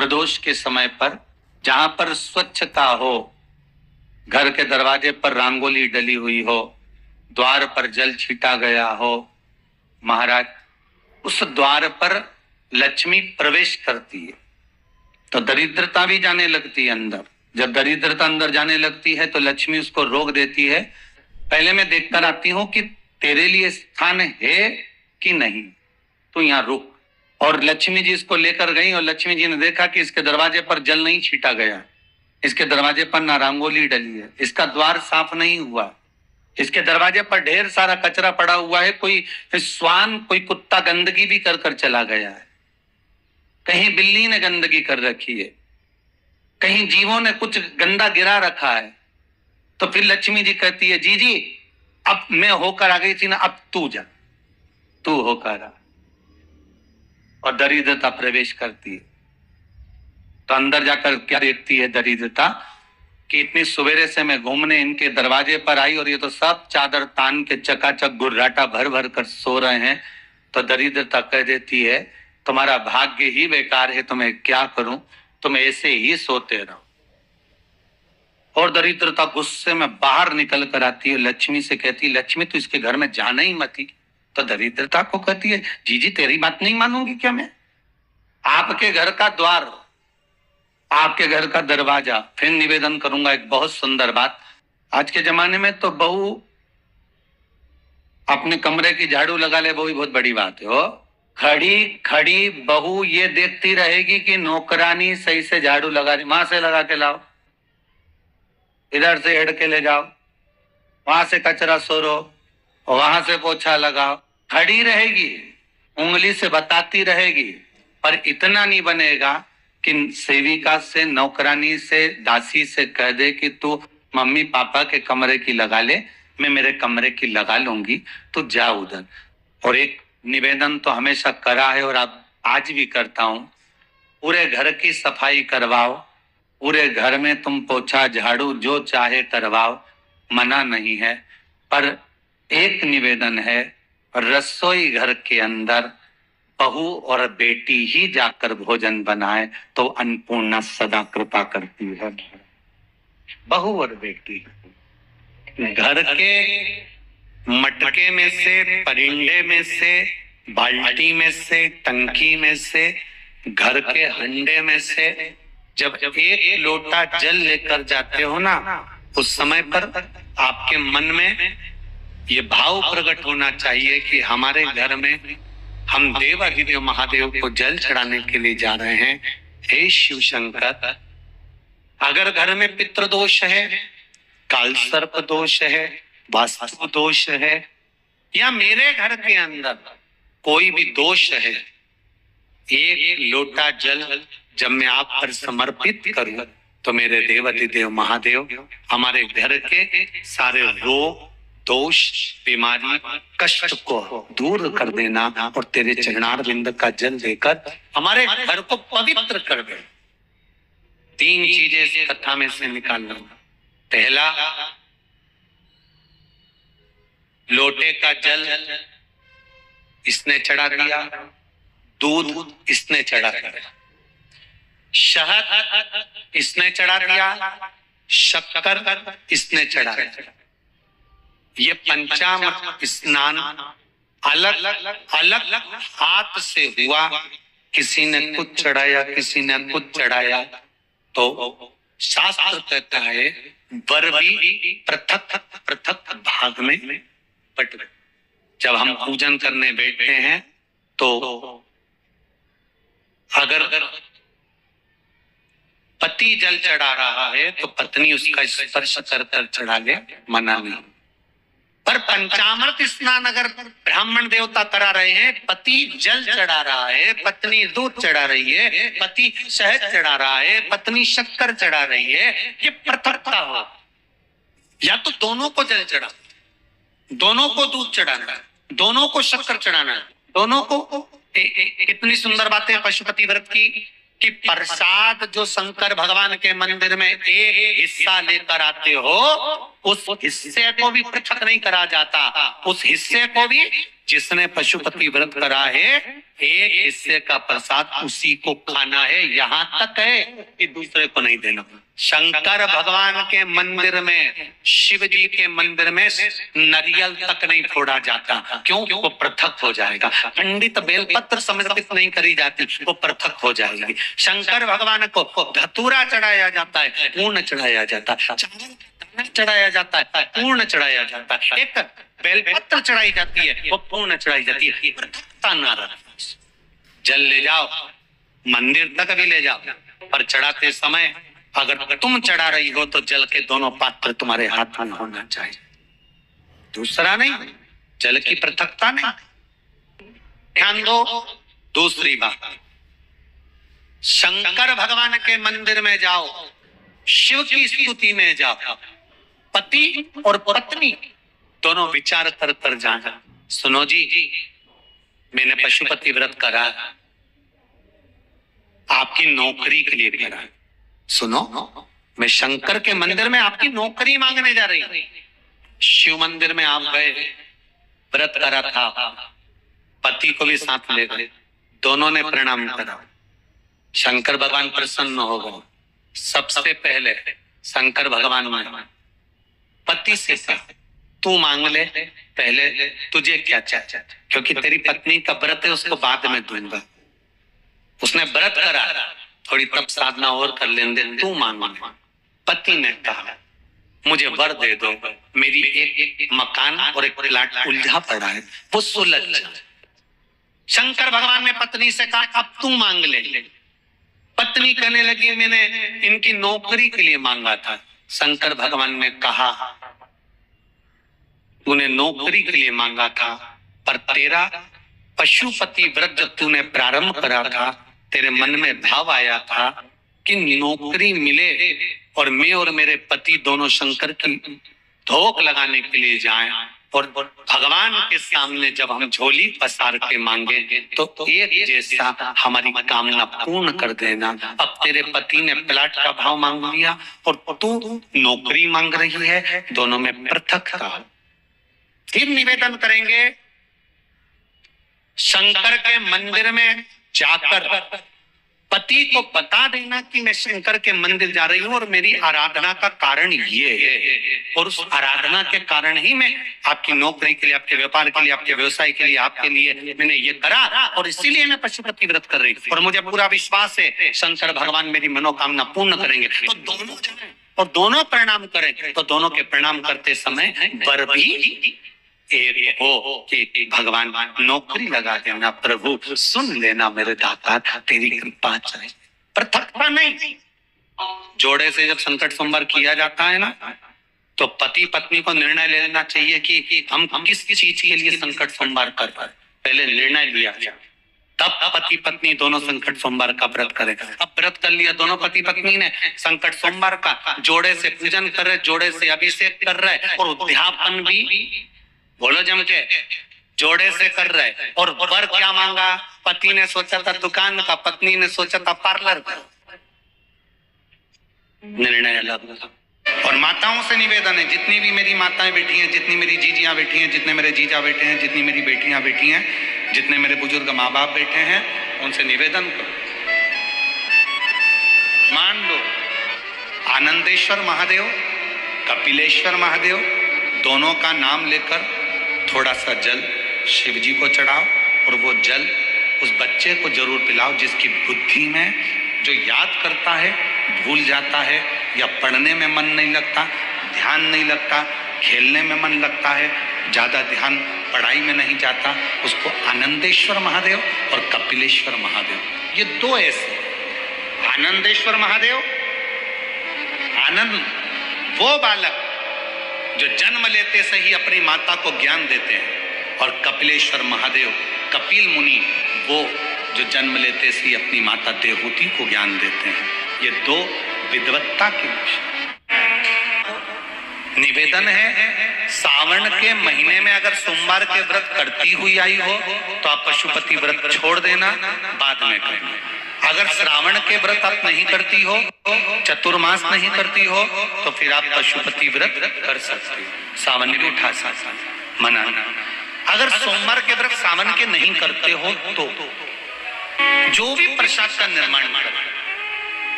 प्रदोष के समय पर जहां पर स्वच्छता हो, घर के दरवाजे पर रंगोली डली हुई हो, द्वार पर जल छीटा गया हो, महाराज उस द्वार पर लक्ष्मी प्रवेश करती है तो दरिद्रता भी जाने लगती है अंदर। जब दरिद्रता अंदर जाने लगती है तो लक्ष्मी उसको रोक देती है। पहले मैं देखकर आती हूं कि तेरे लिए स्थान है कि नहीं, तो यहाँ रुक। और लक्ष्मी जी इसको लेकर गई और लक्ष्मी जी ने देखा कि इसके दरवाजे पर जल नहीं छीटा गया, इसके दरवाजे पर ना रंगोली डली है, इसका द्वार साफ नहीं हुआ, इसके दरवाजे पर ढेर सारा कचरा पड़ा हुआ है, कोई श्वान कोई कुत्ता गंदगी भी कर चला गया है, कहीं बिल्ली ने गंदगी कर रखी है, कहीं जीवों ने कुछ गंदा गिरा रखा है। तो फिर लक्ष्मी जी कहती है, जी अब मैं होकर आ गई थी ना, अब तू जा, तू होकर आ। और दरिद्रता प्रवेश करती है। तो अंदर जाकर क्या देखती है दरिद्रता कि इतनी सवेरे से मैं घूमने इनके दरवाजे पर आई और ये तो सब चादर तान के चकाचक गुर्राटा भर भर कर सो रहे हैं। तो दरिद्रता कह देती है, तुम्हारा भाग्य ही बेकार है, तो मैं क्या करूं, तुम ऐसे ही सोते रहो। और दरिद्रता गुस्से में बाहर निकल कर आती है, लक्ष्मी से कहती, लक्ष्मी तू इसके घर में जाना ही मत। तो दरिद्रता को कहती है, जी तेरी बात नहीं मानूंगी क्या मैं? आपके घर का द्वार, आपके घर का दरवाजा। फिर निवेदन करूंगा एक बहुत सुंदर बात। आज के जमाने में तो बहू अपने कमरे की झाड़ू लगा ले, वही बहुत बड़ी बात है। हो खड़ी खड़ी बहू ये देखती रहेगी कि नौकरानी सही से झाड़ू लगा रही, वहां से लगा के लाओ, इधर से हेड के ले जाओ, वहां से कचरा सोरो, वहां से पोछा लगाओ। खड़ी रहेगी, उंगली से बताती रहेगी, पर इतना नहीं बनेगा कि सेविका से, नौकरानी से, दासी से कह दे कि तू मम्मी पापा के कमरे की लगा ले, मैं मेरे कमरे की लगा लूंगी, तो जा उधर। और एक निवेदन तो हमेशा करा है और अब आज भी करता हूं, पूरे घर की सफाई करवाओ, पूरे घर में तुम पोछा झाड़ू जो चाहे करवाओ, मना नहीं है। पर एक निवेदन है, रसोई घर के अंदर बहू और बेटी ही जाकर भोजन बनाए तो अन्नपूर्णा सदा कृपा करती है। बहू और बेटी घर के मटके में से, परिंदे में से, बाल्टी में से, टंकी में से, घर के हंडे में से जब एक लोटा जल लेकर जाते हो ना, उस समय पर आपके मन में ये भाव प्रकट होना चाहिए कि हमारे घर में हम देवाधिदेव महादेव को जल चढ़ाने के लिए जा रहे हैं। हे शिव शंकर, अगर घर में पितृदोष है, काल सर्प दोष है, वास्तु दोष है, या मेरे घर के अंदर कोई भी दोष है, एक लोटा जल जब मैं आप पर समर्पित करूं तो मेरे देवाधिदेव महादेव हमारे घर के सारे रोग, दोष, बीमारी, कष्ट को दूर कर देना और तेरे चरणारविंद का जल देकर हमारे घर को पवित्र कर दे। 3 चीजें इस कथा में से निकाल लो। पहला, लोटे का जल इसने चढ़ा दिया, दूध इसने चढ़ा दिया, शहद इसने चढ़ा दिया, शक्कर इसने चढ़ा दिया। ये पंचामृत स्नान अलग अलग हाथ से हुआ, किसी ने कुछ चढ़ाया, किसी ने कुछ चढ़ाया। तो शास्त्र कहता है वर भी पृथक पृथक भाग में बट गए। जब हम पूजन करने बैठते हैं तो अगर पति जल चढ़ा रहा है तो पत्नी उसका स्पर्श कर चढ़ा ले, मना नहीं। पर पंचामृत स्नान अगर ब्राह्मण देवता करा रहे हैं, पति जल चढ़ा रहा है, पत्नी दूध चढ़ा रही है, पति शहद चढ़ा रहा है, पत्नी शक्कर चढ़ा रही है, ये पृथकता हो। या तो दोनों को जल चढ़ा, दोनों को दूध चढ़ाना, दोनों को शक्कर चढ़ाना, दोनों को। इतनी सुंदर बात है पशुपति व्रत की कि प्रसाद जो शंकर भगवान के मंदिर में एक हिस्सा लेकर आते हो, उस हिस्से को भी पृथक नहीं करा जाता, उस हिस्से को भी जिसने पशुपति व्रत करा है एक हिस्से का प्रसाद उसी को खाना है, यहाँ तक है कि दूसरे को नहीं देना। शंकर भगवान के मंदिर में, शिव जी के मंदिर में नारियल तक नहीं फोड़ा जाता। क्यों? वो पृथक हो जाएगा। पंडित बेलपत्र समर्पित नहीं करी जाती, वो पृथक हो जाएगी। शंकर भगवान को धतूरा चढ़ाया जाता है, पूर्ण चढ़ाया जाता है, चढ़ाया जाता है, पूर्ण चढ़ाया जाता है, एक बेलपत्र चढ़ाई जाती है, वो पूर्ण चढ़ाई जाती है। पृथकता ना रहे। जल ले जाओ, मंदिर तक भी ले जाओ, पर चढ़ाते समय अगर तुम चढ़ा रही हो तो जल के दोनों पात्र तुम्हारे हाथ में होना चाहिए, दूसरा नहीं। जल की पृथकता नहीं। ध्यान दो। दूसरी बात, शंकर भगवान के मंदिर में जाओ, शिव की स्तुति में जाओ, पति और पत्नी दोनों विचार कर कर जाना। सुनो जी, मैंने पशुपति व्रत करा, आपकी नौकरी के लिए करा। सुनो, मैं शंकर के मंदिर में आपकी नौकरी मांगने जा रही हूं। शिव मंदिर में आप गए, व्रत करा था, पति को भी साथ ले गए, दोनों ने प्रणाम करा। शंकर भगवान प्रसन्न हो गए। सबसे पहले शंकर भगवान ने पति से कहा, तू मांग ले, पहले तुझे क्या चाहिए, क्योंकि तेरी पत्नी का व्रत है, उसको बाद में दूंगा। उसने व्रत करा, थोड़ी तप साधना और कर लेंगे, तू मांग। पति ने कहा, मुझे वर दे दो, मेरी एक मकान और एक प्लाट उलझा पड़ा है, वो सुलझ जाए। शंकर भगवान ने पत्नी से कहा, अब तू मांग ले। पत्नी कहने लगी, मैंने इनकी नौकरी के लिए मांगा था। शंकर भगवान ने कहा, तूने नौकरी के लिए मांगा था, पर तेरा पशुपति व्रत जब तूने प्रारंभ करा था, तेरे मन में भाव आया था कि नौकरी मिले और मैं और मेरे पति दोनों शंकर की धोख लगाने के लिए जाएं, और भगवान के सामने जब हम झोली पसार के मांगे तो एक जैसा हमारी कामना पूर्ण कर देना। अब तेरे पति ने प्लाट का भाव मांग लिया और तू नौकरी मांग रही है, दोनों में पृथकता। फिर निवेदन करेंगे, शंकर के मंदिर में जाकर पति को बता देना कि मैं शंकर के मंदिर जा रही हूं और मेरी आराधना का कारण ये है, और उस आराधना के कारण ही मैं आपकी नौकरी के लिए, आपके व्यापार के लिए, आपके व्यवसाय के लिए, आपके लिए मैंने ये करा, और इसीलिए मैं पशुपति व्रत कर रही हूं और मुझे पूरा विश्वास है शंकर भगवान मेरी मनोकामना पूर्ण करेंगे। तो दोनों जाएं और दोनों प्रणाम करें, तो दोनों के प्रणाम करते समय वर भी एक हो कि भगवान नौकरी लगा देना, प्रभु सुन लेना मेरे दाता, तेरी कृपा चाहे। पृथकता नहीं। जोड़े से जब संकट सोमवार किया जाता है ना, तो पति पत्नी को निर्णय लेना चाहिए कि हम किस चीज के लिए संकट सोमवार कर पाए। पहले निर्णय लिया जाए, तब पति पत्नी दोनों संकट सोमवार का व्रत करें। अब व्रत कर लिया दोनों पति पत्नी ने, संकट सोमवार का जोड़े से पूजन कर रहे, जोड़े से अभिषेक कर रहे, और उद्यापन भी बोलो जम के जोड़े से कर रहे। और वर क्या मांगा? पति ने सोचा था दुकान का, पत्नी ने सोचा था पार्लर का। निर्णय अलग। और माताओं से निवेदन है, जितनी भी मेरी माताएं बैठी हैं, जितनी मेरी जीजियां बैठी हैं, जितने मेरे जीजा बैठे हैं, जितनी मेरी बेटियां बैठी हैं, जितने मेरे बुजुर्ग माँ बाप बैठे हैं, उनसे निवेदन करो, मान लो आनंदेश्वर महादेव, कपिलेश्वर महादेव दोनों का नाम लेकर थोड़ा सा जल शिव जी को चढ़ाओ, और वो जल उस बच्चे को जरूर पिलाओ जिसकी बुद्धि में, जो याद करता है भूल जाता है, या पढ़ने में मन नहीं लगता, ध्यान नहीं लगता, खेलने में मन लगता है, ज्यादा ध्यान पढ़ाई में नहीं जाता, उसको आनंदेश्वर महादेव और कपिलेश्वर महादेव, ये दो ऐसे। आनंदेश्वर महादेव, आनंद वो बालक जो जन्म लेते से ही अपनी माता को ज्ञान देते हैं, और कपिलेश्वर महादेव, कपिल मुनि, वो जो जन्म लेते से ही अपनी माता देवहूति को ज्ञान देते हैं। ये दो विद्वत्ता के निवेदन है। सावन के महीने में अगर सोमवार के व्रत करती हुई आई हो तो आप पशुपति व्रत छोड़ देना, बाद में करना। अगर श्रावण के व्रत आप नहीं करती हो, चतुर्मास नहीं करती हो, तो फिर आप पशुपति व्रत कर सकते हो, सावन भी उठा सकते, मना। अगर सोमवार के व्रत सावन के नहीं करते हो तो जो भी प्रसाद का निर्माण करो,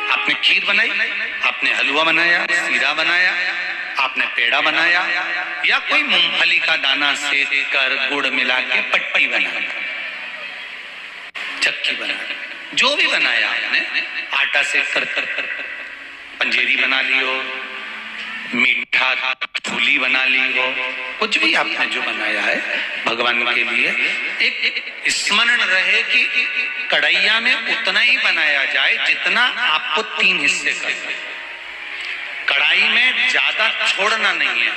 आपने खीर बनाई, आपने हलवा बनाया, सीरा बनाया, आपने पेड़ा बनाया, या कोई मूंगफली का दाना सेक कर गुड़ मिला के पट्टी बनाई, चक्की बनाई, जो भी बनाया आपने, आटा सेक कर पंजेरी बना ली हो, मीठा फूली बना ली हो, कुछ भी आपने जो बनाया है भगवान के लिए, एक स्मरण रहे कि कढ़ैया में उतना ही बनाया जाए जितना आपको 3 हिस्से करना है। कढ़ाई में ज्यादा छोड़ना नहीं है,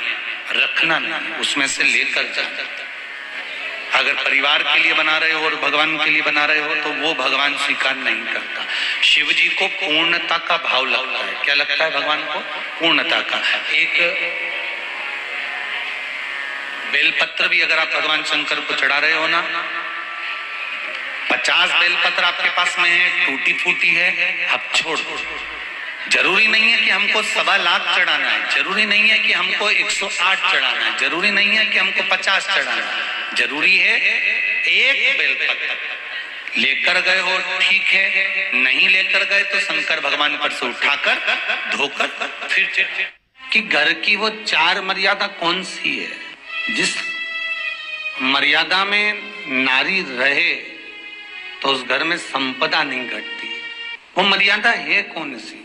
रखना नहीं है, उसमें से लेकर जाना। अगर परिवार के लिए बना रहे हो और भगवान के लिए बना रहे हो तो वो भगवान स्वीकार नहीं करता। शिव जी को पूर्णता का भाव लगता है। क्या लगता है भगवान को? पूर्णता का। एक बेलपत्र भी अगर आप भगवान शंकर को चढ़ा रहे हो ना, 50 बेलपत्र आपके पास में है, टूटी फूटी है, आप छोड़ दो। जरूरी नहीं है कि हमको 1.25 लाख चढ़ाना है, जरूरी नहीं है कि हमको 108 चढ़ाना है, जरूरी नहीं है कि हमको 50 चढ़ाना है, जरूरी है एक बेलपत्र लेकर गए हो ठीक है, नहीं लेकर गए तो शंकर भगवान पर से उठाकर धोकर फिर कि घर की वो 4 मर्यादा कौन सी है जिस मर्यादा में नारी रहे तो उस घर में संपदा नहीं घटती। वो मर्यादा है कौन सी?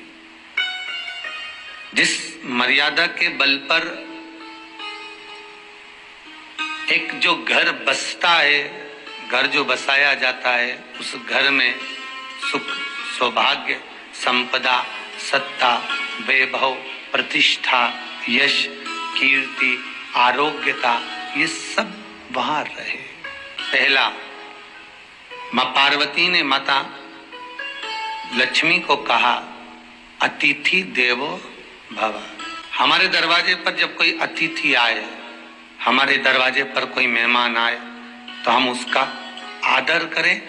जिस मर्यादा के बल पर एक जो घर बसता है, घर जो बसाया जाता है, उस घर में सुख, सौभाग्य, संपदा, सत्ता, वैभव, प्रतिष्ठा, यश, कीर्ति, आरोग्यता, ये सब वहां रहे। पहला, मां पार्वती ने माता लक्ष्मी को कहा, अतिथि देवो भव। हमारे दरवाजे पर जब कोई अतिथि आए, हमारे दरवाजे पर कोई मेहमान आए तो हम उसका आदर करें।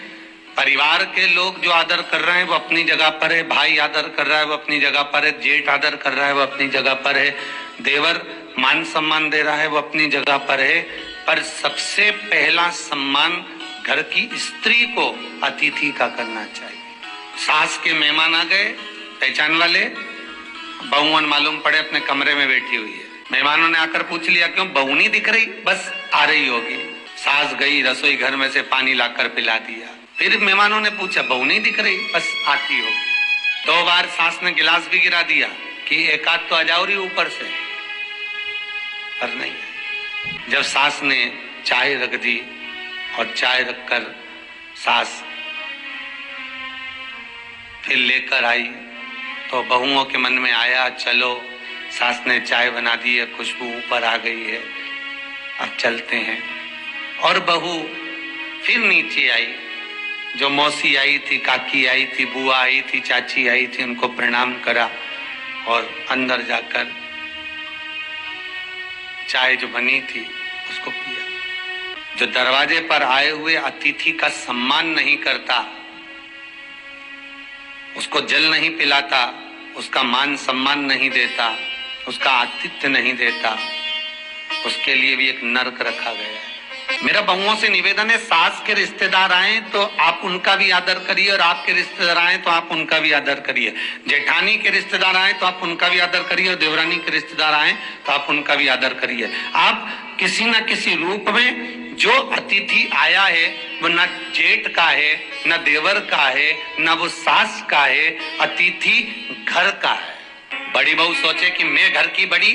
परिवार के लोग जो आदर कर रहे हैं वो अपनी जगह पर है, भाई आदर कर रहा है वो अपनी जगह पर है, जेठ आदर कर रहा है वो अपनी जगह पर है, देवर मान सम्मान दे रहा है वो अपनी जगह पर है। पर सबसे पहला सम्मान घर की स्त्री को अतिथि का करना चाहिए। सास के मेहमान आ गए, पहचान वाले, बहुवन मालूम पड़े अपने कमरे में बैठी हुई है, मेहमानों ने आकर पूछ लिया क्यों बहू नहीं दिख रही? बस आ रही होगी। सास गई रसोई घर में से पानी लाकर पिला दिया। फिर मेहमानों ने पूछा बहू नहीं दिख रही? बस आती होगी। 2 बार सास ने गिलास भी गिरा दिया कि एक आध तो आ जाओ रही ऊपर से, पर नहीं। जब सास ने चाय रख दी और चाय रखकर सास फिर लेकर आई तो बहुओं के मन में आया चलो सास ने चाय बना दी है, खुशबू ऊपर आ गई है, अब चलते हैं। और बहू फिर नीचे आई, जो मौसी आई थी, काकी आई थी, बुआ आई थी, चाची आई थी, उनको प्रणाम करा और अंदर जाकर चाय जो बनी थी उसको पिया। जो दरवाजे पर आए हुए अतिथि का सम्मान नहीं करता, उसको जल नहीं पिलाता, उसका मान सम्मान नहीं देता, उसका आतिथ्य नहीं देता, उसके लिए भी एक नरक रखा गया है। मेरा बहुओं से निवेदन है, सास के रिश्तेदार आए तो आप उनका भी आदर करिए और आपके रिश्तेदार आए तो आप उनका भी आदर करिए। जेठानी के रिश्तेदार आए तो आप उनका भी आदर करिए और देवरानी के रिश्तेदार आए तो आप उनका भी आदर करिए। आप किसी न किसी रूप में जो अतिथि आया है वो न जेठ का है, न देवर का है, न वो सास का है, अतिथि घर का है। बड़ी बहू सोचे कि मैं घर की बड़ी,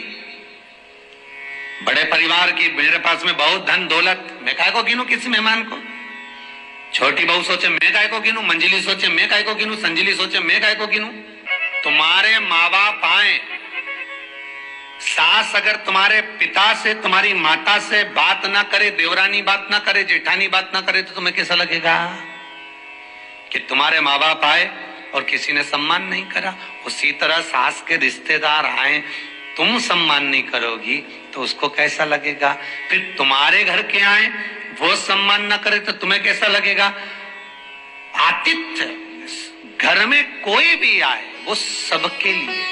बड़े परिवार की, मेरे पास में बहुत धन दौलत, मैं काय को गिनूं किसी मेहमान को। छोटी बहू सोचे मैं काय को गिनूं, मंजिली सोचे मैं काय को गिनूं, संजिली सोचे मैं काय को गिनूं। तुम्हारे माँ बाप आए, सास अगर तुम्हारे पिता से, तुम्हारी माता से बात ना करे, देवरानी बात ना करे, जेठानी बात ना करे तो तुम्हें कैसा लगेगा कि तुम्हारे माँ बाप आए और किसी ने सम्मान नहीं करा। उसी तरह सास के रिश्तेदार आए, तुम सम्मान नहीं करोगी तो उसको कैसा लगेगा। फिर तुम्हारे घर के आए, वो सम्मान ना करे तो तुम्हें कैसा लगेगा। आतिथ्य घर में कोई भी आए वो सबके लिए।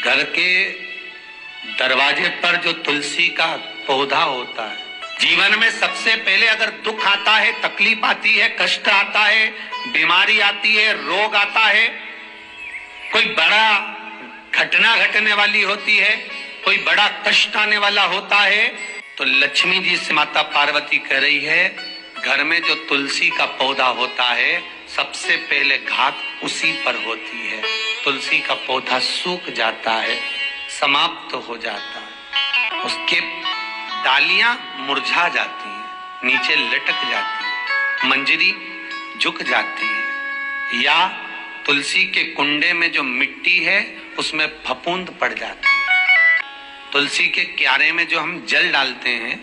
घर के दरवाजे पर जो तुलसी का पौधा होता है जीवन में सबसे पहले अगर दुख आता है, तकलीफ आती है, कष्ट आता है, बीमारी आती है, रोग आता है, कोई बड़ा घटना घटने वाली होती है, कोई बड़ा कष्ट आने वाला होता है, तो लक्ष्मी जी से माता पार्वती कह रही है, घर में जो तुलसी का पौधा होता है सबसे पहले घात उसी पर होती है। तुलसी का पौधा सूख जाता है, समाप्त हो जाता है, उसके डालियां मुरझा जाती हैं, नीचे लटक जाती है, मंजरी झुक जाती है, या तुलसी के कुंडे में जो मिट्टी है उसमें फफूंद पड़ जाती है। तुलसी के क्यारे में जो हम जल डालते हैं,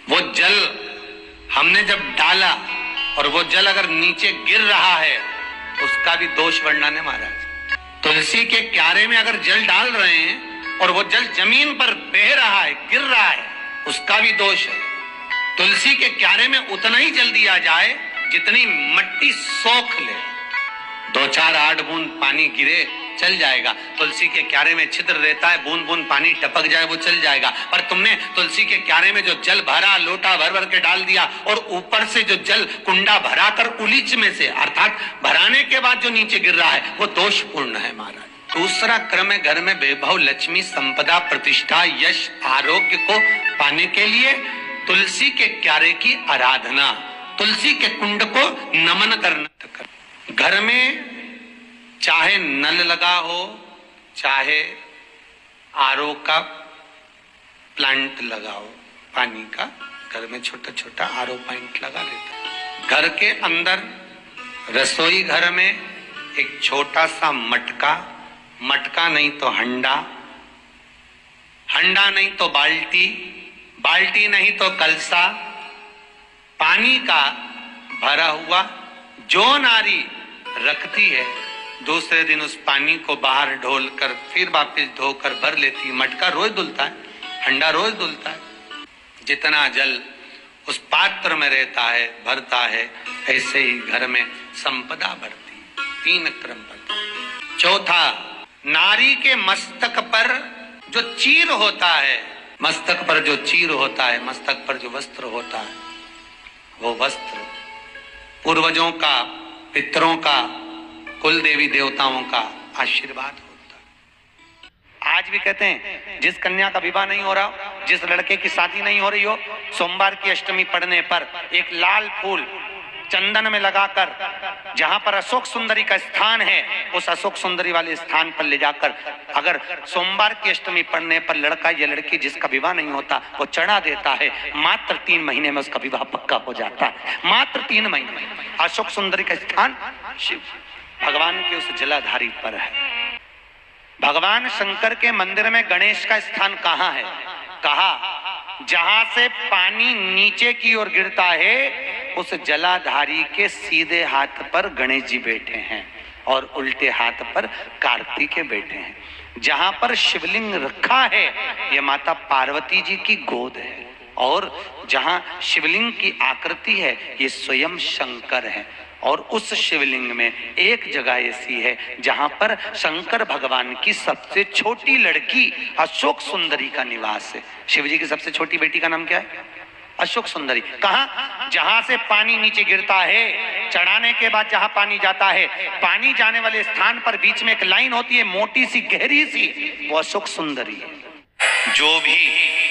वो जल हमने जब डाला और वो जल अगर नीचे गिर रहा है, उसका भी दोष वर्णन है महाराज। तुलसी के क्यारे में अगर जल डाल रहे हैं और वो जल जमीन पर बह रहा है, गिर रहा है, उसका भी दोष है। तुलसी के क्यारे में उतना ही जल दिया जाए जितनी मिट्टी सोख ले, 2-4 8 बूंद पानी गिरे चल जाएगा। तुलसी के क्यारे में छिद्र रहता है, बूंद बूंद पानी टपक जाए वो चल जाएगा। पर तुमने तुलसी के क्यारे में जो जल भरा, लोटा भर भर के डाल दिया, और ऊपर से जो जल कुंडा भरा कर उलीच में से, अर्थात भराने के बाद जो नीचे गिर रहा है, वो दोषपूर्ण है महाराज। दूसरा क्रम है घर में वैभव, लक्ष्मी, संपदा, प्रतिष्ठा, यश, आरोग्य को पाने के लिए तुलसी के क्यारे की आराधना, तुलसी के कुंड को नमन करना। घर में चाहे नल लगा हो, चाहे आरओ का प्लांट लगा हो, पानी का, घर में छोटा छोटा आरओ प्लांट लगा लेते। घर के अंदर रसोई घर में एक छोटा सा मटका, मटका नहीं तो हंडा, हंडा नहीं तो बाल्टी, बाल्टी नहीं तो कलसा, पानी का भरा हुआ जो नारी रखती है, दूसरे दिन उस पानी को बाहर ढोल कर फिर वापस धोकर भर लेती है। मटका रोज धुलता है, हंडा रोज धुलता है। जितना जल उस पात्र में रहता है, भरता है, ऐसे ही घर में संपदा बढ़ती है। 3 क्रम पर। चौथा, नारी के मस्तक पर जो चीर होता है, मस्तक पर जो चीर होता है, मस्तक पर जो वस्त्र होता है, वो वस्त्र पूर्वजों का, पितरों का, कुल देवी देवताओं का आशीर्वाद होता है। आज भी कहते हैं जिस कन्या का विवाह नहीं हो रहा, जिस लड़के की शादी नहीं हो रही हो, सोमवार की अष्टमी पड़ने पर एक लाल फूल चंदन में लगाकर, जहां पर अशोक सुंदरी का स्थान है, उस अशोक सुंदरी वाले स्थान पर ले जाकर, अगर सोमवार की अष्टमी पड़ने पर लड़का या लड़की जिसका विवाह नहीं होता वो चढ़ा देता है, मात्र 3 महीने में उसका विवाह पक्का हो जाता है। मात्र 3 महीने में। अशोक सुंदरी का स्थान शिव भगवान के उस जलाधारी पर है। भगवान शंकर के मंदिर में गणेश का स्थान कहां है? कहा जहां से पानी नीचे की ओर गिरता है, उस जलाधारी के सीधे हाथ पर गणेश जी बैठे हैं और उल्टे हाथ पर कार्तिकेय बैठे हैं। जहां पर शिवलिंग रखा है, यह माता पार्वती जी की गोद है, और जहां शिवलिंग की आकृति है, ये स्वयं शंकर है। और उस शिवलिंग में एक जगह ऐसी है जहां पर शंकर भगवान की सबसे छोटी लड़की अशोक सुंदरी का निवास है। शिव जी की सबसे छोटी बेटी का नाम क्या है? अशोक सुंदरी। कहां? जहां से पानी नीचे गिरता है, चढ़ाने के बाद जहां पानी जाता है, पानी जाने वाले स्थान पर बीच में एक लाइन होती है, मोटी सी, गहरी सी, वो अशोक सुंदरी है। जो भी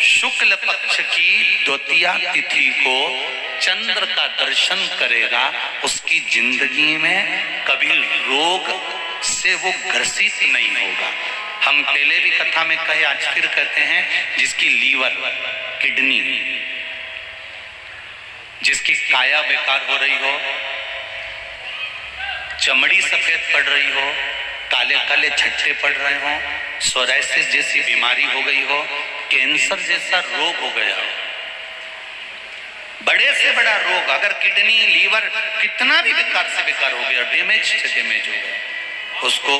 शुक्ल पक्ष की द्वितीया तिथि को चंद्र का दर्शन करेगा, उसकी जिंदगी में कभी रोग से वो ग्रसित नहीं होगा। हम पहले भी कथा में कहे, आज फिर कहते हैं, जिसकी लीवर, किडनी, जिसकी काया बेकार हो रही हो, चमड़ी सफेद पड़ रही हो, काले काले छट्टे पड़ रहे हो, सोराइसिस जैसी बीमारी हो गई हो, कैंसर जैसा रोग हो गया हो, बड़े से बड़ा रोग, अगर किडनी, लीवर कितना भी बेकार से बेकार हो गया, डैमेज से डैमेज हो गया, उसको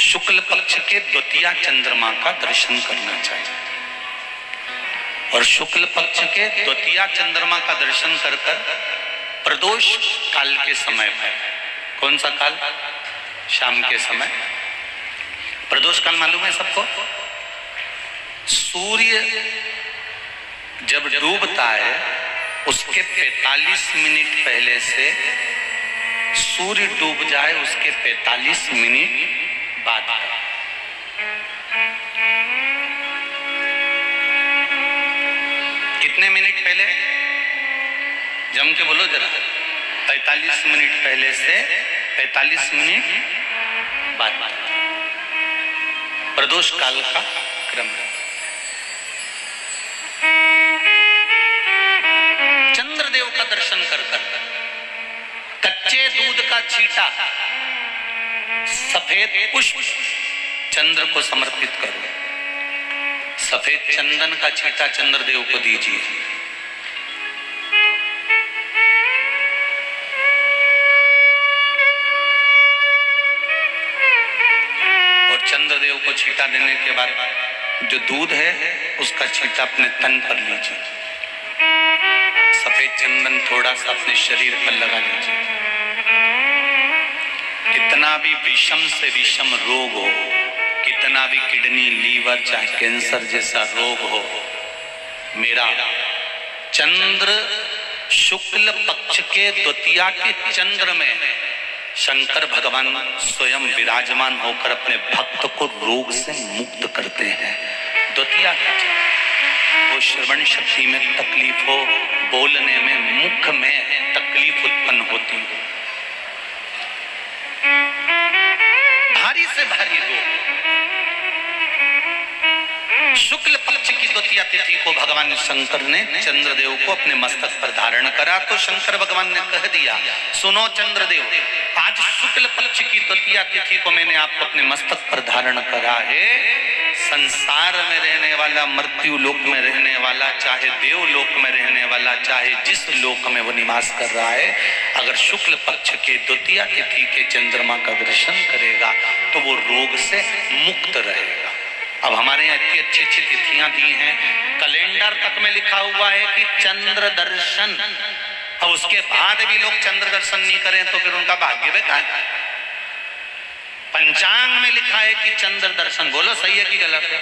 शुक्ल पक्ष के द्वितीया चंद्रमा का दर्शन करना चाहिए। और शुक्ल पक्ष के द्वितीया चंद्रमा का दर्शन कर कर प्रदोष काल के समय पर, कौन सा काल? शाम के समय। प्रदोष काल मालूम है सबको? सूर्य जब डूबता है उसके 45 मिनट पहले से सूर्य डूब जाए उसके 45 मिनट बाद। कितने मिनट पहले? जम के बोलो जरा। 45 मिनट पहले से 45 मिनट बाद। प्रदोष काल का क्रम। चंद्रदेव का दर्शन कर कच्चे दूध का छींटा सफेद पुष्प चंद्र को समर्पित करो। सफेद चंदन का छींटा चंद्रदेव को दीजिए। और चंद्रदेव को छींटा देने के बाद जो दूध है उसका छींटा अपने तन पर लीजिए। सफेद चंदन थोड़ा सा अपने शरीर पर लगा लीजिए। कितना भी विषम से विषम रोग हो, कितना भी किडनी, लीवर, चाहे कैंसर जैसा रोग हो, मेरा चंद्र शुक्ल पक्ष के द्वितीया के चंद्र में शंकर भगवान स्वयं विराजमान होकर अपने भक्त को रोग से मुक्त करते हैं। द्वितीया वो श्रवण शक्ति में तकलीफ हो, बोलने में, मुख में तकलीफ उत्पन्न होती हो, भारी से भारी रोग। शुक्ल पक्ष की द्वितीया तिथि को भगवान शंकर ने चंद्रदेव को अपने मस्तक पर धारण करा तो शंकर भगवान ने कह दिया, सुनो चंद्रदेव, आज शुक्ल पक्ष की द्वितीया तिथि को मैंने आपको अपने मस्तक पर धारण करा है। संसार में रहने वाला, मृत्यु लोक में रहने वाला, चाहे देव लोक में रहने वाला, चाहे जिस लोक में वो निवास कर रहा है, अगर शुक्ल पक्ष के द्वितीया तिथि के चंद्रमा का दर्शन करेगा तो वो रोग से मुक्त रहेगा। अब हमारे यहाँ इतनी अच्छी अच्छी तिथियां दी हैं, कैलेंडर तक में लिखा हुआ है कि चंद्र दर्शन। अब उसके बाद भी लोग चंद्र दर्शन नहीं करें तो फिर उनका भाग्य बेकार। पंचांग में लिखा है कि चंद्र दर्शन, बोलो सही है कि गलत है?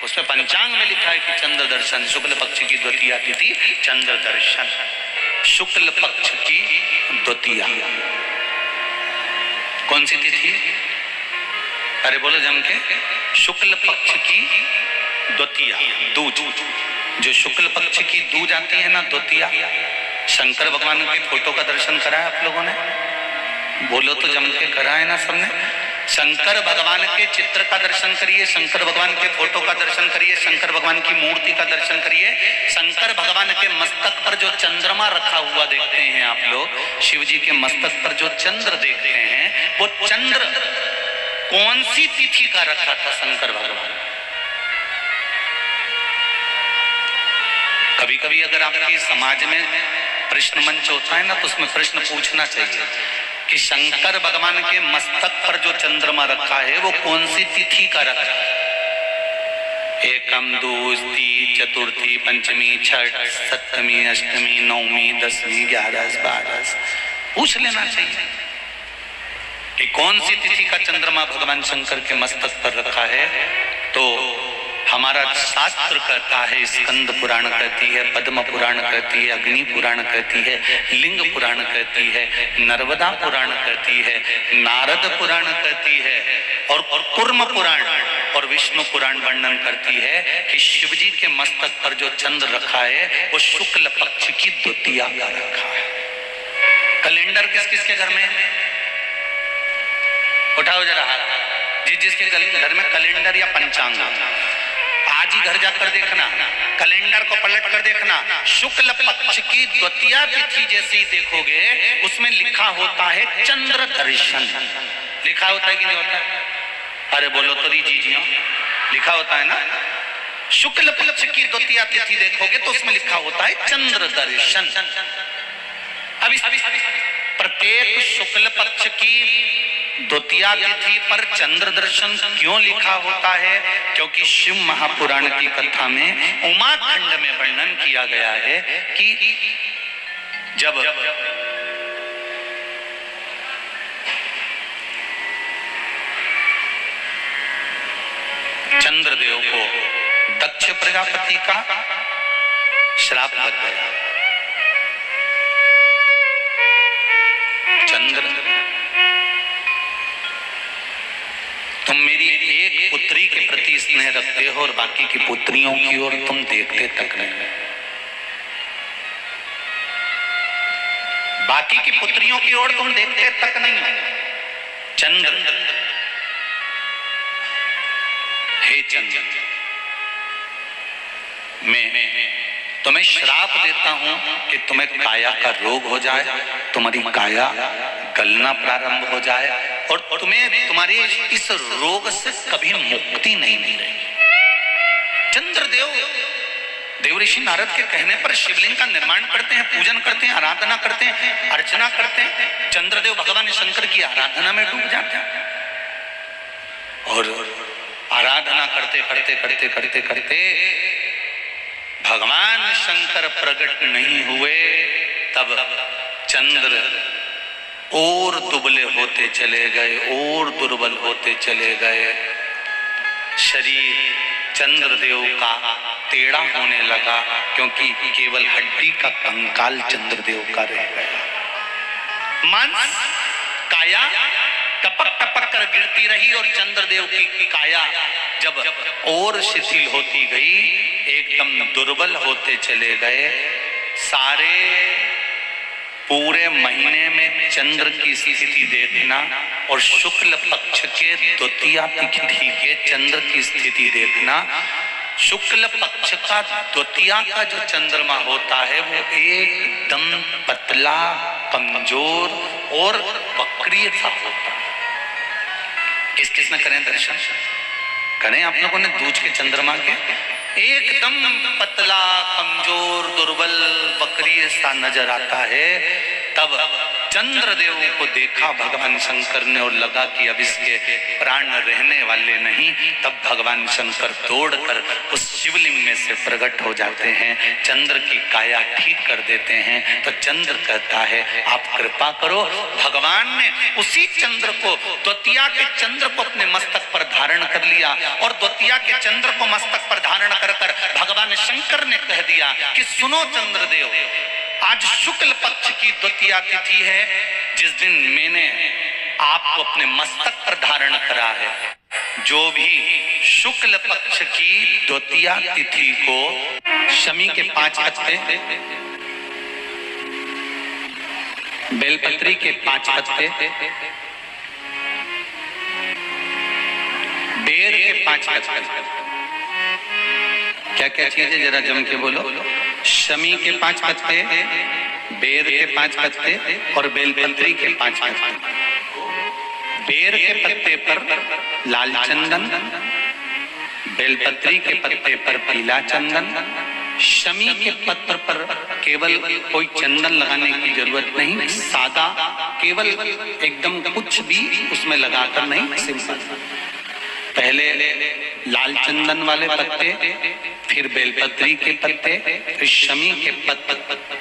उसमें पंचांग में लिखा है कि चंद्र दर्शन, शुक्ल पक्ष की द्वितीया तिथि चंद्र दर्शन। शुक्ल पक्ष की द्वितीया कौन सी तिथि? अरे बोलो जम के। शुक्ल पक्ष की द्वितीया, दूज। जो शुक्ल पक्ष की दूज आती है ना, द्वितीया, शंकर भगवान के फोटो का दर्शन करा है आप लोगों ने? बोलो तो जम के करा है ना सबने? शंकर भगवान के चित्र का दर्शन करिए, शंकर भगवान के फोटो का दर्शन करिए, शंकर भगवान की मूर्ति का दर्शन करिए। शंकर भगवान के मस्तक पर जो चंद्रमा रखा हुआ देखते हैं आप लोग, शिव जी के मस्तक पर जो चंद्र देखते हैं, वो चंद्र कौन सी तिथि का रखा था शंकर भगवान? कभी कभी अगर आपके समाज में प्रश्न मंच होता है ना, तो उसमें प्रश्न पूछना चाहिए कि शंकर भगवान के मस्तक पर जो चंद्रमा रखा है वो कौन सी तिथि का रखा है? एकम, दूसरी, चतुर्थी, पंचमी, छठ, सप्तमी, अष्टमी, नवमी, दसवीं, 11, 12 पूछ लेना चाहिए कि कौन सी तिथि का चंद्रमा भगवान शंकर के मस्तक पर रखा है। तो हमारा शास्त्र कहता है, स्कंद पुराण कहती है, पद्म पुराण कहती है, अग्नि पुराण कहती है, लिंग पुराण कहती है, नर्मदा पुराण कहती है, नारद पुराण कहती है, और कूर्म पुराण और विष्णु पुराण वर्णन करती है कि शिव जी के मस्तक पर जो चंद्र रखा है वो शुक्ल पक्ष की द्वितीया का रखा है। कैलेंडर किस किस के घर में है? उठाओ जरा हाथ। जिसके घर में कैलेंडर या पंचांग, आज ही घर जाकर देखना, कैलेंडर को पलट कर देखना, शुक्ल पक्ष की द्वितीया तिथि जैसे ही देखोगे उसमें लिखा होता है चंद्र दर्शन। लिखा होता है कि नहीं होता है? अरे बोलो तो जी हाँ, लिखा होता है ना। शुक्ल पक्ष की द्वितीया तिथि देखोगे तो उसमें लिखा होता है चंद्र दर्शन। अब प्रत्येक शुक्ल पक्ष की द्वितीया तिथि पर चंद्र दर्शन क्यों लिखा होता है? क्योंकि शिव महापुराण की कथा में उमाखंड में वर्णन किया गया है कि जब चंद्रदेव को दक्ष प्रजापति का श्राप लग गया। चंद्र, तुम मेरी एक पुत्री के प्रति स्नेह रखते हो और बाकी की पुत्रियों की ओर तुम देखते तक नहीं। बाकी की पुत्रियों की ओर तुम देखते तक नहीं। चंद्र, हे चंद्र, मैं तुम्हें श्राप देता हूं कि तुम्हें काया का रोग हो जाए, तुम्हारी काया गलना प्रारंभ हो जाए और तुम्हें तुम्हारे इस रोग से कभी मुक्ति नहीं मिलेगी। चंद्रदेव देवऋषि नारद के कहने पर शिवलिंग का निर्माण करते हैं, पूजन करते हैं, आराधना करते हैं, अर्चना करते हैं। चंद्रदेव भगवान शंकर की आराधना में डूब जाते हैं और आराधना करते करते करते करते करते भगवान शंकर प्रकट नहीं हुए। तब चंद्र और दुबले होते चले गए और दुर्बल होते चले गए। शरीर चंद्रदेव का टेढ़ा होने लगा क्योंकि केवल हड्डी का कंकाल चंद्रदेव का रह गया। मांस काया टपक टपक कर गिरती रही और चंद्रदेव की काया जब और शिथिल होती गई, एकदम दुर्बल होते चले गए। सारे पूरे महीने में चंद्र की स्थिति देखना और शुक्ल पक्ष के द्वितीया तिथि के चंद्र की स्थिति देखना। शुक्ल पक्ष का द्वितीया का जो चंद्रमा होता है वो एकदम पतला, कमजोर और वक्रीय सा होता है। किसने करें दर्शन? करें आप लोगों ने दूज के चंद्रमा के? एकदम पतला, कमजोर, दुर्बल, वक्रीय सा नजर आता है। तब चंद्रदेव को देखा भगवान शंकर ने और लगा कि अब इसके प्राण रहने वाले नहीं। तब भगवान शंकर दौड़कर उस शिवलिंग में से प्रकट हो जाते हैं, चंद्र की काया ठीक कर देते हैं। तो चंद्र कहता है आप कृपा करो। भगवान ने उसी चंद्र को, द्वितीया के चंद्र को अपने मस्तक पर धारण कर लिया और द्वितीया के चंद्र को मस्तक पर धारण कर भगवान शंकर ने कह दिया कि सुनो चंद्रदेव, आज शुक्ल पक्ष की द्वितीया तिथि है, जिस दिन मैंने आपको अपने मस्तक पर धारण करा है। जो भी शुक्ल पक्ष की द्वितीया तिथि को शमी के 5 पत्ते, बेलपत्री के 5 पत्ते, बेर के 5 पत्ते, क्या क्या चीज है जरा जम के बोलो। शमी के 5 पत्ते, बेर के 5 पत्ते और बेलपत्री के 5 पत्ते। बेर के पत्ते पर लाल चंदन, बेलपत्री के पत्ते पर पीला चंदन, शमी के पत्र पर केवल कोई चंदन लगाने की जरूरत नहीं, सादा, केवल एकदम कुछ भी उसमें लगाकर नहीं, सिंपल। पहले लाल चंदन वाले पत्ते, फिर बेलपत्री के पत्ते, फिर शमी के पत्ते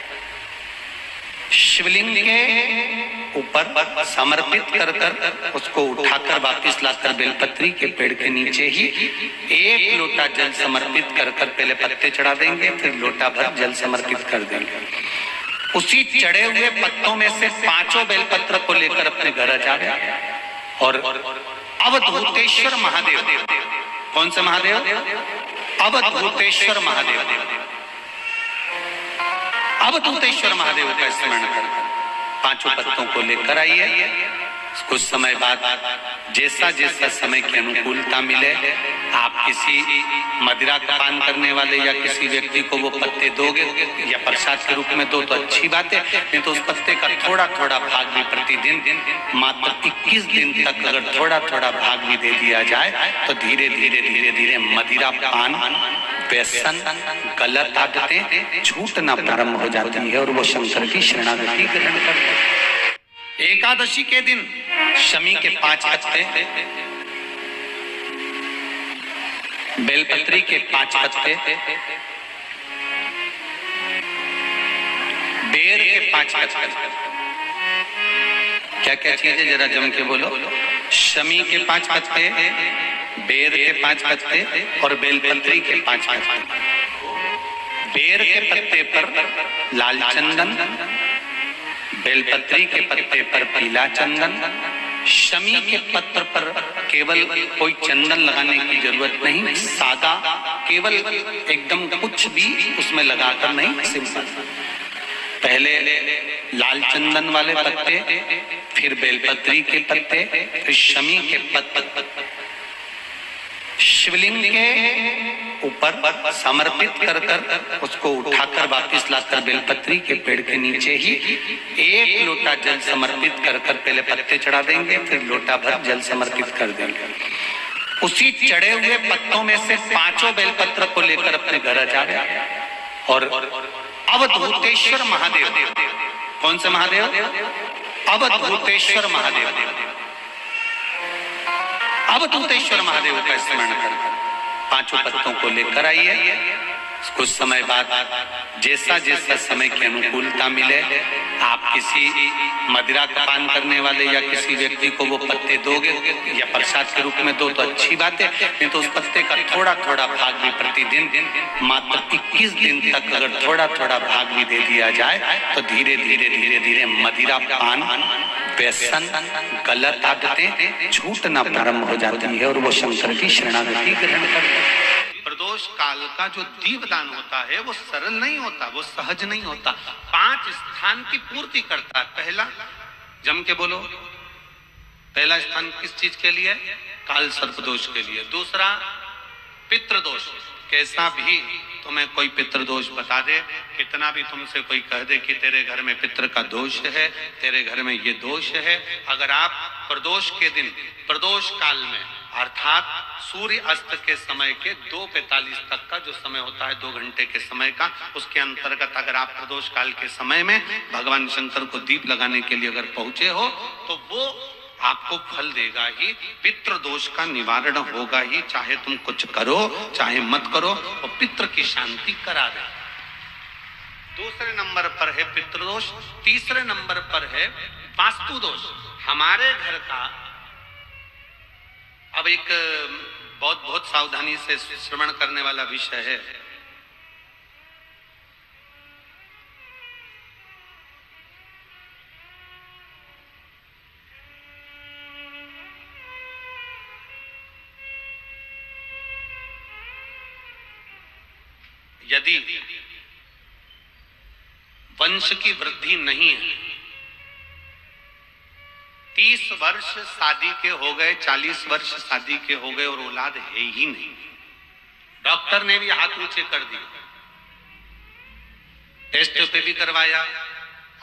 शिवलिंग के ऊपर समर्पित कर कर उसको उठाकर वापस लाकर बेलपत्री के पेड़ के नीचे ही 1 लोटा जल समर्पित कर कर पहले पत्ते चढ़ा देंगे, फिर लोटा भर जल समर्पित कर देंगे। उसी चढ़े हुए पत्तों में से 5 बेलपत्र को लेकर अपने घर आ जाए और अवधूतेश्वर महादेव, कौन से महादेव? अवधूतेश्वर महादेव, अवधूतेश्वर महादेव का स्मरण कर 5 पत्तों को लेकर आइए। कुछ समय बाद जैसा जैसा समय की अनुकूलता मिले, आप किसी मदिरा का पान करने वाले या किसी व्यक्ति को वो पत्ते दोगे या प्रसाद के रूप में दो तो अच्छी बात है, नहीं तो उस पत्ते का थोड़ा थोड़ा भाग भी प्रतिदिन मात्र 21 दिन तक अगर थोड़ा थोड़ा भाग भी दे दिया जाए तो धीरे धीरे धीरे धीरे मदिरा पान, व्यसन, गलत आदतें छूटना प्रारंभ हो जाती है और वो शंकर की शरणागति ग्रहण करते हैं। एकादशी के दिन शमी के 5 पत्ते, बेलपत्री के 5 पत्ते, बेर के 5 पत्ते, क्या क्या चीज है जरा जम के बोलो। शमी के 5 पत्ते, बेर के 5 पत्ते और बेलपत्री के 5 पत्ते। बेर के पत्ते पर लाल चंदन, बेलपत्री के पत्ते पर पीला चंदन, शमी के पत्र पर केवल कोई चंदन लगाने की जरूरत नहीं, सादा केवल एकदम कुछ भी उसमें लगाकर नहीं, सिंपल। पहले लाल चंदन वाले पत्ते, फिर बेलपत्री के पत्ते, फिर शमी के पत्ते शिवलिंग के ऊपर समर्पित कर कर उसको उठाकर वापस लाकर बेलपत्री के पेड़ के नीचे ही 1 लोटा जल समर्पित कर कर पहले पत्ते चढ़ा देंगे, फिर लोटा भर जल समर्पित कर देंगे। उसी चढ़े हुए पत्तों में से 5 बेलपत्र को लेकर अपने घर आ जाए और अवधूतेश्वर महादेव, कौन से महादेव? अवधूतेश्वर महादेव, अवधूतेश्वर महादेव का स्मरण कर 5 पत्तों को लेकर आइए। कुछ समय बाद जैसा जैसा समय की अनुकूलता मिले, आप किसी मदिरा का पान करने वाले या किसी व्यक्ति को वो पत्ते दोगे या प्रसाद के रूप में दो तो अच्छी बात है, नहीं तो उस पत्ते का थोड़ा थोड़ा भाग भी प्रतिदिन मात्र 21 दिन तक अगर थोड़ा थोड़ा भाग भी दे दिया जाए तो धीरे धीरे धीरे धीरे मदिरा पान, व्यसन, गलत आदतें छूटना प्रारंभ हो जाती है और वो शंकर की शरणागति ग्रहण करते हैं। प्रदोष काल का जो दीपदान होता है वो सरल नहीं होता, वो सहज नहीं होता। 5 स्थान की पूर्ति करता है। पहला, जम के बोलो, पहला स्थान किस चीज के लिए? काल सर्पदोष के लिए। दूसरा, पितृदोष। कैसा भी तुम्हें कोई पितृदोष बता दे, कितना भी तुमसे कोई कह दे कि तेरे घर में पितृ का दोष है, तेरे घर में ये दोष है, अगर आप प्रदोष के दिन, प्रदोष काल में अर्थात सूर्य अस्त के समय के 2:45 तक का जो समय होता है, 2 घंटे के समय का, उसके अंतर्गत अगर आप प्रदोष काल के समय में भगवान शंकर को दीप लगाने के लिए अगर पहुंचे हो तो वो आपको फल देगा ही, पितृ दोष का निवारण होगा ही, चाहे तुम कुछ करो चाहे मत करो, और पितृ की शांति करा दे। दूसरे नंबर पर है पितृदोष। तीसरे नंबर पर है वास्तु दोष। हमारे घर का अब एक बहुत सावधानी से श्रवण करने वाला विषय है। यदि वंश की वृद्धि नहीं है, 30 वर्ष शादी के हो गए, 40 वर्ष शादी के हो गए और औलाद है ही नहीं, डॉक्टर ने भी हाथ ऊंचे कर दिए, टेस्ट पे भी करवाया,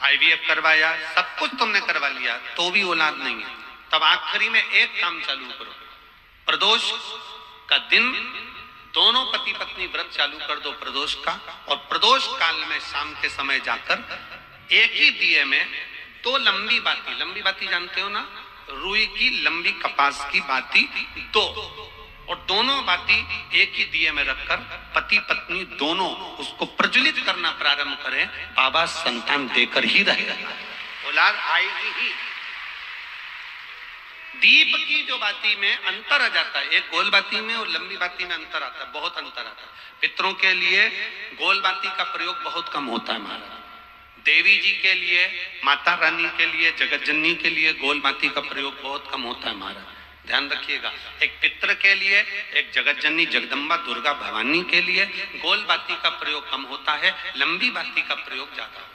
IVF करवाया, सब कुछ तुमने करवा लिया, तो भी औलाद नहीं है, तब आखिरी में एक काम चालू करो, प्रदोष का दिन दोनों पति पत्नी व्रत चालू कर दो प्रदोष का, और प्रदोष काल में शाम के समय जाकर एक ही दिए में 2 लंबी बाती जानते हो ना, रुई की लंबी कपास की बाती 2, और दोनों बाती एक ही दिए में रखकर पति पत्नी दोनों उसको प्रज्वलित करना प्रारंभ करें, बाबा संतान देकर ही रहेगा, औलाद आएगी ही। दीप की जो बाती में अंतर आ जाता है, एक गोल बाती में और लंबी बाती में अंतर आता है, बहुत अंतर आता है। पितरों के लिए गोल बाती का प्रयोग बहुत कम होता है महाराज, देवी जी के लिए, माता रानी के लिए, जगत जननी के लिए गोल बाती का प्रयोग बहुत कम होता है महाराज, ध्यान रखिएगा। एक पितर के लिए, एक जगत जननी जगदम्बा दुर्गा भवानी के लिए गोल बाती का प्रयोग कम होता है, लंबी बाती का प्रयोग ज्यादा।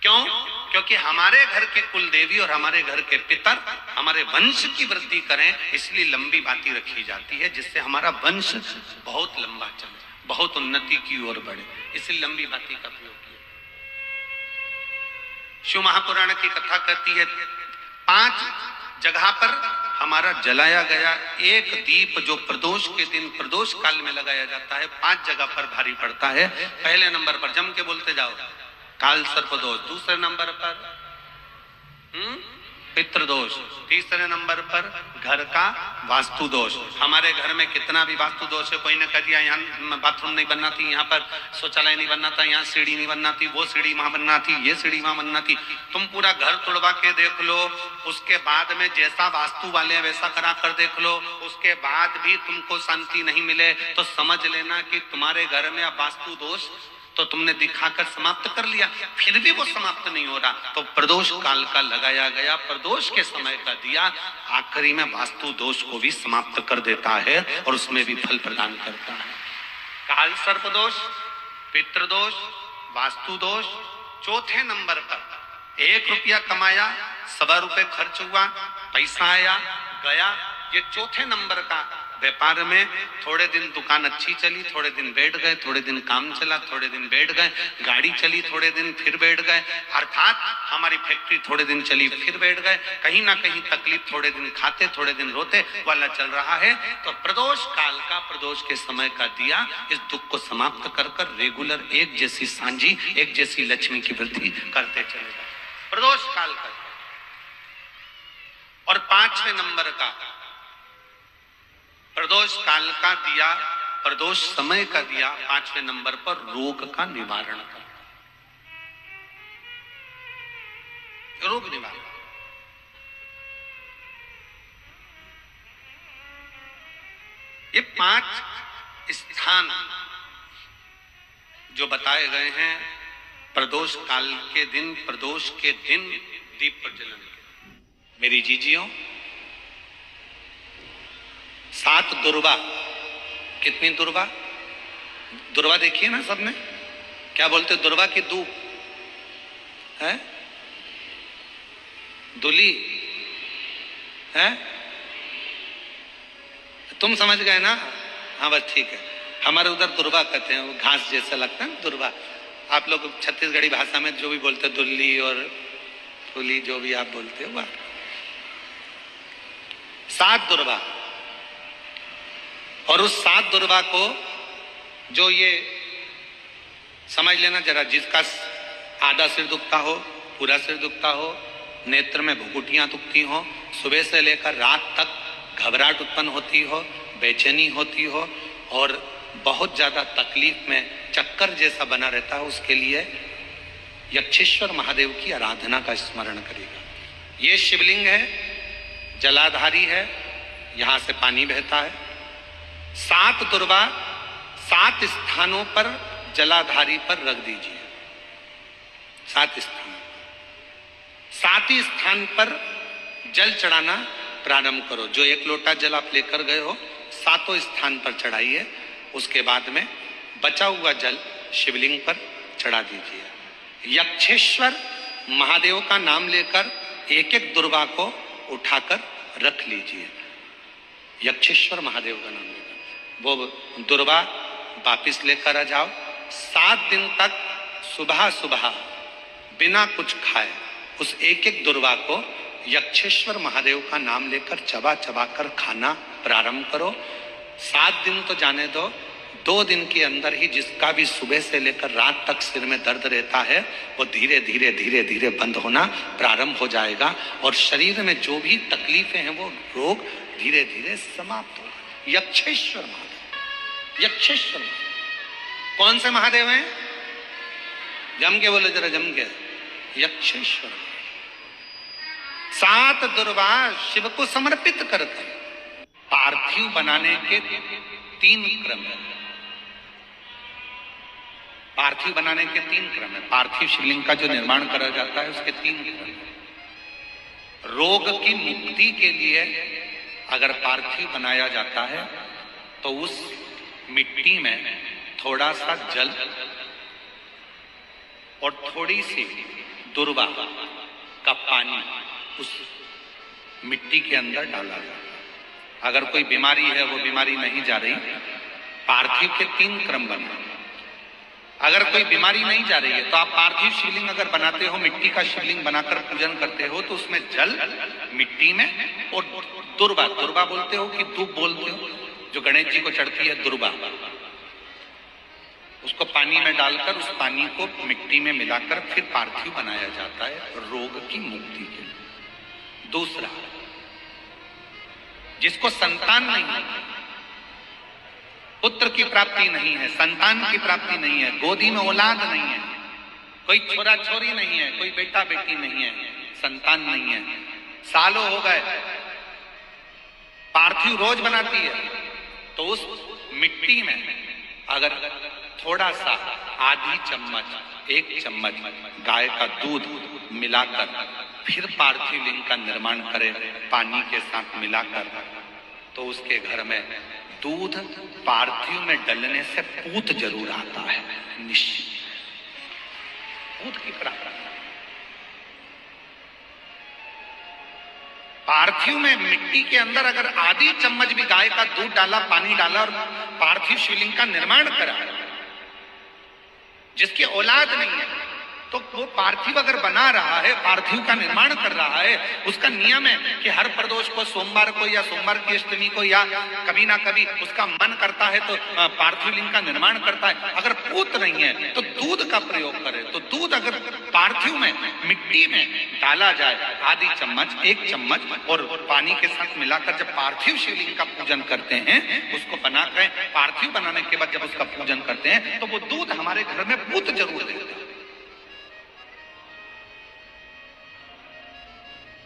क्यों? क्योंकि हमारे घर के कुल देवी और हमारे घर के पितर हमारे वंश की वृद्धि करें, इसलिए लंबी बाती रखी जाती है, जिससे हमारा वंश बहुत लंबा चले, बहुत उन्नति की ओर बढ़े, इसलिए लंबी बाती का प्रयोग किया। शिव महापुराण की कथा कहती है 5 जगह पर हमारा जलाया गया एक दीप जो प्रदोष के दिन प्रदोष काल में लगाया जाता है, 5 जगह पर भारी पड़ता है। पहले नंबर पर जम के बोलते जाओ, काल सर्पदोष। दूसरे नंबर पर पितृदोष। तीसरे नंबर पर घर का वास्तु दोष। हमारे घर में कितना भी वास्तु दोष है, कोई ने कह दिया यहाँ बाथरूम नहीं बनना थी, यहाँ पर शौचालय नहीं बनना था, यहाँ सीढ़ी नहीं बनना थी, वो सीढ़ी वहां बनना थी, ये सीढ़ी वहां बनना थी। तुम पूरा घर तुड़वा के देख लो, उसके बाद में जैसा वास्तु वाले हैं वैसा करा कर देख लो, उसके बाद भी तुमको शांति नहीं मिले तो समझ लेना कि तुम्हारे घर में अब वास्तु दोष तो तुमने दिखाकर समाप्त कर लिया, फिर भी वो समाप्त नहीं हो रहा तो प्रदोष काल का लगाया गया प्रदोष के समय का दिया आखिरी में वास्तु दोष को भी समाप्त कर देता है और उसमें भी फल प्रदान करता है। काल सर्प दोष, पितृदोष, वास्तु दोष। चौथे नंबर पर 1 रुपया कमाया, 1.25 रुपए खर्च हुआ, पैसा आया गया। ये चौथे नंबर का व्यापार में थोड़े दिन दुकान अच्छी चली, थोड़े दिन बैठ गए, थोड़े दिन काम चला, थोड़े दिन बैठ गए, गाड़ी चली थोड़े दिन फिर बैठ गए, अर्थात हमारी फैक्ट्री थोड़े दिन चली फिर बैठ गए, कहीं ना कहीं तकलीफ, थोड़े दिन खाते थोड़े दिन रोते वाला चल रहा है। तो प्रदोष काल का प्रदोष के समय का दिया इस दुख को समाप्त कर कर रेगुलर एक जैसी सांझी, एक जैसी लक्ष्मी की वृद्धि करते चले जाए प्रदोष काल का। और 5वें नंबर का प्रदोष काल का दिया, प्रदोष समय का दिया 5वें नंबर पर रोग का निवारण कर, रोग निवारण। ये 5 स्थान जो बताए गए हैं प्रदोष काल के दिन, प्रदोष के दिन दीप प्रज्वलन के। मेरी जीजियों, 7 दुर्वा। कितनी दुर्वा? दुर्वा देखिए ना सबने, क्या बोलते दुर्वा की दूब है, दुली है, तुम समझ गए ना? हाँ बस ठीक है, हमारे उधर दुर्वा कहते हैं, वो घास जैसा लगता है दुर्वा। आप लोग छत्तीसगढ़ी भाषा में जो भी बोलते दुल्ली और फुली, जो भी आप बोलते हो। 7 दुर्वा। और उस 7 दुर्वा को जो ये समझ लेना जरा, जिसका आधा सिर दुखता हो, पूरा सिर दुखता हो, नेत्र में भुकुटियां दुखती हो, सुबह से लेकर रात तक घबराहट उत्पन्न होती हो, बेचैनी होती हो और बहुत ज्यादा तकलीफ में चक्कर जैसा बना रहता है, उसके लिए यक्षेश्वर महादेव की आराधना का स्मरण करेगा। ये शिवलिंग है, जलाधारी है, यहां से पानी बहता है। 7 दुर्वा 7 स्थानों पर जलाधारी पर रख दीजिए। 7 स्थान, 7 ही स्थान पर जल चढ़ाना प्रारंभ करो। जो 1 लोटा जल आप लेकर गए हो 7 स्थान पर चढ़ाइए। उसके बाद में बचा हुआ जल शिवलिंग पर चढ़ा दीजिए। यक्षेश्वर महादेव का नाम लेकर 1-1 दुर्वा को उठाकर रख लीजिए। यक्षेश्वर महादेव का नाम लेकर वो दुर्वा वापिस लेकर आ जाओ। 7 दिन तक सुबह सुबह बिना कुछ खाए उस 1-1 दुर्वा को यक्षेश्वर महादेव का नाम लेकर चबा चबा कर खाना प्रारंभ करो। 7 दिन तो जाने दो, 2 दिन के अंदर ही जिसका भी सुबह से लेकर रात तक सिर में दर्द रहता है वो धीरे धीरे धीरे धीरे बंद होना प्रारंभ हो जाएगा और शरीर में जो भी तकलीफें हैं वो रोग धीरे धीरे समाप्त होगा। यक्षेश्वर महादेव, यक्षेश्वर महादेव। कौन से महादेव हैं? जम के बोले जरा, जम के। यक्षेश्वर। 7 दुर्वा शिव को समर्पित करकर पार्थिव बनाने के 3 क्रम है। पार्थिव बनाने के 3 क्रम है। पार्थिव शिवलिंग का जो निर्माण करा जाता है उसके 3 क्रम है। रोग की मुक्ति के लिए अगर पार्थिव बनाया जाता है तो उस मिट्टी में थोड़ा सा जल और थोड़ी सी दुर्वा का पानी उस मिट्टी के अंदर डाला जाता है। अगर कोई बीमारी है वो बीमारी नहीं जा रही, पार्थिव के 3 क्रम बने। अगर कोई बीमारी नहीं जा रही है तो आप पार्थिव शिवलिंग अगर बनाते हो, मिट्टी का शिवलिंग बनाकर पूजन करते हो तो उसमें जल मिट्टी में और दुर्वा, दुर्वा बोलते हो कि दूब बोलते हो, जो गणेश जी को चढ़ती है दुर्वा, उसको पानी में डालकर उस पानी को मिट्टी में मिलाकर फिर पार्थिव बनाया जाता है रोग की मुक्ति के लिए। दूसरा, जिसको संतान नहीं है, पुत्र की प्राप्ति नहीं है, संतान की प्राप्ति नहीं है, गोदी में औलाद नहीं है, कोई छोरा छोरी नहीं है, कोई बेटा बेटी नहीं है, संतान नहीं है, सालों हो गए, पार्थिव रोज बनाती है, तो उस मिट्टी में अगर थोड़ा सा आधी चम्मच, 1 चम्मच गाय का दूध मिलाकर फिर पार्थिव लिंग का निर्माण करे पानी के साथ मिलाकर, तो उसके घर में दूध पार्थिव में डलने से पूत जरूर आता है, निश्चित पूत की प्राप्ति। पार्थिव में मिट्टी के अंदर अगर आधी चम्मच भी गाय का दूध डाला, पानी डाला और पार्थिव शिवलिंग का निर्माण करा, जिसकी औलाद नहीं है, तो वो पार्थिव अगर बना रहा है, पार्थिव का निर्माण कर रहा है, उसका नियम है कि हर प्रदोष को, सोमवार को या सोमवार की अष्टमी को या कभी ना कभी उसका मन करता है तो पार्थिव लिंग का निर्माण करता है। अगर पूत नहीं है तो दूध का प्रयोग करे, तो दूध अगर पार्थिव में मिट्टी में डाला जाए, आधी चम्मच, 1 चम्मच और पानी के साथ मिलाकर जब पार्थिव शिवलिंग का पूजन करते हैं, उसको बनाकर पार्थिव बनाने के बाद जब उसका पूजन करते हैं, तो वो दूध हमारे घर में पूत जरूर देता है।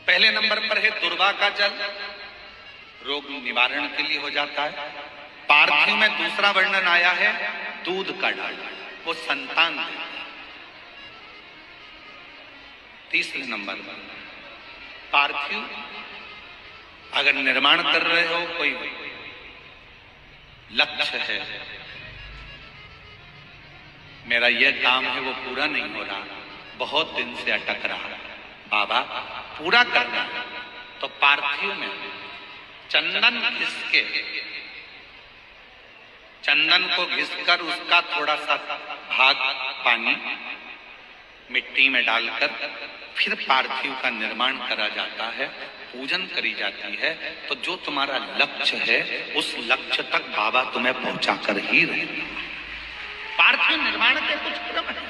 पहले नंबर पर है दुर्वा का जल, रोग निवारण के लिए हो जाता है। पार्थिव में दूसरा वर्णन आया है दूध का डालना, वो संतान देता है। तीसरे नंबर पर पार्थिव अगर निर्माण कर रहे हो, कोई लक्ष्य है, मेरा यह काम है वो पूरा नहीं हो रहा, बहुत दिन से अटक रहा, बाबा पूरा करना है, तो पार्थिव में चंदन घिसके, चंदन को घिसकर उसका थोड़ा सा भाग पानी मिट्टी में डालकर फिर पार्थिव का निर्माण करा जाता है, पूजन करी जाती है। तो जो तुम्हारा लक्ष्य है उस लक्ष्य तक बाबा तुम्हें पहुंचा कर ही रहेंगे। पार्थिव निर्माण के कुछ क्रम है।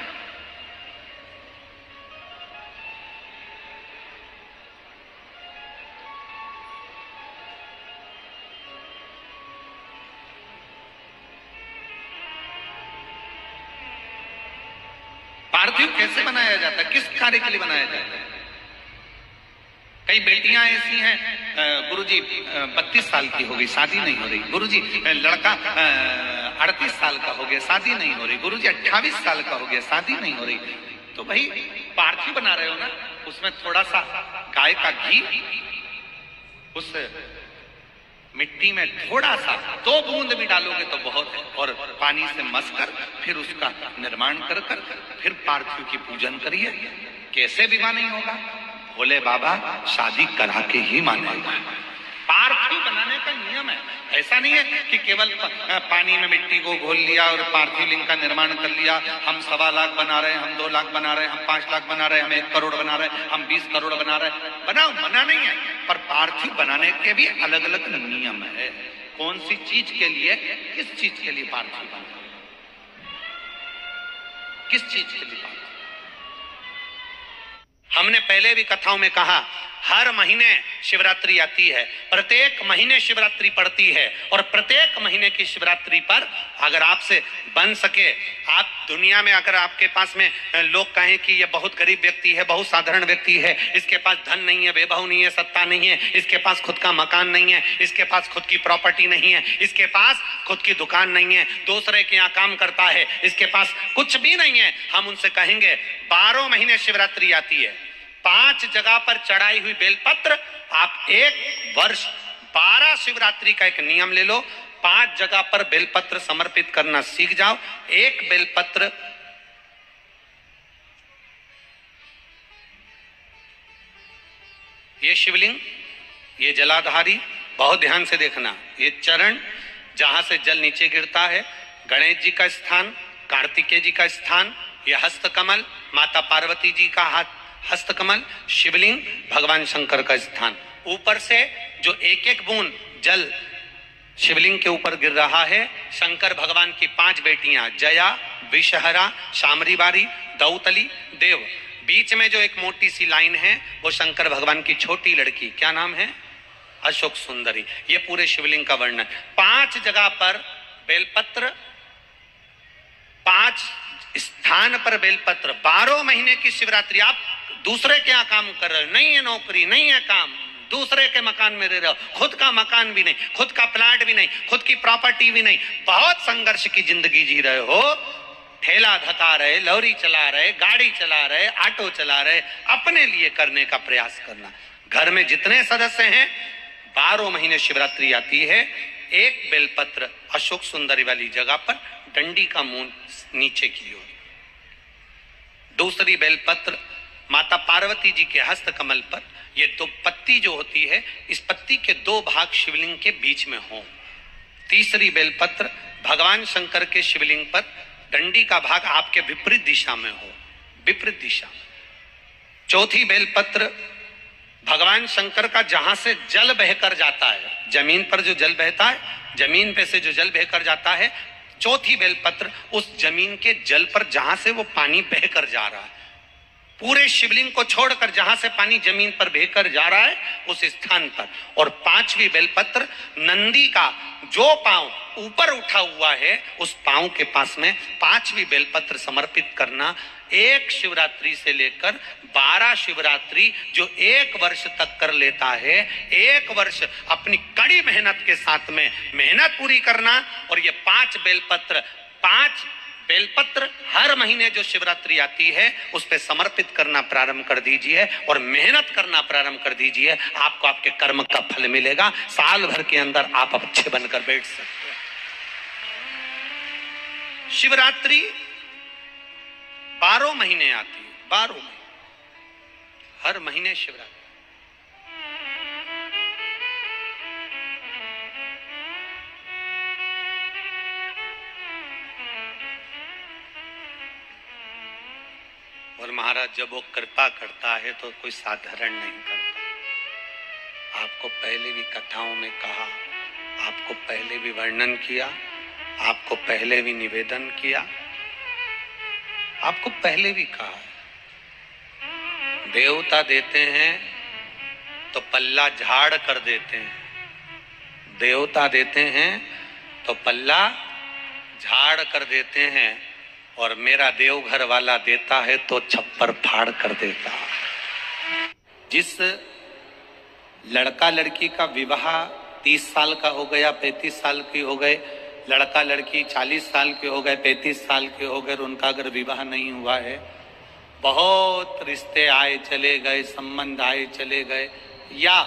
पार्थिव कैसे बनाया जाता है, किस कार्य के लिए बनाया जाता है? कई बेटियां ऐसी हैं, गुरुजी 32 साल की हो गई, शादी नहीं हो रही। गुरुजी लड़का 38 साल का हो गया, शादी नहीं हो रही। गुरुजी 28 साल का हो गया, शादी नहीं हो रही। तो भाई पार्थिव बना रहे हो ना, उसमें थोड़ा सा गाय का घी उस मिट्टी में थोड़ा सा 2 बूंद भी डालोगे तो बहुत है, और पानी से मसकर फिर उसका निर्माण कर फिर पार्थिव की पूजन करिए। कैसे विवाह नहीं होगा? भोले बाबा शादी करा के ही मानेगा। पार्थिव बनाने का नियम है। ऐसा नहीं है कि केवल पानी में मिट्टी को घोल लिया और पार्थिव लिंग का निर्माण कर लिया। हम 1.25 लाख बना रहे हैं, हम 2 लाख बना रहे हैं, हम 5 लाख बना रहे हैं, हम 1 करोड़ बना रहे हैं, हम 20 करोड़ बना रहे हैं। बनाओ, मना नहीं है, पर पार्थिव बनाने के भी अलग अलग नियम है। कौन सी चीज के लिए, किस चीज के लिए पार्थिव बना, किस चीज के लिए पार्थिव। हमने पहले भी कथाओं में कहा, हर महीने शिवरात्रि आती है, प्रत्येक महीने शिवरात्रि पड़ती है, और प्रत्येक महीने की शिवरात्रि पर अगर आपसे बन सके, आप दुनिया में अगर आपके पास में लोग कहें कि ये बहुत गरीब व्यक्ति है, बहुत साधारण व्यक्ति है, इसके पास धन नहीं है, वैभव नहीं है, सत्ता नहीं है, इसके पास खुद का मकान नहीं है, इसके पास खुद की प्रॉपर्टी नहीं है, इसके पास खुद की दुकान नहीं है, दूसरे के यहाँ काम करता है, इसके पास कुछ भी नहीं है, हम उनसे कहेंगे 12 महीने शिवरात्रि आती है, 5 जगह पर चढ़ाई हुई बेलपत्र, आप 1 वर्ष 12 शिवरात्रि का एक नियम ले लो, 5 जगह पर बेलपत्र समर्पित करना सीख जाओ। 1 बेलपत्र ये शिवलिंग, ये जलाधारी, बहुत ध्यान से देखना, ये चरण जहां से जल नीचे गिरता है, गणेश जी का स्थान, कार्तिकेय जी का स्थान, ये हस्तकमल माता पार्वती जी का हाथ हस्तकमल, शिवलिंग भगवान शंकर का स्थान। ऊपर से जो एक एक बूंद जल शिवलिंग के ऊपर गिर रहा है, शंकर भगवान की 5 बेटियां जया, विषहरा, शामरी बारी, दौतली, देव, बीच में जो एक मोटी सी लाइन है वो शंकर भगवान की छोटी लड़की, क्या नाम है, अशोक सुंदरी। ये पूरे शिवलिंग का वर्णन। 5 जगह पर बेलपत्र, 5 स्थान पर बेलपत्र। 12 महीने की शिवरात्रि। आप दूसरे के यहाँ काम कर रहे हो, नहीं है नौकरी, नहीं है काम, दूसरे के मकान में रह रहे हो, खुद का मकान भी नहीं, खुद का प्लाट भी नहीं, खुद की प्रॉपर्टी भी नहीं, बहुत संघर्ष की जिंदगी जी रहे हो, ठेला धका रहे, लॉरी चला रहे, गाड़ी चला रहे, ऑटो चला रहे, अपने लिए करने का प्रयास करना। घर में जितने सदस्य हैं, 12 महीने शिवरात्रि आती है, एक बेलपत्र अशोक सुंदरी वाली जगह पर, डंडी का मुंह नीचे की ओर। दूसरी बेलपत्र माता पार्वती जी के हस्त कमल पर। ये 2 पत्ती जो होती है, इस पत्ती के 2 भाग शिवलिंग के बीच में हो। तीसरी बेलपत्र भगवान शंकर के शिवलिंग पर, डंडी का भाग आपके विपरीत दिशा में हो, विपरीत दिशा में। चौथी बेलपत्र भगवान शंकर का जहां से जल बहकर जाता है, जमीन पर जो जल बहता है, जमीन पे से जो जल बहकर जाता है, चौथी बेलपत्र उस जमीन के जल पर जहां से वो पानी बहकर जा रहा है, पूरे शिवलिंग को छोड़कर जहां से पानी जमीन पर बहकर जा रहा है उस स्थान पर। और 5वीं बेलपत्र नंदी का जो पांव ऊपर उठा हुआ है, उस पांव के पास में 5वीं बेलपत्र समर्पित करना। एक शिवरात्रि से लेकर 12 शिवरात्रि जो 1 वर्ष तक कर लेता है, 1 वर्ष अपनी कड़ी मेहनत के साथ में मेहनत पूरी करना। और ये 5 बेलपत्र हर महीने जो शिवरात्रि आती है उस पे समर्पित करना प्रारंभ कर दीजिए और मेहनत करना प्रारंभ कर दीजिए। आपको आपके कर्म का फल मिलेगा। साल भर के अंदर आप अच्छे बनकर बैठ सकते हैं। शिवरात्रि 12 महीने आती है, 12 महीने, हर महीने शिवरात्रि। और महाराज जब वो कृपा करता है तो कोई साधारण नहीं करता। आपको पहले भी कथाओं में कहा, आपको पहले भी वर्णन किया, आपको पहले भी निवेदन किया, आपको पहले भी कहा, देवता देते हैं तो पल्ला झाड़ कर देते हैं, देवता देते हैं तो पल्ला झाड़ कर देते हैं, और मेरा देवघर वाला देता है तो छप्पर फाड़ कर देता है। जिस लड़का लड़की का विवाह 30 साल का हो गया, 35 साल की हो गए, लड़का लड़की 40 साल के हो गए, 35 साल के हो गए, उनका अगर विवाह नहीं हुआ है, बहुत रिश्ते आए चले गए, संबंध आए चले गए, या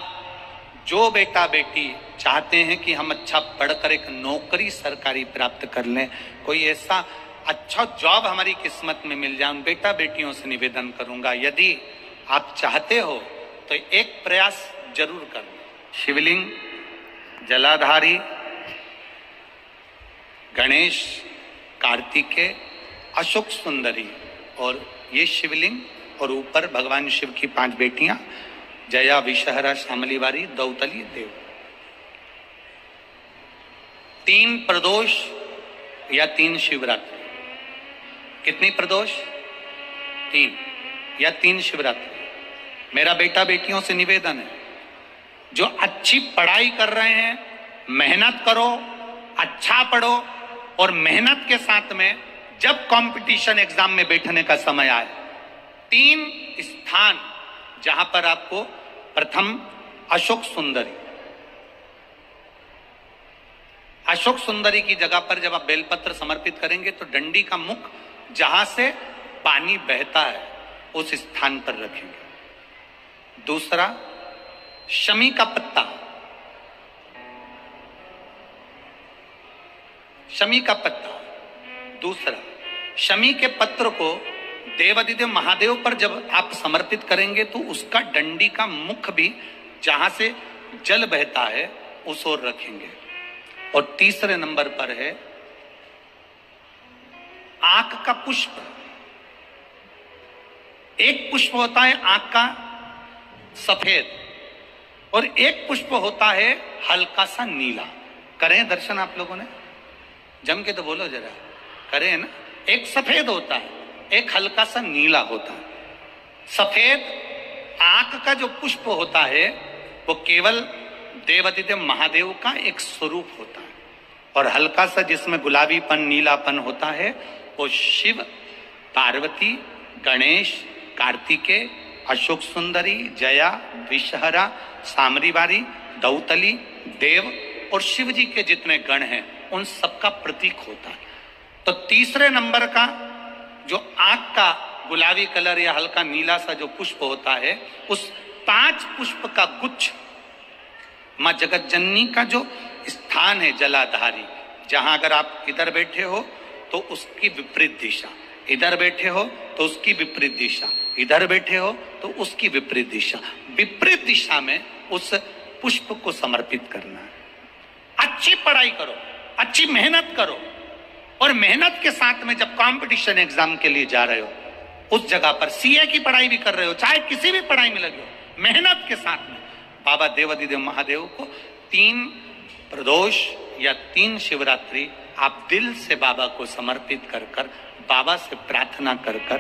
जो बेटा बेटी चाहते हैं कि हम अच्छा पढ़कर एक नौकरी सरकारी प्राप्त कर लें, कोई ऐसा अच्छा जॉब हमारी किस्मत में मिल जाए, उन बेटा बेटियों से निवेदन करूंगा, यदि आप चाहते हो तो एक प्रयास जरूर करना। शिवलिंग, जलाधारी, गणेश, कार्तिकेय, अशोक सुंदरी, और ये शिवलिंग, और ऊपर भगवान शिव की 5 बेटियां, जया, विषहरा, श्यामलीवारी, दौतली, देव। 3 प्रदोष या 3 शिवरात्रि। कितनी प्रदोष? 3 या 3 शिवरात्रि। मेरा बेटा बेटियों से निवेदन है, जो अच्छी पढ़ाई कर रहे हैं, मेहनत करो, अच्छा पढ़ो, और मेहनत के साथ में जब कंपटीशन एग्जाम में बैठने का समय आए, 3 स्थान जहां पर आपको, प्रथम अशोक सुंदरी, अशोक सुंदरी की जगह पर जब आप बेलपत्र समर्पित करेंगे तो डंडी का मुख जहां से पानी बहता है उस स्थान पर रखेंगे। दूसरा, शमी का पत्ता, शमी का पत्ता। दूसरा, शमी के पत्र को देवादिदेव महादेव पर जब आप समर्पित करेंगे तो उसका डंडी का मुख भी जहां से जल बहता है उस ओर रखेंगे। और तीसरे नंबर पर है आंख का पुष्प। एक पुष्प होता है आंख का सफेद, और एक पुष्प होता है हल्का सा नीला। करें दर्शन आप लोगों ने? जम के तो बोलो जरा, करें ना? एक सफेद होता है, एक हल्का सा नीला होता है। सफेद आंख का जो पुष्प होता है वो केवल देवादिदेव महादेव का एक स्वरूप होता है, और हल्का सा जिसमें गुलाबीपन नीलापन होता है वो शिव, पार्वती, गणेश, कार्तिकेय, अशोक सुंदरी, जया, विषहरा, सामरीवारी, दौतली, देव और शिव जी के जितने गण हैं उन सबका प्रतीक होता है। तो तीसरे नंबर का जो आंख का गुलाबी कलर या हल्का नीला सा जो पुष्प होता है, उस 5 पुष्प का गुच्छ मां जगत जननी का जो स्थान है जलाधारी, जहां अगर आप इधर बैठे हो तो उसकी विपरीत दिशा, इधर बैठे हो तो उसकी विपरीत दिशा, इधर बैठे हो तो उसकी विपरीत दिशा, विपरीत दिशा में उस पुष्प को समर्पित करना है। अच्छी पढ़ाई करो, अच्छी मेहनत करो, और मेहनत के साथ में जब कंपटीशन एग्जाम के लिए जा रहे हो, उस जगह पर सीए की पढ़ाई भी कर रहे हो, चाहे किसी भी पढ़ाई में लगे हो, मेहनत के साथ में बाबा देवादिदेव महादेव को 3 प्रदोष या 3 शिवरात्रि आप दिल से बाबा को समर्पित कर कर, बाबा से प्रार्थना कर कर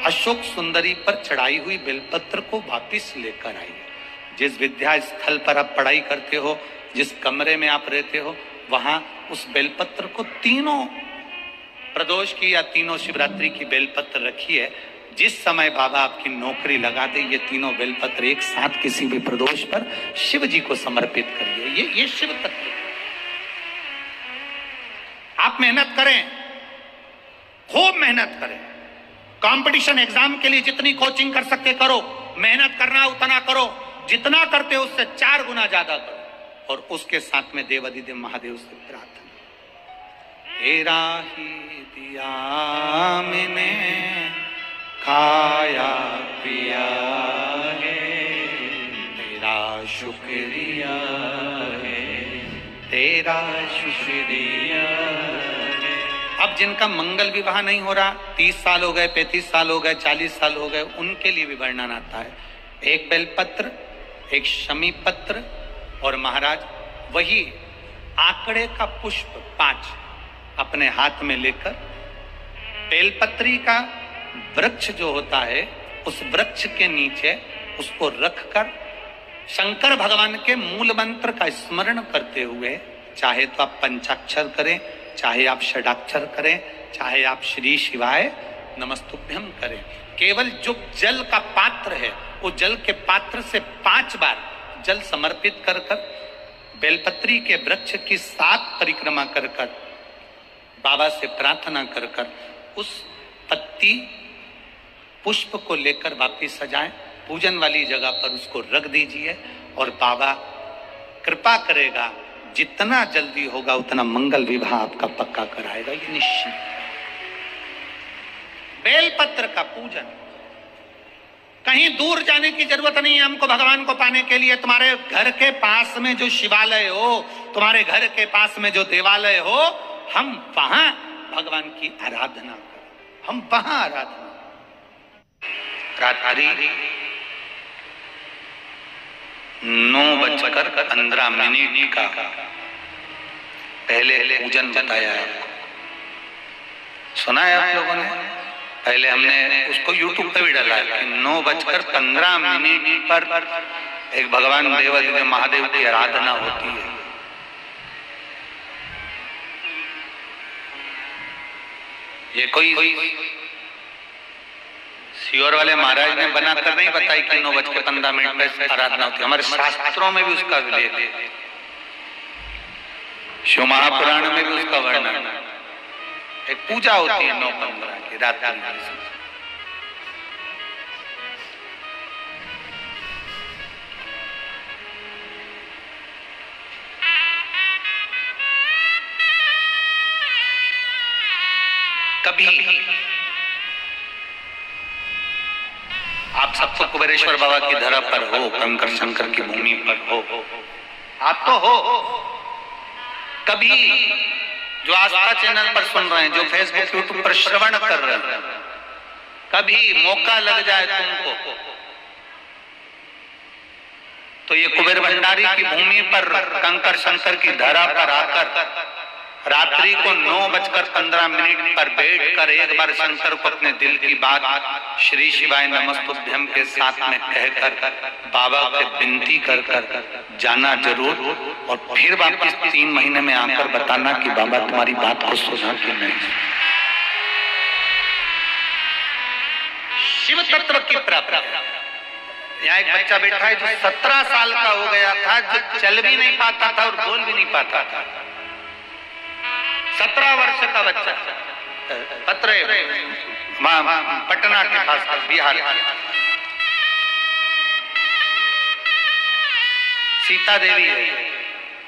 अशोक सुंदरी पर चढ़ाई हुई बेलपत्र को वापिस लेकर आइए। जिस विद्या स्थल पर आप पढ़ाई करते हो, जिस कमरे में आप रहते हो, वहां उस बेलपत्र को 3 प्रदोष की या 3 शिवरात्रि की बेलपत्र रखिए। जिस समय बाबा आपकी नौकरी लगा दे, ये 3 बेलपत्र एक साथ किसी भी प्रदोष पर शिव जी को समर्पित करिए। ये शिव तत्व। आप मेहनत करें, खूब मेहनत करें, कंपटीशन एग्जाम के लिए जितनी कोचिंग कर सकते करो, मेहनत करना उतना करो, जितना करते हो उससे 4 गुना ज्यादा करो, और उसके साथ में देवादिदेव महादेव से प्रार्थना, तेरा ही दिया मैंने खाया पिया है, तेरा शुक्रिया है, तेरा शुक्रिया है। अब जिनका मंगल विवाह नहीं हो रहा, 30 साल हो गए, 35 साल हो गए, 40 साल हो गए, उनके लिए भी वर्णन आता है। एक बेलपत्र, एक शमी पत्र, और महाराज वही आंकड़े का पुष्प 5 अपने हाथ में लेकर, बेलपत्री का वृक्ष जो होता है उस वृक्ष के नीचे उसको रखकर शंकर भगवान के मूल मंत्र का स्मरण करते हुए, चाहे तो आप पंचाक्षर करें, चाहे आप षडाक्षर करें, चाहे आप श्री शिवाय नमस्तुभ्यम करें, केवल जो जल का पात्र है वो जल के पात्र से 5 बार जल समर्पित कर कर, बेलपत्री के वृक्ष की 7 परिक्रमा कर कर, बाबा से प्रार्थना कर कर, उस पत्ती पुष्प को लेकर वापिस सजाएं, पूजन वाली जगह पर उसको रख दीजिए, और बाबा कृपा करेगा, जितना जल्दी होगा उतना मंगल विवाह आपका पक्का कराएगा, ये निश्चित। बेलपत्र का पूजन, कहीं दूर जाने की जरूरत नहीं है हमको भगवान को पाने के लिए। तुम्हारे घर के पास में जो शिवालय हो, तुम्हारे घर के पास में जो देवालय हो, हम वहां भगवान की आराधना करें, हम वहां आराधना। रात्रि 9:15 का पहले पूजन बताया है आपको, सुना है आप लोगों ने? पहले हमने उसको YouTube पे भी डाला है कि 9:15 पर एक भगवान देवादिदेव महादेव की आराधना होती है। ये कोई सियोर वाले महाराज ने बनाकर नहीं बताई कि 9:15 पर आराधना होती है, हमारे शास्त्रों में भी उसका उल्लेख है, शिव महापुराण में भी उसका वर्णन है। एक पूजा होती है 9:15 की रात में। कभी आप सबको कुबेरेश्वर बाबा की धरा पर हो, कंकर शंकर की भूमि पर हो, आप तो हो। कभी जो आस्था चैनल पर सुन रहे हैं, जो फेसबुक यूट्यूब पर श्रवण कर रहे हैं, कभी मौका लग जाए तुमको तो ये कुबेर भंडारी की भूमि पर कंकर शंकर की धरा पर आकर रात्रि को 9:15 पर बैठकर एक बार शंकर को अपने दिल की बात श्री शिवाय नमस्तुभ्यम के साथ में कहकर बाबा से विनती कर जाना जरूर, और फिर वापस 3 महीने में आकर बताना कि बाबा तुम्हारी बात को सुना कि नहीं। शिव तत्व की प्राप्ति। यहाँ एक बच्चा बैठा है जो 17 साल का हो गया था, जो चल भी नहीं पाता था और बोल भी नहीं पाता था। 17 वर्ष का बच्चा, पटना के पास बिहार, सीता देवी है।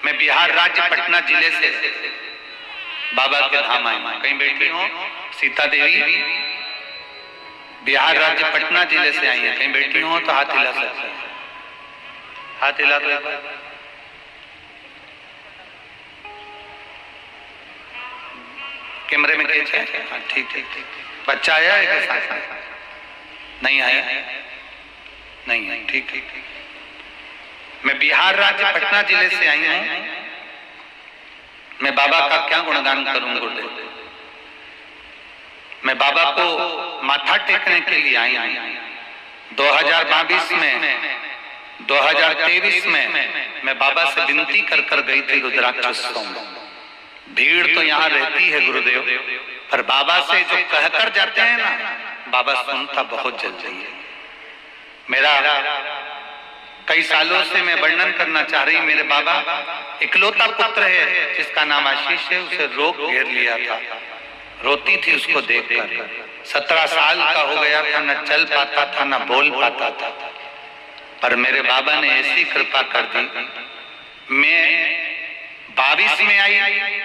मैं बिहार राज्य पटना जिले से बाबा के धाम आई हूँ। कहीं बैठी हो? सीता देवी बिहार राज्य पटना जिले से आई है। कहीं बैठी हो तो हाथ हिला सकते हैं। हाथ हिला तो कैमरे में कैच है? ठीक ठीक ठीक। बच्चा आया है क्या साथ? नहीं आया? नहीं है। ठीक ठीक ठीक। मैं बिहार राज्य पटना जिले से आई हूं। मैं बाबा का क्या गुणगान करूं गुरुदेव। मैं बाबा को माथा टेकने के लिए आई हूं। 2022 में 2023 में मैं बाबा से विनती कर गई थी रुद्राक्ष उत्सव में। भीड़ तो यहाँ रहती है गुरुदेव, पर बाबा से जो कहकर जाते हैं ना, बाबा सुनता बहुत जल्दी है। मेरा कई सालों से मैं वर्णन करना चाह रही, मेरे बाबा इकलौता पुत्र है जिसका नाम आशीष है। उसे रोग घेर लिया था, रोती थी उसको देखकर। 17 साल का हो गया था, न चल पाता था न बोल पाता था, पर मेरे बाबा ने ऐसी कृपा कर दी। मैं 22 में आई,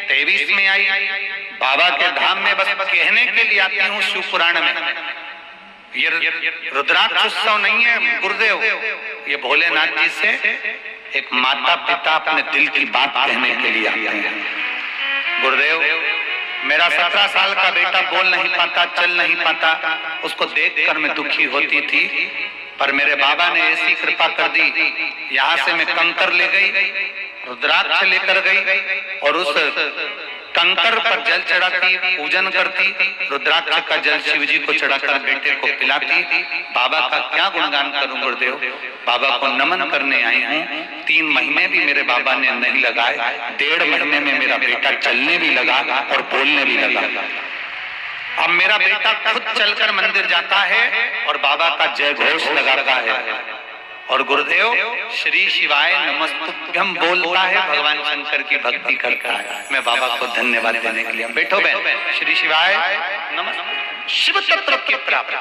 23 में आई, बाबा के धाम में बस कहने के लिए आती हूँ। शिव पुराण में ये रुद्राक्ष उत्सव नहीं है गुरुदेव, ये भोलेनाथ जी से एक माता पिता अपने दिल की बात कहने के लिए आते हैं। गुरुदेव, मेरा 17 साल का बेटा बोल नहीं पाता, चल नहीं पाता, उसको देखकर मैं दुखी होती थी, पर मेरे बाबा ने ऐसी कृपा कर दी। यहाँ से मैं कंकर ले गई, रुद्राक्ष लेकर गई, और उस कंकर पर जल चढ़ाती, पूजन करती, रुद्राक्ष का जल शिव जी को चढ़ाकर बेटे को पिलाती। बाबा का क्या गुणगान करूं गुरुदेव। बाबा को नमन करने आई हूँ। 3 महीने भी मेरे बाबा ने नहीं लगाए, 1.5 महीने में मेरा बेटा चलने भी लगा और बोलने भी लगा। अब मेरा बेटा खुद चलकर मंदिर जाता है और बाबा का जय घोष लगाता है, और गुरुदेव श्री शिवाय नमस्तुभ्यम बोलता है, भगवान शंकर की भक्ति करता है। मैं बाबा को धन्यवाद देने के लिए बैठो बहन। श्री शिवाय नमस्तुभ्यम। शिव तत्व की प्राप्ति।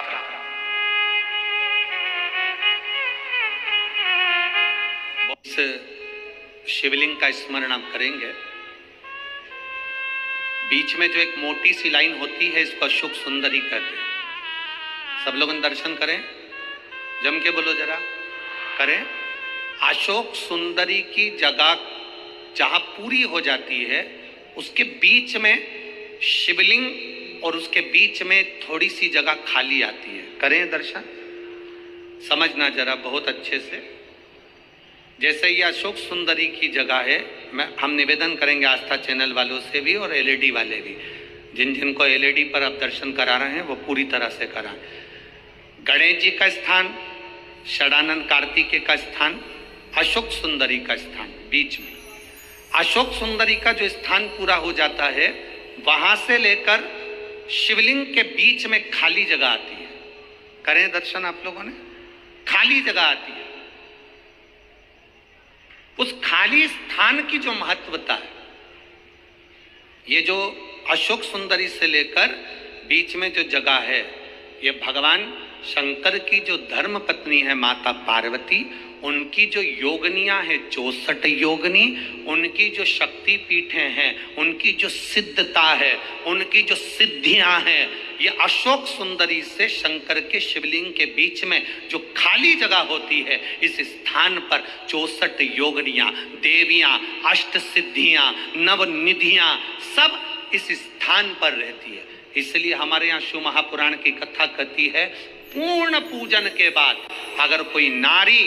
इस शिवलिंग का स्मरण आप करेंगे। बीच में जो एक मोटी सी लाइन होती है, इसको अशोक सुंदरी कहते हैं। सब लोग दर्शन करें, जम के बोलो जरा, करें। अशोक सुंदरी की जगह जहां पूरी हो जाती है, उसके बीच में शिवलिंग और उसके बीच में थोड़ी सी जगह खाली आती है। करें दर्शन, समझना जरा बहुत अच्छे से। जैसे ये अशोक सुंदरी की जगह है, हम निवेदन करेंगे आस्था चैनल वालों से भी और एलईडी वाले भी, जिनको एलईडी पर आप दर्शन करा रहे हैं वो पूरी तरह से कराएं। गणेश जी का स्थान, षडानंद कार्तिकेय का स्थान, अशोक सुंदरी का स्थान बीच में। अशोक सुंदरी का जो स्थान पूरा हो जाता है, वहां से लेकर शिवलिंग के बीच में खाली जगह आती है। करें दर्शन आप लोगों ने, खाली जगह आती है। उस खाली स्थान की जो महत्वता है, ये जो अशोक सुंदरी से लेकर बीच में जो जगह है, ये भगवान शंकर की जो धर्म पत्नी है माता पार्वती, उनकी जो योगनियां हैं 64 योगनी, उनकी जो शक्ति पीठें हैं, उनकी जो सिद्धता है, उनकी जो सिद्धियां हैं, ये अशोक सुंदरी से शंकर के शिवलिंग के बीच में जो खाली जगह होती है, इस स्थान पर 64 योगनियां, देवियां, अष्ट सिद्धियां, नवनिधियां सब इस स्थान पर रहती है। इसलिए हमारे यहाँ शिव महापुराण की कथा कहती है, पूर्ण पूजन के बाद अगर कोई नारी,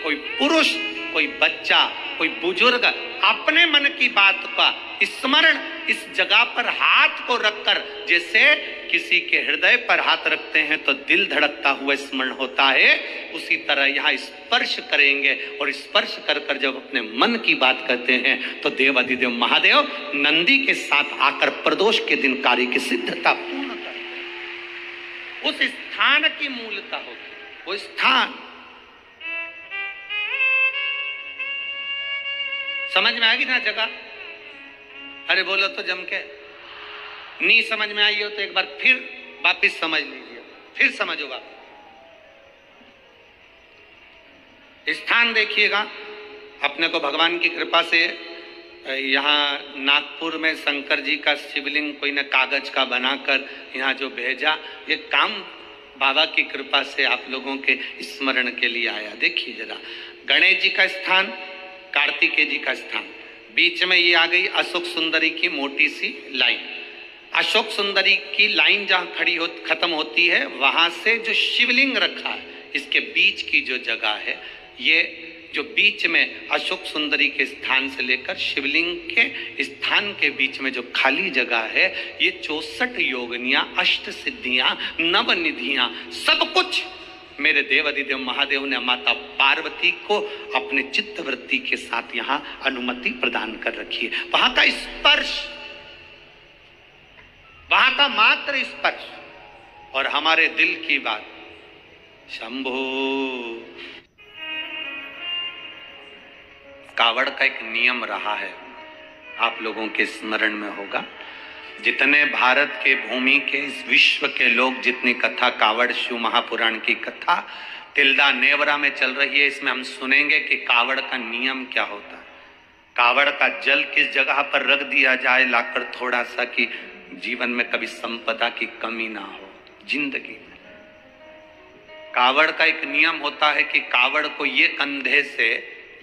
कोई पुरुष कोई बच्चा, कोई बुजुर्ग अपने मन की बात का स्मरण इस जगह पर हाथ को रखकर, जैसे किसी के हृदय पर हाथ रखते हैं तो दिल धड़कता हुआ स्मरण होता है, उसी तरह यहाँ स्पर्श करेंगे। और स्पर्श कर कर जब अपने मन की बात करते हैं तो देवाधिदेव महादेव नंदी के साथ आकर प्रदोष के दिन कार्य की सिद्धता पूर्ण करते हैं। उस स्थान की मूलता होती है, वो स्थान समझ में आएगी ना जगह? अरे बोलो तो जम के। नहीं समझ में आई हो तो एक बार फिर वापिस समझ लीजिए, फिर समझोगा। स्थान देखिएगा, अपने को भगवान की कृपा से यहाँ नागपुर में शंकर जी का शिवलिंग कोई ने कागज का बनाकर यहाँ जो भेजा, ये काम बाबा की कृपा से आप लोगों के स्मरण के लिए आया। देखिए जरा, गणेश जी का स्थान, कार्तिकेय जी का स्थान, बीच में ये आ गई अशोक सुंदरी की मोटी सी लाइन। अशोक सुंदरी की लाइन जहां खत्म होती है, वहां से जो शिवलिंग रखा है, इसके बीच की जो जगह है, ये जो बीच में अशोक सुंदरी के स्थान से लेकर शिवलिंग के स्थान के बीच में जो खाली जगह है, ये 64 योगनियां, अष्ट सिद्धियां, नवनिधियां, सब कुछ मेरे देवाधिदेव महादेव ने माता पार्वती को अपने चित्त वृत्ति के साथ यहां अनुमति प्रदान कर रखी है। वहां का स्पर्श, वहां का मात्र स्पर्श और हमारे दिल की बात, शंभो। कावड़ का एक नियम रहा है, आप लोगों के स्मरण में होगा। जितने भारत के भूमि के, इस विश्व के लोग, जितनी कथा कावड़ शिव महापुराण की कथा तिल्दा नेवरा में चल रही है, इसमें हम सुनेंगे कि कावड़ का नियम क्या होता है। कावड़ का जल किस जगह पर रख दिया जाए लाकर थोड़ा सा, कि जीवन में कभी संपदा की कमी ना हो जिंदगी में। कावड़ का एक नियम होता है कि कावड़ को ये कंधे से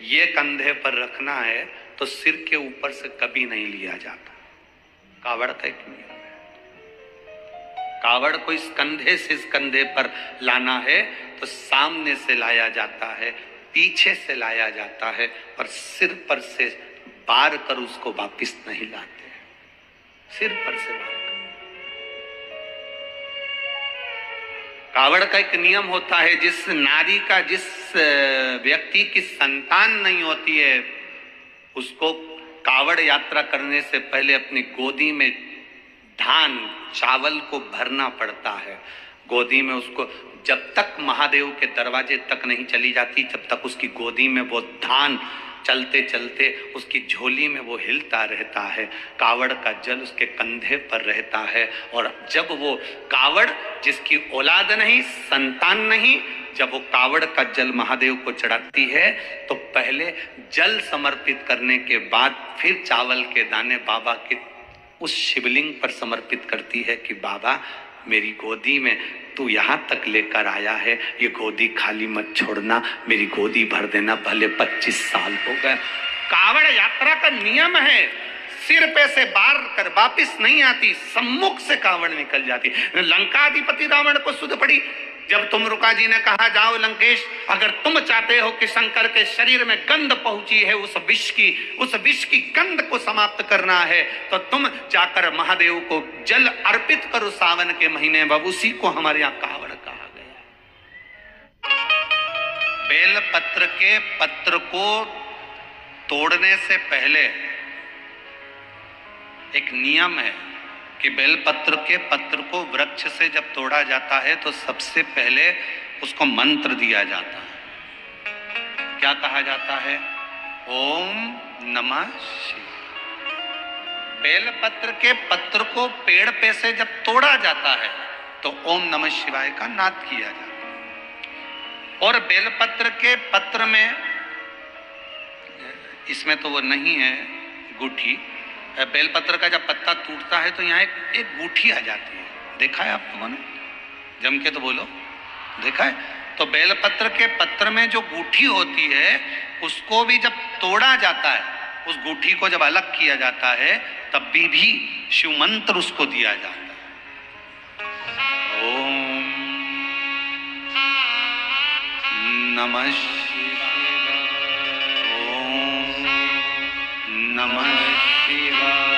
ये कंधे पर रखना है तो सिर के ऊपर से कभी नहीं लिया जाता। कावड़ का एक नियम है। कावड़ को इस कंधे से इस कंधे पर लाना है तो सामने से लाया जाता है, पीछे से लाया जाता है, और सिर पर से बार कर उसको वापिस नहीं लाते हैं। सिर पर से बार कर। कावड़ का एक नियम होता है, जिस नारी का, जिस व्यक्ति की संतान नहीं होती है, उसको कावड़ यात्रा करने से पहले अपनी गोदी में धान चावल को भरना पड़ता है। गोदी में उसको, जब तक महादेव के दरवाजे तक नहीं चली जाती, जब तक उसकी गोदी में वो धान चलते चलते उसकी झोली में वो हिलता रहता है। कावड़ का जल उसके कंधे पर रहता है, और जब वो कावड़, जिसकी औलाद नहीं, संतान नहीं, जब वो कावड़ का जल महादेव को चढ़ाती है तो पहले जल समर्पित करने के बाद फिर चावल के दाने बाबा के उस शिवलिंग पर समर्पित करती है कि बाबा मेरी गोदी में तू यहाँ तक लेकर आया है, ये गोदी खाली मत छोड़ना, मेरी गोदी भर देना, भले 25 साल हो गए। कावड़ यात्रा का नियम है, सिर पे से बार कर वापिस नहीं आती, सम्मुख से कावड़ निकल जाती। लंकाधिपति रावण को सुध पड़ी जब तुमरुका जी ने कहा, जाओ लंकेश, अगर तुम चाहते हो कि शंकर के शरीर में गंध पहुंची है, उस विष की गंध को समाप्त करना है, तो तुम जाकर महादेव को जल अर्पित करो सावन के महीने में। उसी को हमारे यहाँ कावड़ कहा गया। बेल पत्र के पत्र को तोड़ने से पहले एक नियम है कि बेलपत्र के पत्र को वृक्ष से जब तोड़ा जाता है तो सबसे पहले उसको मंत्र दिया जाता है। क्या कहा जाता है? ओम नमः शिवाय। बेलपत्र के पत्र को पेड़ पे से जब तोड़ा जाता है तो ओम नमः शिवाय का नाद किया जाता है। और बेलपत्र के पत्र में, इसमें तो वो नहीं है गुठी, बेलपत्र का जब पत्ता टूटता है तो यहाँ एक गूठी आ जाती है। देखा है आप लोगों ने? जम के तो बोलो, देखा है? तो बेलपत्र के पत्र में जो गूठी होती है, उसको भी जब तोड़ा जाता है, उस गूठी को जब अलग किया जाता है, तब भी शिव मंत्र उसको दिया जाता है। ओम नमः शिवाय, नमः शिवाय,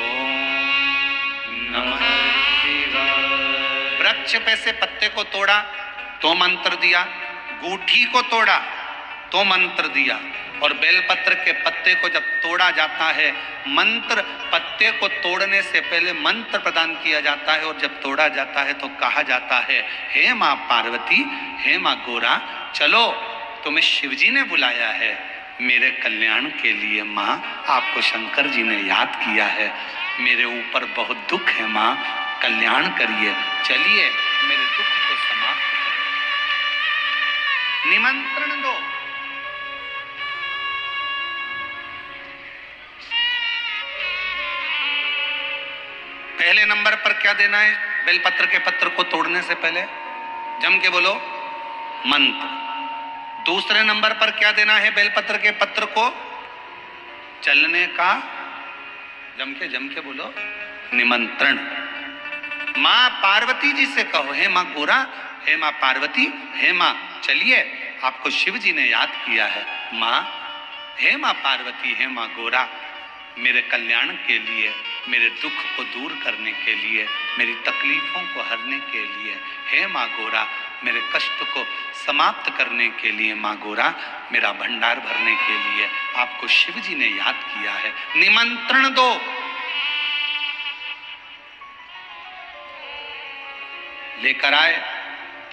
ओम नमः शिवाय। वृक्ष पे से पत्ते को तोड़ा तो मंत्र दिया, गूठी को तोड़ा तो मंत्र दिया, और बेलपत्र के पत्ते को जब तोड़ा जाता है, मंत्र पत्ते को तोड़ने से पहले मंत्र प्रदान किया जाता है, और जब तोड़ा जाता है तो कहा जाता है, हे माँ पार्वती, हे माँ गोरा, चलो तुम्हें शिवजी ने बुलाया है मेरे कल्याण के लिए। माँ, आपको शंकर जी ने याद किया है, मेरे ऊपर बहुत दुख है माँ, कल्याण करिए, चलिए मेरे दुख को समाप्त करिए, निमंत्रण दो। पहले नंबर पर क्या देना है बेलपत्र के पत्र को तोड़ने से पहले? जम के बोलो, मंत्र। दूसरे नंबर पर क्या देना है बेलपत्र के पत्र को चलने का? जम के बोलो, निमंत्रण। माँ पार्वती जी से कहो, हे माँ गोरा, हे माँ पार्वती, हे माँ चलिए, आपको शिव जी ने याद किया है। माँ, हे माँ पार्वती, हे माँ गोरा, मेरे कल्याण के लिए, मेरे दुख को दूर करने के लिए, मेरी तकलीफों को हरने के लिए, हे माँ गोरा, मेरे कष्ट को समाप्त करने के लिए, माँ गोरा, मेरा भंडार भरने के लिए आपको शिव जी ने याद किया है, निमंत्रण दो। लेकर आए,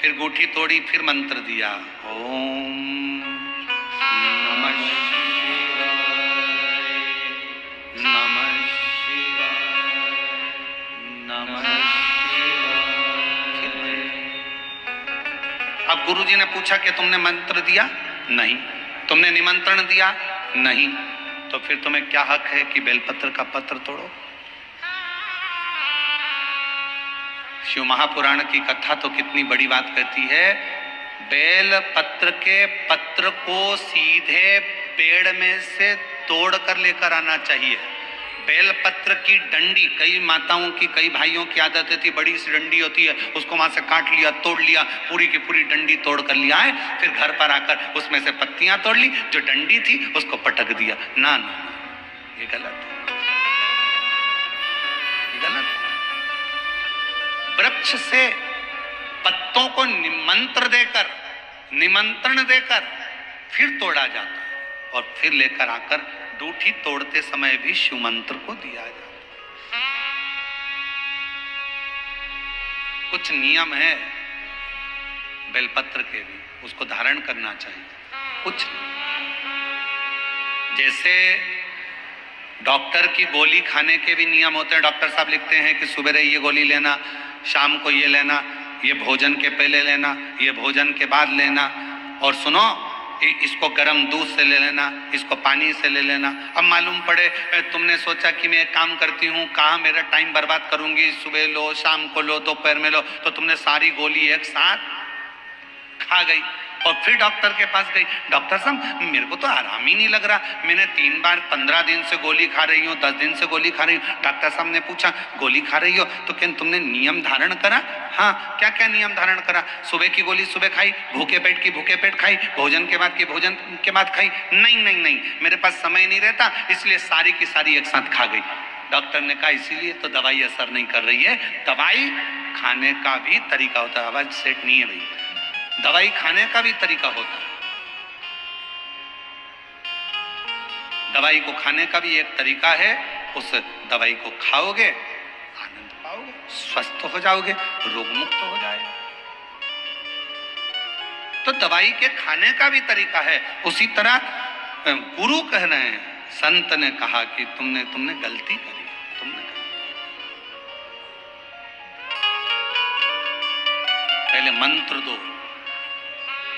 फिर गूठी तोड़ी, फिर मंत्र दिया, ओम नमः अब गुरुजी ने पूछा कि तुमने मंत्र दिया? नहीं। तुमने निमंत्रण दिया? नहीं। तो फिर तुम्हें क्या हक है कि बेलपत्र का पत्र तोड़ो? शिव महापुराण की कथा तो कितनी बड़ी बात कहती है, बेलपत्र के पत्र को सीधे पेड़ में से तोड़ कर लेकर आना चाहिए। बेलपत्र की डंडी, कई माताओं की, कई भाइयों की आदत थी, बड़ी सी डंडी होती है, उसको वहां से काट लिया, तोड़ लिया, पूरी की पूरी डंडी तोड़ कर लिया है, फिर घर पर आकर उसमें से पत्तियां तोड़ ली, जो डंडी थी उसको पटक दिया। ना ना, ये गलत है, ये गलत है। वृक्ष से पत्तों को निमंत्रण देकर फिर तोड़ा जाता है, और फिर लेकर आकर दूठी तोड़ते समय भी शिव मंत्र को दिया जाता है। कुछ नियम है बेलपत्र के भी, उसको धारण करना चाहिए। कुछ जैसे डॉक्टर की गोली खाने के भी नियम होते हैं। डॉक्टर साहब लिखते हैं कि सुबह ये गोली लेना, शाम को ये लेना, ये भोजन के पहले लेना, ये भोजन के बाद लेना, और सुनो, इसको गर्म दूध से ले लेना, इसको पानी से ले लेना। अब मालूम पड़े तुमने सोचा कि मैं एक काम करती हूँ, कहाँ मेरा टाइम बर्बाद करूंगी, सुबह लो, शाम को लो, दोपहर में लो, तो तुमने सारी गोली एक साथ खा गई, और फिर डॉक्टर के पास गई, डॉक्टर साहब मेरे को तो आराम ही नहीं लग रहा, मैंने 3 बार 15 दिन से गोली खा रही हूँ, 10 दिन से गोली खा रही हूँ। डॉक्टर साहब ने पूछा, गोली खा रही हो तो क्या तुमने नियम धारण करा? हाँ। क्या क्या नियम धारण करा? सुबह की गोली सुबह खाई, भूखे पेट की भूखे पेट खाई, भोजन के बाद की भोजन के बाद खाई? नहीं नहीं नहीं, मेरे पास समय नहीं रहता, इसलिए सारी की सारी एक साथ खा गई। डॉक्टर ने कहा इसीलिए तो दवाई असर नहीं कर रही है। दवाई खाने का भी तरीका होता है। आवाज सेट नहीं है भाई। दवाई खाने का भी तरीका होता है। दवाई को खाने का भी एक तरीका है। उस दवाई को खाओगे, आनंद पाओगे, स्वस्थ हो जाओगे, रोग मुक्त हो जाएगा। तो दवाई के खाने का भी तरीका है। उसी तरह गुरु कह रहे हैं, संत ने कहा कि तुमने गलती करी, तुमने पहले मंत्र दो,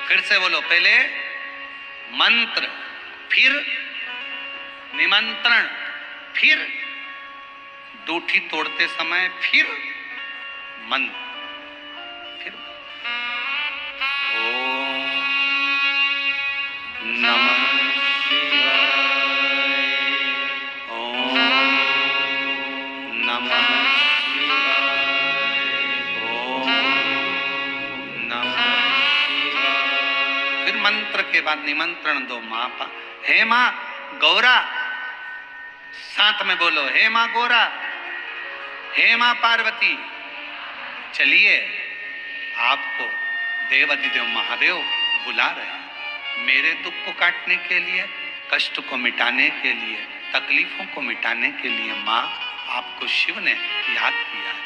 फिर से बोलो, पहले मंत्र, फिर निमंत्रण, फिर दूठी तोड़ते समय फिर मंत्र, फिर ओम नमः शिवाय, ओम नमः शिवाय, ओम नमः शिवाय। फिर मंत्र के बाद निमंत्रण दो। माँ, हे माँ गौरा, साथ में बोलो, हे मां गोरा, हे मां पार्वती, चलिए आपको देव अधिदेव महादेव बुला रहे हैं मेरे दुख को काटने के लिए, कष्ट को मिटाने के लिए, तकलीफों को मिटाने के लिए। मां, आपको शिव ने याद किया है।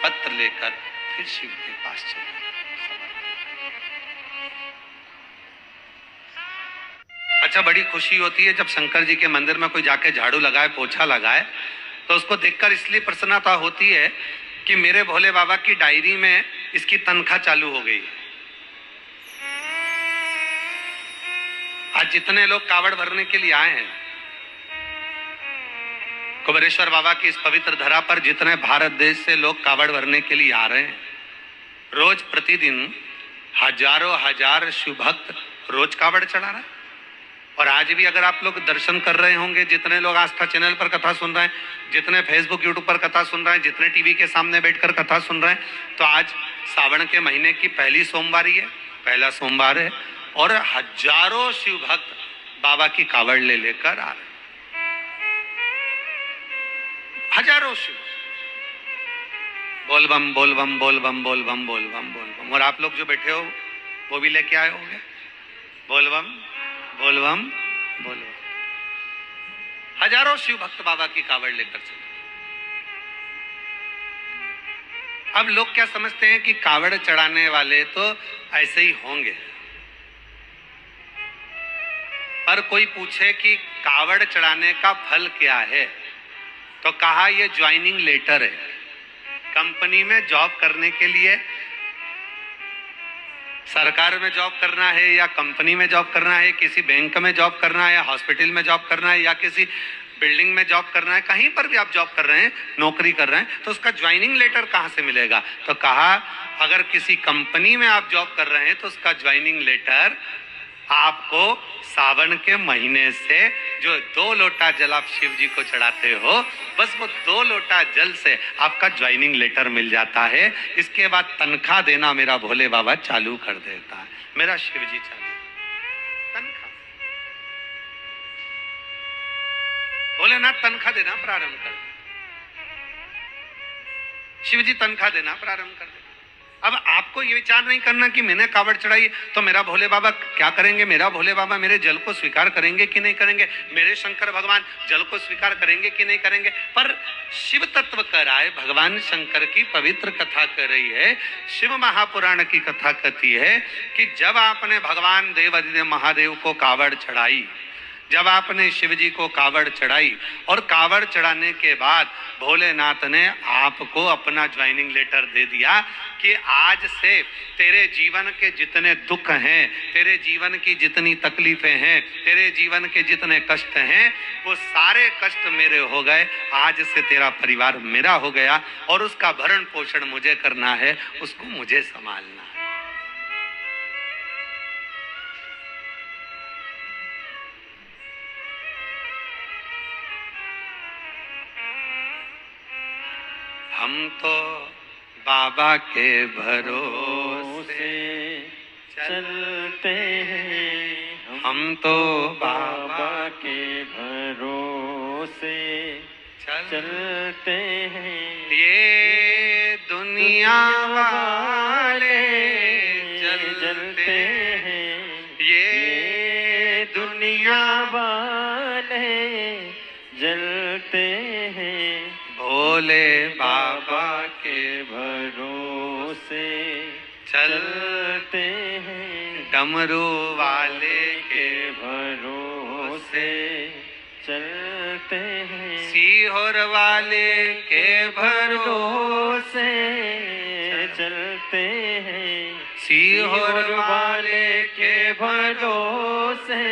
पत्र लेकर फिर शिव के पास चले। अच्छा, बड़ी खुशी होती है जब शंकर जी के मंदिर में कोई जाके झाड़ू लगाए, पोछा लगाए, तो उसको देखकर इसलिए प्रसन्नता होती है कि मेरे भोले बाबा की डायरी में इसकी तनख्वाह चालू हो गई। आज जितने लोग कावड़ भरने के लिए आए हैं कुबेरेश्वर बाबा की इस पवित्र धरा पर, जितने भारत देश से लोग कावड़ भरने के लिए आ रहे हैं, रोज प्रतिदिन हजारों हजार शिव भक्त रोज कावड़ चढ़ा रहे हैं। और आज भी अगर आप लोग दर्शन कर रहे होंगे, जितने लोग आस्था चैनल पर कथा सुन रहे हैं, जितने फेसबुक यूट्यूब पर कथा सुन रहे हैं, जितने टीवी के सामने बैठकर कथा सुन रहे हैं, तो आज सावन के महीने की पहली सोमवारी है, पहला सोमवार है, और हजारों शिव भक्त बाबा की कावड़ ले लेकर आ रहे हैं। हजारों शिव, बोल बम बोल बम बोल बम बोल बम बोल बम बोल बम। और आप लोग जो बैठे हो वो भी लेके आए होंगे, बोल बम बोल बम बोल बम। हजारों शिव भक्त बाबा की कावड़ लेकर चले। अब लोग क्या समझते हैं कि कावड़ चढ़ाने वाले तो ऐसे ही होंगे, पर कोई पूछे कि कावड़ चढ़ाने का फल क्या है, तो कहा यह ज्वाइनिंग लेटर है। कंपनी में जॉब करने के लिए, सरकार में जॉब करना है या कंपनी में जॉब करना है, किसी बैंक में जॉब करना है या हॉस्पिटल में जॉब करना है या किसी बिल्डिंग में जॉब करना है, कहीं पर भी आप जॉब कर रहे हैं, नौकरी कर रहे हैं, तो उसका ज्वाइनिंग लेटर कहां से मिलेगा? तो कहा अगर किसी कंपनी में आप जॉब कर रहे हैं तो उसका ज्वाइनिंग लेटर आपको सावन के महीने से जो 2 लोटा जल आप शिव जी को चढ़ाते हो, बस वो 2 लोटा जल से आपका ज्वाइनिंग लेटर मिल जाता है। इसके बाद तनख्वाह देना मेरा भोले बाबा चालू कर देता है, मेरा शिव जी चालू तनख्वाह, भोलेनाथ तनख्वाह देना प्रारंभ कर दे, शिव जी तनख्वाह देना प्रारंभ कर दे। अब आपको ये विचार नहीं करना कि मैंने कावड़ चढ़ाई तो मेरा भोले बाबा क्या करेंगे, मेरा भोले बाबा मेरे जल को स्वीकार करेंगे कि नहीं करेंगे, मेरे शंकर भगवान जल को स्वीकार करेंगे कि नहीं करेंगे। पर शिव तत्व कराए भगवान शंकर की पवित्र कथा कर रही है, शिव महापुराण की कथा कहती है कि जब आपने भगवान देव अधिदेव महादेव को कावड़ चढ़ाई, जब आपने शिव जी को कावड़ चढ़ाई और कावड़ चढ़ाने के बाद भोलेनाथ ने आपको अपना ज्वाइनिंग लेटर दे दिया कि आज से तेरे जीवन के जितने दुख हैं, तेरे जीवन की जितनी तकलीफें हैं, तेरे जीवन के जितने कष्ट हैं, वो सारे कष्ट मेरे हो गए। आज से तेरा परिवार मेरा हो गया और उसका भरण पोषण मुझे करना है, उसको मुझे संभालना है। हम तो बाबा के भरोसे चलते हैं, हम तो बाबा के भरोसे चलते हैं। ये दुनिया वाले जलते हैं, ये दुनिया वाले जलते हैं। भोले बाबा के भरोसे चलते हैं, डमरू वाले के भरोसे चलते हैं। सीहोर वाले के भरोसे चलते हैं, सीहोर वाले के भरोसे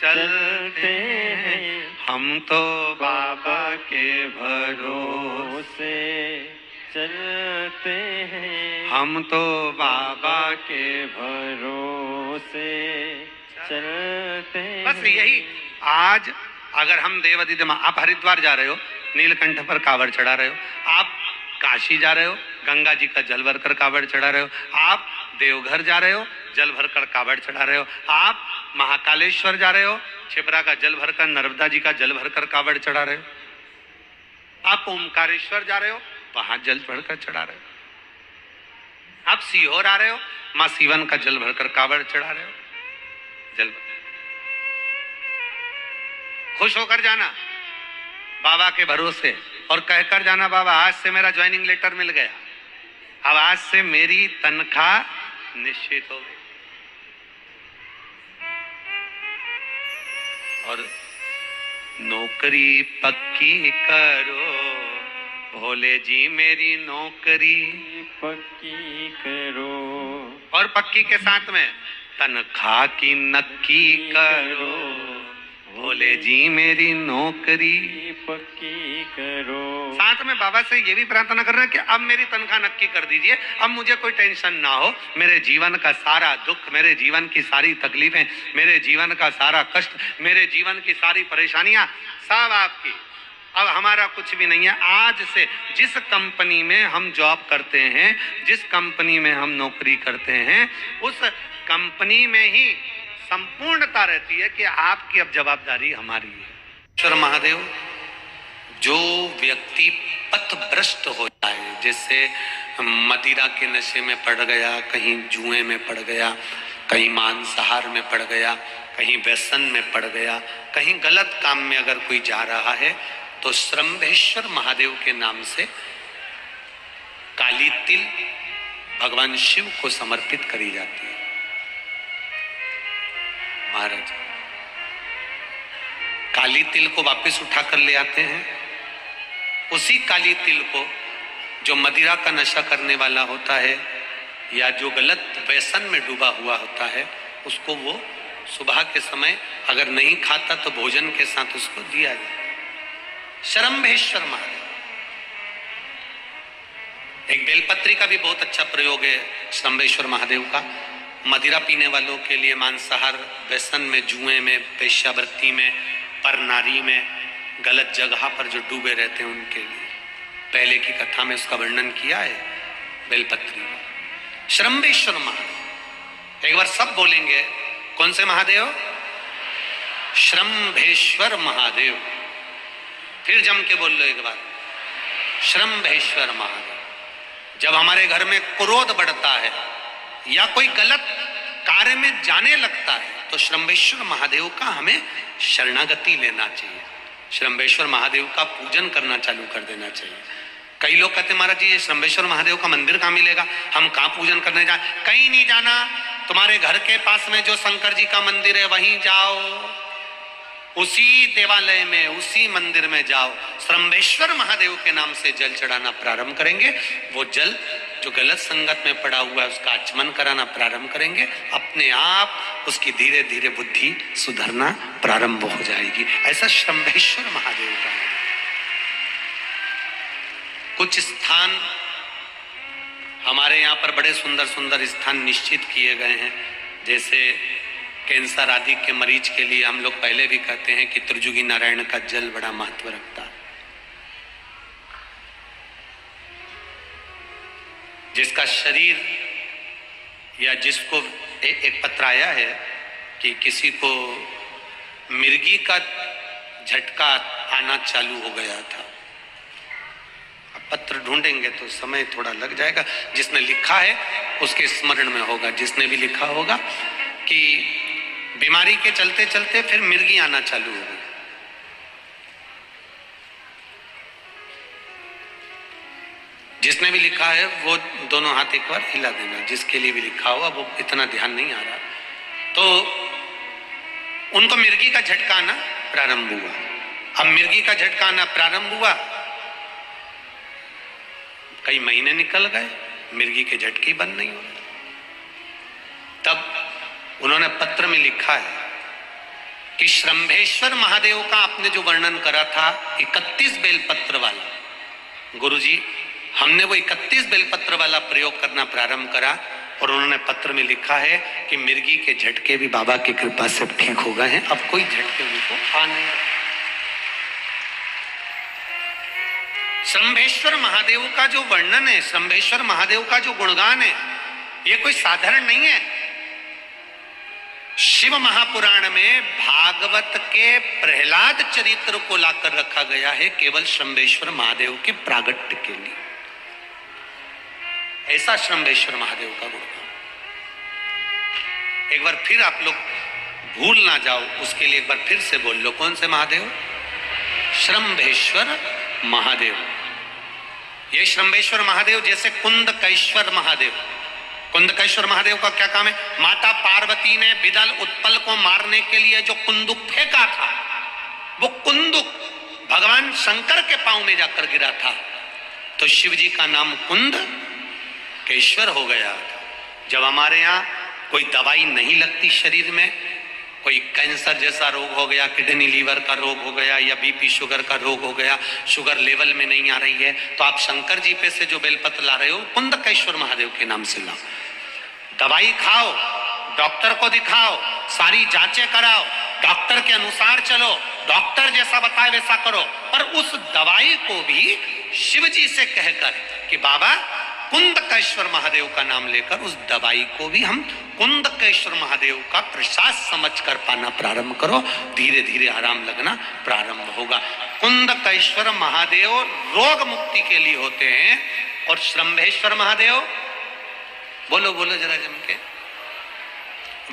चलते हैं। हम तो बाबा के भरोसे चलते हैं, हम तो बाबा के भरोसे चलते हैं। बस यही। आज अगर हम देव अधिदेव, आप हरिद्वार जा रहे हो, नीलकंठ पर कावड़ चढ़ा रहे हो, आप काशी जा रहे हो, गंगा जी का जल भरकर कावड़ चढ़ा रहे हो, आप देवघर जा रहे हो, जल भरकर कावड़ चढ़ा रहे हो, आप महाकालेश्वर जा रहे हो, छिपरा का जल भरकर, नर्मदा जी का जल भरकर कावड़ चढ़ा रहे हो, आप ओमकारेश्वर जा रहे हो, वहां जल भरकर चढ़ा रहे हो, आप सीहोर आ रहे हो, मां सीवन का जल भरकर कावड़ चढ़ा रहे हो, जल खुश होकर जाना बाबा के भरोसे और कहकर जाना, बाबा आज से मेरा ज्वाइनिंग लेटर मिल गया, अब आज से मेरी तनख्वाह निश्चित हो गई। और नौकरी पक्की करो भोले जी, मेरी नौकरी पक्की करो, और पक्की के साथ में तनख्वाह की नक्की करो भोले जी, मेरी नौकरी पक्की करो। साथ में बाबा से ये भी प्रार्थना करना कि अब मेरी तनख्वाह नक्की कर दीजिए, अब मुझे कोई टेंशन ना हो, मेरे जीवन का सारा दुख, मेरे जीवन की सारी तकलीफें, मेरे जीवन का सारा कष्ट, मेरे जीवन की सारी परेशानियां सब आपकी, अब हमारा कुछ भी नहीं है। आज से जिस कंपनी में हम जॉब करते हैं, जिस कंपनी में हम नौकरी करते हैं, उस कंपनी में ही संपूर्णता रहती है कि आपकी अब जवाबदारी हमारी है। ईश्वर महादेव, जो व्यक्ति पथभ्रष्ट हो जाए, जैसे मदिरा के नशे में पड़ गया, कहीं जुए में पड़ गया, कहीं मांसाहार में पड़ गया, कहीं व्यसन में पड़ गया, कहीं गलत काम में अगर कोई जा रहा है, तो श्रम्भेश्वर महादेव के नाम से काली तिल भगवान शिव को समर्पित करी जाती है। महाराज काली तिल को वापस उठाकर ले आते हैं, उसी काली तिल को जो मदिरा का नशा करने वाला होता है या जो गलत व्यसन में डूबा हुआ होता है, उसको वो सुबह के समय अगर नहीं खाता तो भोजन के साथ उसको दिया जाए। श्रम्भेश्वर महादेव, एक बेलपत्री का भी बहुत अच्छा प्रयोग है श्रम्भेश्वर महादेव का। मदिरा पीने वालों के लिए, मांसाहार, व्यसन में, जुए में, वेश्यावृत्ति में, पर नारी में, गलत जगह पर जो डूबे रहते हैं उनके लिए, पहले की कथा में उसका वर्णन किया है बेलपत्री का। श्रम्भेश्वर महादेव, एक बार सब बोलेंगे, कौन से महादेव? श्रम्भेश्वर महादेव। फिर जम के बोल लो एक बार, श्रम्भेश्वर महादेव। जब हमारे घर में क्रोध बढ़ता है या कोई गलत कार्य में जाने लगता है, तो श्रम्भेश्वर महादेव का हमें शरणागति लेना चाहिए, श्रम्भेश्वर महादेव का पूजन करना चालू कर देना चाहिए। कई लोग कहते महाराज जी ये श्रम्भेश्वर महादेव का मंदिर कहाँ मिलेगा, हम कहाँ पूजन करने जाए? कहीं नहीं जाना, तुम्हारे घर के पास में जो शंकर जी का मंदिर है वहीं जाओ, उसी देवालय में, उसी मंदिर में जाओ, श्रम्भेश्वर महादेव के नाम से जल चढ़ाना प्रारंभ करेंगे। वो जल जो गलत संगत में पड़ा हुआ है उसका आचमन कराना प्रारंभ करेंगे, अपने आप उसकी धीरे धीरे बुद्धि सुधरना प्रारंभ हो जाएगी। ऐसा श्रम्भेश्वर महादेव का है। कुछ स्थान हमारे यहाँ पर बड़े सुंदर सुंदर स्थान निश्चित किए गए हैं, जैसे कैंसर आदि के मरीज के लिए हम लोग पहले भी कहते हैं कि त्रिजुगी नारायण का जल बड़ा महत्व रखता है। जिसका शरीर या जिसको एक पत्र आया है कि किसी को मिर्गी का झटका आना चालू हो गया था। अब पत्र ढूंढेंगे तो समय थोड़ा लग जाएगा, जिसने लिखा है उसके स्मरण में होगा। जिसने भी लिखा होगा कि बीमारी के चलते चलते फिर मिर्गी आना चालू हो गई, जिसने भी लिखा है वो दोनों हाथ एक बार हिला देना। जिसके लिए भी लिखा हुआ वो इतना ध्यान नहीं आ रहा, तो उनको मिर्गी का झटका आना प्रारंभ हुआ। अब मिर्गी का झटका आना प्रारंभ हुआ, कई महीने निकल गए, मिर्गी के झटके बंद नहीं हो रहे। तब उन्होंने पत्र में लिखा है कि श्रम्भेश्वर महादेव का आपने जो वर्णन करा था 31 बेलपत्र वाला, गुरुजी हमने वो 31 बेलपत्र वाला प्रयोग करना प्रारंभ करा, और उन्होंने पत्र में लिखा है कि मिर्गी के झटके भी बाबा की कृपा से ठीक हो गए हैं, अब कोई झटके उनको आ नहीं। श्रम्भेश्वर महादेव का जो वर्णन है, श्रम्भेश्वर महादेव का जो गुणगान है, ये कोई साधारण नहीं है। शिव महापुराण में भागवत के प्रहलाद चरित्र को लाकर रखा गया है केवल श्रम्भेश्वर महादेव के प्रागट्य के लिए। ऐसा श्रम्भेश्वर महादेव का गुणगान एक बार फिर आप लोग भूल ना जाओ, उसके लिए एक बार फिर से बोल लो। कौन से महादेव? श्रम्भेश्वर महादेव। ये श्रम्भेश्वर महादेव जैसे कुंदकेश्वर महादेव। कुंदकेश्वर महादेव का क्या काम है? माता पार्वती ने विदल उत्पल को मारने के लिए जो कुंदुक फेंका था, वो कुंदुक भगवान शंकर के पांव में जाकर गिरा था, तो शिव जी का नाम कुंदकेश्वर हो गया था। जब हमारे यहाँ कोई दवाई नहीं लगती शरीर में, कोई कैंसर जैसा रोग हो गया, किडनी लीवर का रोग हो गया, या बीपी शुगर का रोग हो गया, शुगर लेवल में नहीं आ रही है, तो आप शंकर जी पे से जो बेलपत्र ला रहे हो कुंदकेश्वर महादेव के नाम से लाओ। दवाई खाओ, डॉक्टर को दिखाओ, सारी जांचें कराओ, डॉक्टर के अनुसार चलो, डॉक्टर जैसा बताए वैसा करो, पर उस दवाई को भी शिव जी से कहकर कि बाबा कुंदकेश्वर महादेव का नाम लेकर उस दवाई को भी हम कुंदकेश्वर महादेव का प्रसाद समझकर पाना प्रारंभ करो, धीरे धीरे आराम लगना प्रारंभ होगा। कुंदकेश्वर महादेव रोग मुक्ति के लिए होते हैं, और श्रम्भेश्वर महादेव बोलो बोलो जरा जम के,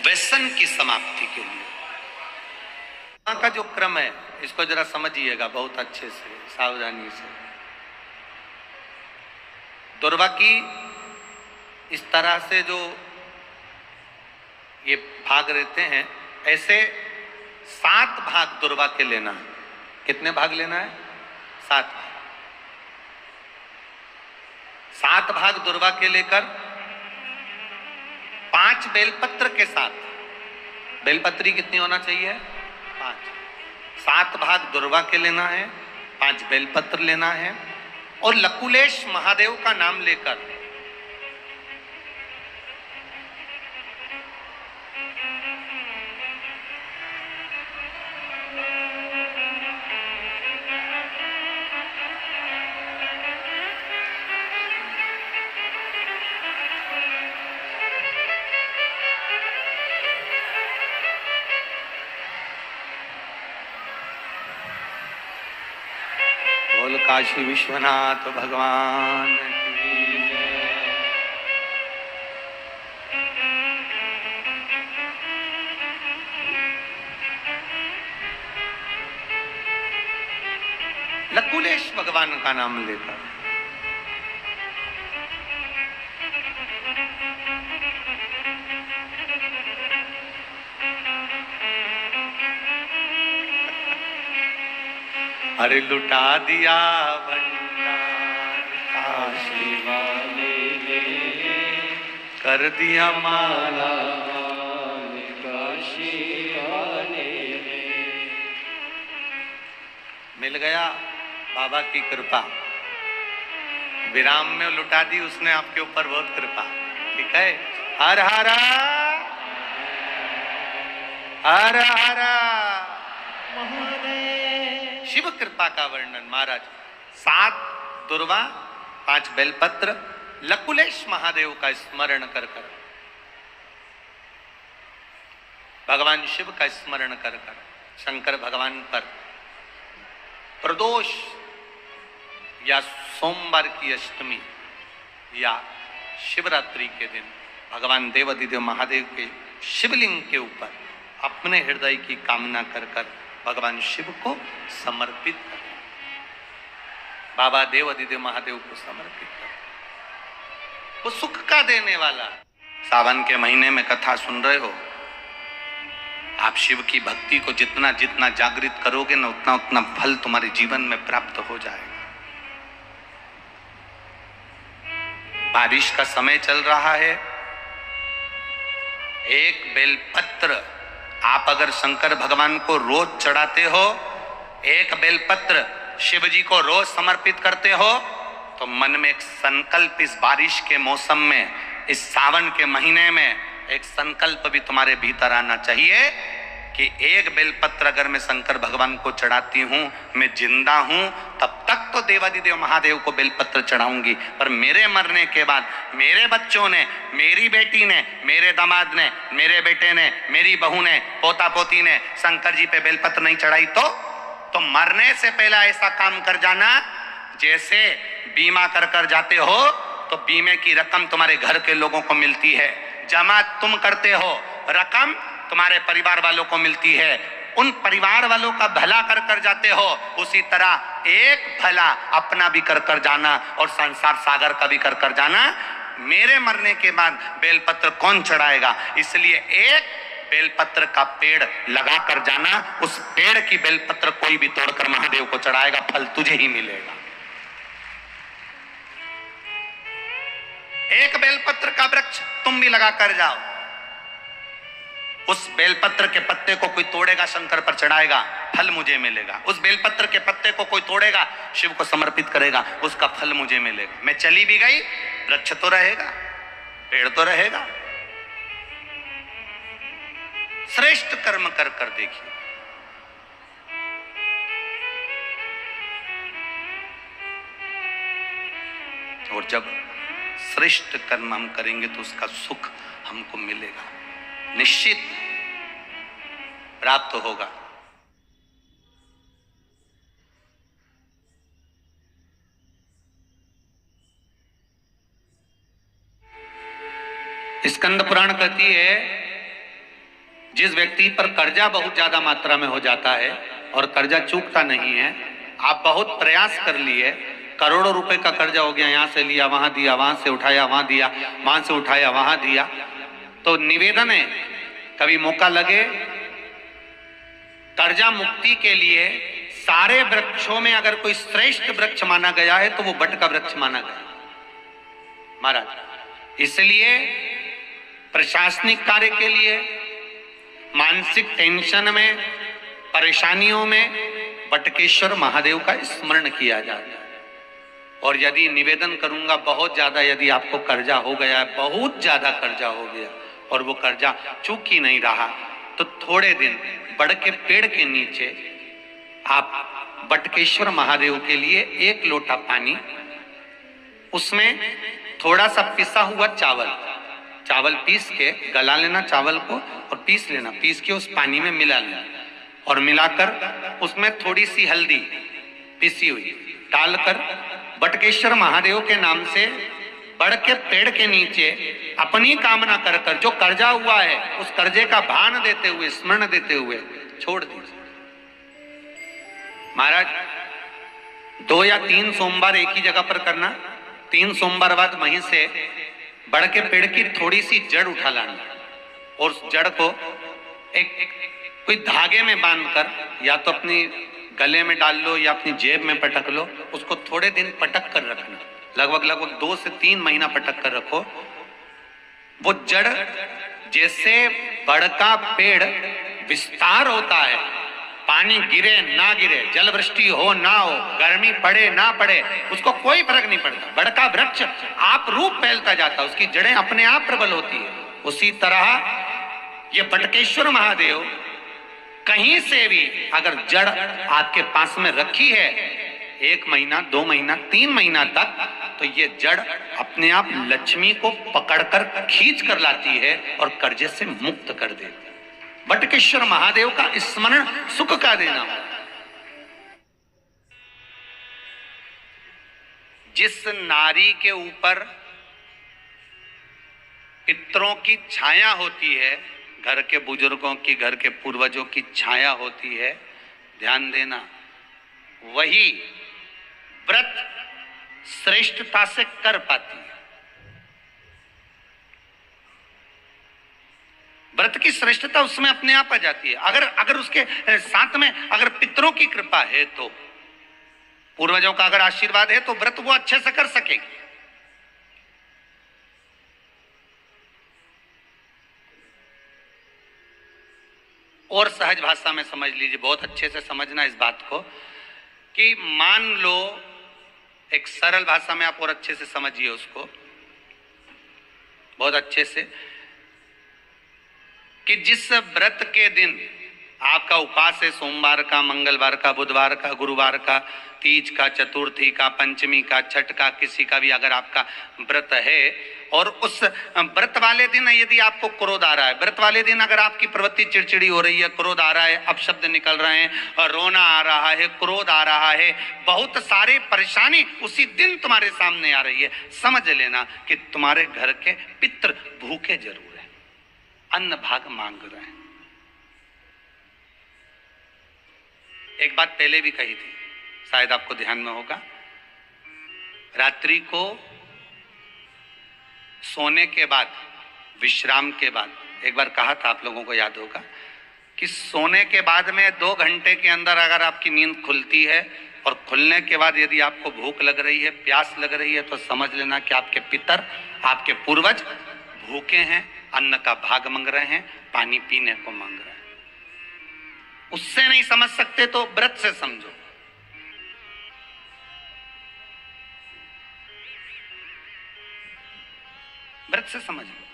व्यसन की समाप्ति के लिए। यहाँ का जो क्रम है इसको जरा समझिएगा बहुत अच्छे से, सावधानी से। दुर्वा की इस तरह से जो ये भाग रहते हैं, ऐसे 7 भाग दुर्वा के लेना है। कितने भाग लेना है? 7 भाग। 7 भाग दुर्वा के लेकर 5 बेलपत्र के साथ, बेलपत्री कितनी होना चाहिए? 5। 7 भाग दुर्वा के लेना है, 5 बेलपत्र लेना है, और लकुलेश महादेव का नाम लेकर बोल काशी विश्वनाथ भगवान की जय। लकुलेश भगवान का नाम लेकर अरे लुटा दिया भंडार काशी वाले ने, कर दिया माला काशी वाले ने। मिल गया बाबा की कृपा, विराम में लुटा दी उसने आपके ऊपर बहुत कृपा। ठीक है, हर हर हर हर शिव कृपा का वर्णन महाराज। 7 दुर्वा, 5 बेलपत्र, लकुलेश महादेव का स्मरण कर कर, भगवान शिव का स्मरण कर कर, शंकर भगवान पर प्रदोष या सोमवार की अष्टमी या शिवरात्रि के दिन भगवान देवाधिदेव महादेव के शिवलिंग के ऊपर अपने हृदय की कामना कर कर भगवान शिव को समर्पित कर, बाबा देवाधिदेव महादेव को समर्पित कर, वो सुख का देने वाला। सावन के महीने में कथा सुन रहे हो, आप शिव की भक्ति को जितना जितना जागृत करोगे ना, उतना उतना फल तुम्हारे जीवन में प्राप्त हो जाएगा। बारिश का समय चल रहा है, एक बेलपत्र आप अगर शंकर भगवान को रोज चढ़ाते हो, एक बेलपत्र शिव जी को रोज समर्पित करते हो, तो मन में एक संकल्प इस बारिश के मौसम में, इस सावन के महीने में एक संकल्प भी तुम्हारे भीतर आना चाहिए कि एक बेलपत्र अगर मैं शंकर भगवान को चढ़ाती हूं, मैं जिंदा हूं, तब तक तो तो देवाधिदेव महादेव को बेलपत्र चढ़ाऊंगी, पर मेरे मरने के बाद मेरे बच्चों ने, मेरी बेटी ने, मेरे दामाद ने, मेरे बेटे ने, मेरी बहू ने, पोता पोती ने शंकर जी पे बेलपत्र नहीं चढ़ाई तो मरने से पहले ऐसा काम कर जाना, जैसे बीमा कर कर जाते हो तो बीमे की रकम तुम्हारे घर के लोगों को मिलती है, जमा तुम करते हो, रकम तुम्हारे परिवार वालों को मिलती है, उन परिवार वालों का भला कर कर जाते हो, उसी तरह एक भला अपना भी कर कर जाना और संसार सागर का भी कर कर जाना। मेरे मरने के बाद बेलपत्र कौन चढ़ाएगा, इसलिए एक बेलपत्र का पेड़ लगा कर जाना, उस पेड़ की बेलपत्र कोई भी तोड़कर महादेव को चढ़ाएगा, फल तुझे ही मिलेगा। एक बेलपत्र का वृक्ष तुम भी लगा कर जाओ, उस बेलपत्र के पत्ते को कोई तोड़ेगा शंकर पर चढ़ाएगा, फल मुझे मिलेगा। उस बेलपत्र के पत्ते को कोई तोड़ेगा शिव को समर्पित करेगा, उसका फल मुझे मिलेगा। मैं चली भी गई, वृक्ष तो रहेगा, पेड़ तो रहेगा। श्रेष्ठ कर्म कर कर देखिए। और जब श्रेष्ठ कर्म हम करेंगे तो उसका सुख हमको मिलेगा, निश्चित प्राप्त होगा। स्कंद पुराण कहती है, जिस व्यक्ति पर कर्जा बहुत ज्यादा मात्रा में हो जाता है और कर्जा चूकता नहीं है, आप बहुत प्रयास कर लिए, करोड़ों रुपए का कर्जा हो गया, यहां से लिया वहां दिया, वहां से उठाया वहां दिया, वहां से उठाया वहां दिया, तो निवेदन है कभी मौका लगे कर्जा मुक्ति के लिए सारे वृक्षों में अगर कोई श्रेष्ठ वृक्ष माना गया है तो वो बट का वृक्ष माना गया महाराज। इसलिए प्रशासनिक कार्य के लिए, मानसिक टेंशन में, परेशानियों में बटकेश्वर महादेव का स्मरण किया जाता है। और यदि निवेदन करूंगा बहुत ज्यादा, यदि आपको कर्जा हो गया, बहुत ज्यादा कर्जा हो गया और वो कर्जा चूक ही नहीं रहा, तो थोड़े दिन बड़ के पेड़ के नीचे आप बटकेश्वर महादेव के लिए एक लोटा पानी, उसमें थोड़ा सा पिसा हुआ चावल पीस के गला लेना चावल को और पीस लेना, पीस के उस पानी में मिला लेना और मिलाकर उसमें थोड़ी सी हल्दी पिसी हुई डालकर बटकेश्वर महादेव के नाम से बड़ के पेड़ के नीचे अपनी कामना कर कर जो कर्जा हुआ है उस कर्जे का भान देते हुए, स्मरण देते हुए छोड़ दीजिए। महाराज 2 या 3 सोमवार एक ही जगह पर करना, 3 सोमवार बाद वहीं से बड़ के पेड़ की थोड़ी सी जड़ उठा लाना और उस जड़ को एक कोई धागे में बांधकर या तो अपनी गले में डाल लो या अपनी जेब में पटक लो, उसको थोड़े दिन पटक कर रखना, लगभग 2 से 3 महीना पटक कर रखो। वो जड़ जैसे बड़ का पेड़ विस्तार होता है, पानी गिरे ना गिरे, जल वृष्टि हो ना हो, गर्मी पड़े ना पड़े, उसको कोई फर्क नहीं पड़ता। बड़ का वृक्ष आप रूप फैलता जाता, उसकी जड़ें अपने आप प्रबल होती है। उसी तरह ये बटकेश्वर महादेव कहीं से भी अगर जड़ आपके पास में रखी है 1 महीना, 2 महीना, 3 महीना तक, तो ये जड़ अपने आप लक्ष्मी को पकड़कर खींच कर लाती है और कर्जे से मुक्त कर देती है। बटकेश्वर महादेव का स्मरण सुख का देना। जिस नारी के ऊपर पितरों की छाया होती है, घर के बुजुर्गों की, घर के पूर्वजों की छाया होती है, ध्यान देना, वही व्रत श्रेष्ठता से कर पाती है। व्रत की श्रेष्ठता उसमें अपने आप आ जाती है। अगर उसके साथ में अगर पितरों की कृपा है, तो पूर्वजों का अगर आशीर्वाद है, तो व्रत वो अच्छे से कर सकेगी। और सहज भाषा में समझ लीजिए, बहुत अच्छे से समझना इस बात को, कि मान लो एक सरल भाषा में आप और अच्छे से समझिए उसको, बहुत अच्छे से, कि जिस व्रत के दिन आपका उपवास है सोमवार का, मंगलवार का, बुधवार का, गुरुवार का, तीज का, चतुर्थी का, पंचमी का, छठ का, किसी का भी अगर आपका व्रत है और उस व्रत वाले दिन यदि आपको क्रोध आ रहा है, व्रत वाले दिन अगर आपकी प्रवृत्ति चिड़चिड़ी हो रही है, क्रोध आ रहा है, अपशब्द निकल रहे हैं, और रोना आ रहा है, क्रोध आ रहा है, बहुत सारे परेशानी उसी दिन तुम्हारे सामने आ रही है, समझ लेना कि तुम्हारे घर के पितृ भूखे जरूर हैं, अन्न भाग मांग रहे हैं। एक बात पहले भी कही थी, शायद आपको ध्यान में होगा, रात्रि को सोने के बाद, विश्राम के बाद, एक बार कहा था, आप लोगों को याद होगा कि सोने के बाद में 2 घंटे के अंदर अगर आपकी नींद खुलती है और खुलने के बाद यदि आपको भूख लग रही है, प्यास लग रही है, तो समझ लेना कि आपके पितर, आपके पूर्वज भूखे हैं, अन्न का भाग मांग रहे हैं, पानी पीने को मांग रहे हैं। उससे नहीं समझ सकते तो व्रत से समझो। व्रत से समझ लो।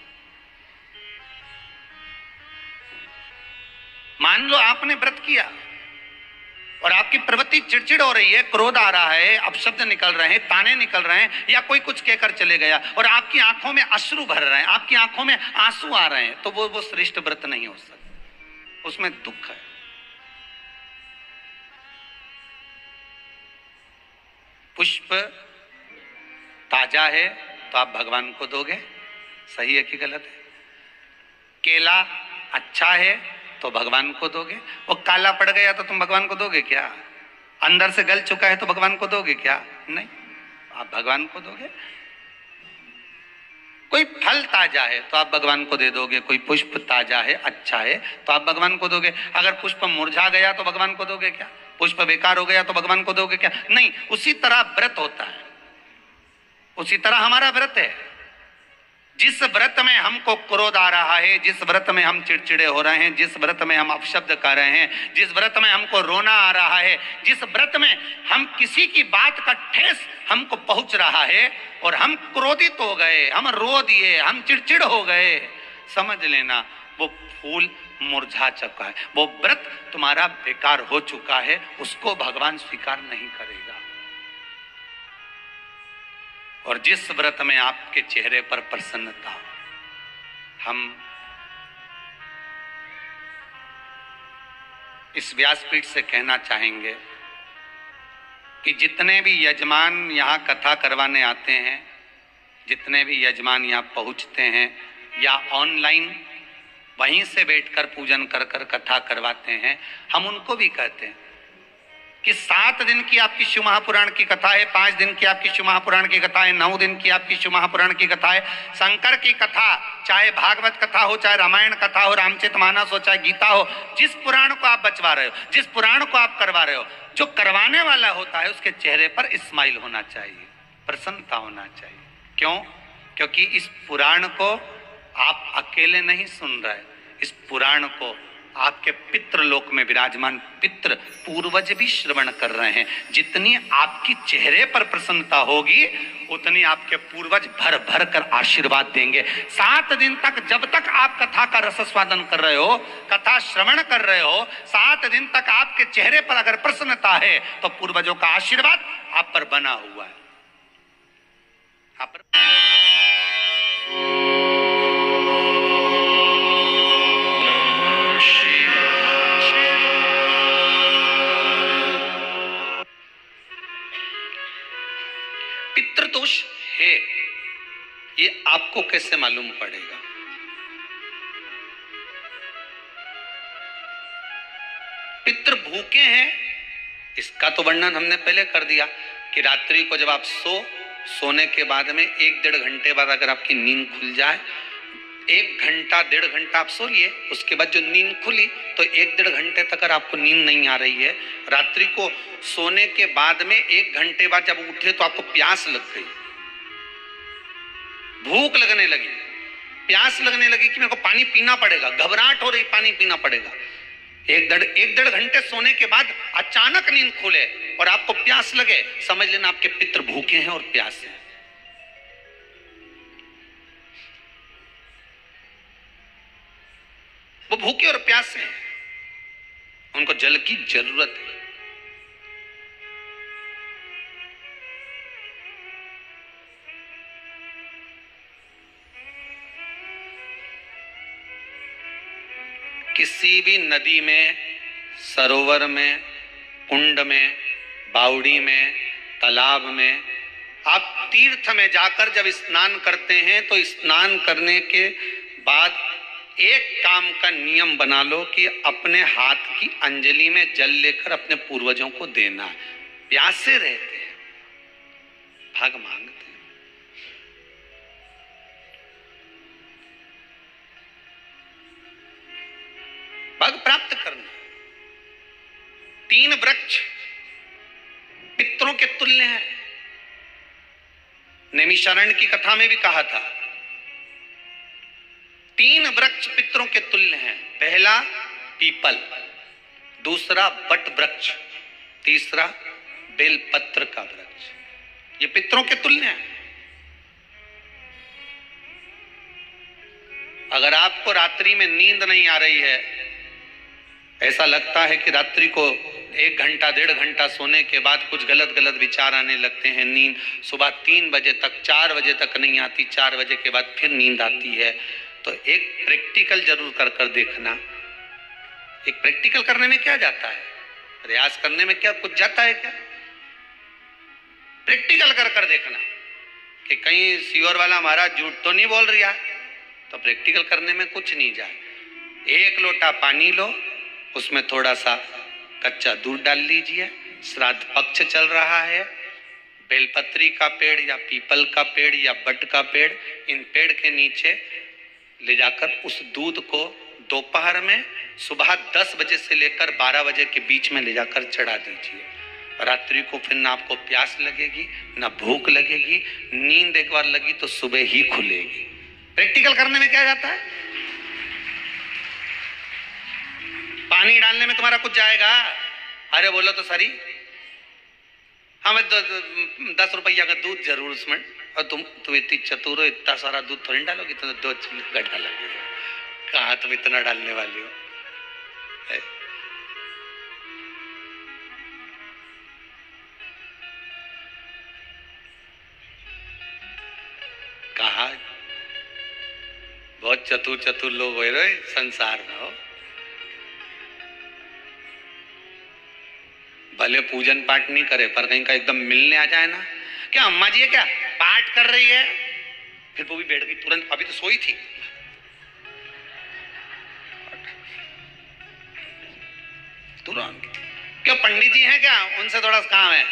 मान लो आपने व्रत किया और आपकी प्रवृत्ति चिड़चिड़ हो रही है, क्रोध आ रहा है, अपशब्द निकल रहे हैं, ताने निकल रहे हैं, या कोई कुछ कहकर चले गया और आपकी आंखों में अश्रु भर रहे हैं, आपकी आंखों में आंसू आ रहे हैं, तो वो श्रेष्ठ व्रत नहीं हो सकता, उसमें दुख है। पुष्प ताजा है तो आप भगवान को दोगे, सही है कि गलत है? केला अच्छा है तो भगवान को दोगे, वो काला पड़ गया तो तुम भगवान को दोगे क्या? अंदर से गल चुका है तो भगवान को दोगे क्या? नहीं, आप भगवान को दोगे। कोई फल ताजा है तो आप भगवान को दे दोगे, कोई पुष्प ताजा है, अच्छा है तो आप भगवान को दोगे। अगर पुष्प मुरझा गया तो भगवान को दोगे क्या? पुष्प बेकार हो गया तो भगवान को दोगे क्या? नहीं। उसी तरह व्रत होता है, उसी तरह हमारा व्रत है। जिस व्रत में हमको क्रोध आ रहा है, जिस व्रत में हम चिड़चिड़े हो रहे हैं, जिस व्रत में हम अपशब्द कर रहे हैं, जिस व्रत में हमको रोना आ रहा है, जिस व्रत में हम किसी की बात का ठेस हमको पहुंच रहा है और हम क्रोधित हो गए, हम रो दिए, हम चिड़चिड़ हो गए, समझ लेना वो फूल मुरझा चुका है, वो व्रत तुम्हारा बेकार हो चुका है, उसको भगवान स्वीकार नहीं करेगा। और जिस व्रत में आपके चेहरे पर प्रसन्नता, हम इस व्यासपीठ से कहना चाहेंगे कि जितने भी यजमान यहाँ कथा करवाने आते हैं, जितने भी यजमान यहाँ पहुँचते हैं या ऑनलाइन वहीं से बैठकर पूजन कर कर कथा करवाते हैं, हम उनको भी कहते हैं कि 7 दिन की आपकी शिव महापुराण की कथा है, 5 दिन की आपकी शिव महापुराण की कथा है, 9 दिन की आपकी शिव महापुराण की कथा है। शंकर की कथा, चाहे भागवत कथा हो, चाहे रामायण कथा हो, रामचरितमानस हो, चाहे गीता हो, जिस पुराण को आप बचवा रहे हो, जिस पुराण को आप करवा रहे हो, जो करवाने वाला होता है उसके चेहरे पर स्माइल होना चाहिए, प्रसन्नता होना चाहिए। क्यों? क्योंकि इस पुराण को आप अकेले नहीं सुन रहे, इस पुराण को आपके पितृलोक में विराजमान पितृ पूर्वज भी श्रवण कर रहे हैं। जितनी आपकी चेहरे पर प्रसन्नता होगी उतनी आपके पूर्वज भर भर कर आशीर्वाद देंगे। 7 दिन तक, जब तक आप कथा का रसस्वादन कर रहे हो, कथा श्रवण कर रहे हो, 7 दिन तक आपके चेहरे पर अगर प्रसन्नता है तो पूर्वजों का आशीर्वाद आप पर बना हुआ है। आप पर पितृदोष है, ये आपको कैसे मालूम पड़ेगा? पितृ भूखे हैं, इसका तो वर्णन हमने पहले कर दिया कि रात्रि को जब आप सोने के बाद में 1-1.5 घंटे बाद अगर आपकी नींद खुल जाए, 1 घंटा 1.5 घंटा आप सो लिए, उसके बाद जो नींद खुली तो 1-1.5 घंटे तक अगर आपको नींद नहीं आ रही है, रात्रि को सोने के बाद में 1 घंटे बाद जब उठे तो आपको प्यास लग गई, भूख लगने लगी, प्यास लगने लगी कि मेरे को पानी पीना पड़ेगा, घबराहट हो रही, पानी पीना पड़ेगा। 1-1.5 घंटे सोने के बाद अचानक नींद खुले और आपको प्यास लगे, समझ लेना आपके पितृ भूखे हैं और प्यासे हैं। वो भूखे और प्यासे हैं। उनको जल की जरूरत है। किसी भी नदी में, सरोवर में, कुंड में, बावड़ी में, तालाब में, आप तीर्थ में जाकर जब स्नान करते हैं तो स्नान करने के बाद एक काम का नियम बना लो कि अपने हाथ की अंजलि में जल लेकर अपने पूर्वजों को देना। प्यासे रहते हैं, भाग मांगते हैं। भाग प्राप्त करना। 3 वृक्ष पितरों के तुल्य हैं। नैमिषारण्य की कथा में भी कहा था 3 वृक्ष पितरों के तुल्य हैं। पहला पीपल, दूसरा बट वृक्ष, तीसरा बेलपत्र का वृक्ष। ये पितरों के तुल्य हैं। अगर आपको रात्रि में नींद नहीं आ रही है, ऐसा लगता है कि रात्रि को 1 घंटा 1.5 घंटा सोने के बाद कुछ गलत गलत विचार आने लगते हैं, नींद सुबह 3 बजे तक 4 बजे तक नहीं आती, 4 बजे के बाद फिर नींद आती है, तो एक प्रैक्टिकल जरूर कर देखना। एक प्रैक्टिकल करने में क्या जाता है? प्रयास करने में क्या कुछ जाता है क्या? प्रैक्टिकल कर देखना कि कहीं सीओर वाला महाराज झूठ तो नहीं बोल रहा, तो प्रैक्टिकल करने में कुछ नहीं जाए। 1 लोटा पानी लो, उसमें थोड़ा सा कच्चा दूध डाल लीजिए। श्राद्ध पक्ष चल रहा है, बेलपत्री का पेड़ या पीपल का पेड़ या बट का पेड़, इन पेड़ के नीचे ले जाकर उस दूध को दोपहर में सुबह 10 बजे से लेकर 12 बजे के बीच में ले जाकर चढ़ा दीजिए। रात्रि को फिर ना आपको प्यास लगेगी, ना भूख लगेगी। नींद एक बार लगी तो सुबह ही खुलेगी। प्रैक्टिकल करने में क्या जाता है? पानी डालने में तुम्हारा कुछ जाएगा? अरे बोलो तो सरी, हमें 10 रुपया का दूध जरूर उसमें, और तुम इतनी चतुर हो, इतना सारा दूध थोड़ी डालोगी, तो 2 चम्मच डालोगे। कहाँ तुम इतना डालने वाली हो? कहा बहुत चतुर लोग हो रहे संसार में। हो भले पूजन पाठ नहीं करे, पर कहीं का एकदम मिलने आ जाए ना, क्या अम्मा जी है क्या पाठ कर रही है, फिर वो भी बैठ गई तुरंत, अभी तो सोई थी। तुरंत क्या पंडित जी हैं क्या, उनसे थोड़ा काम है,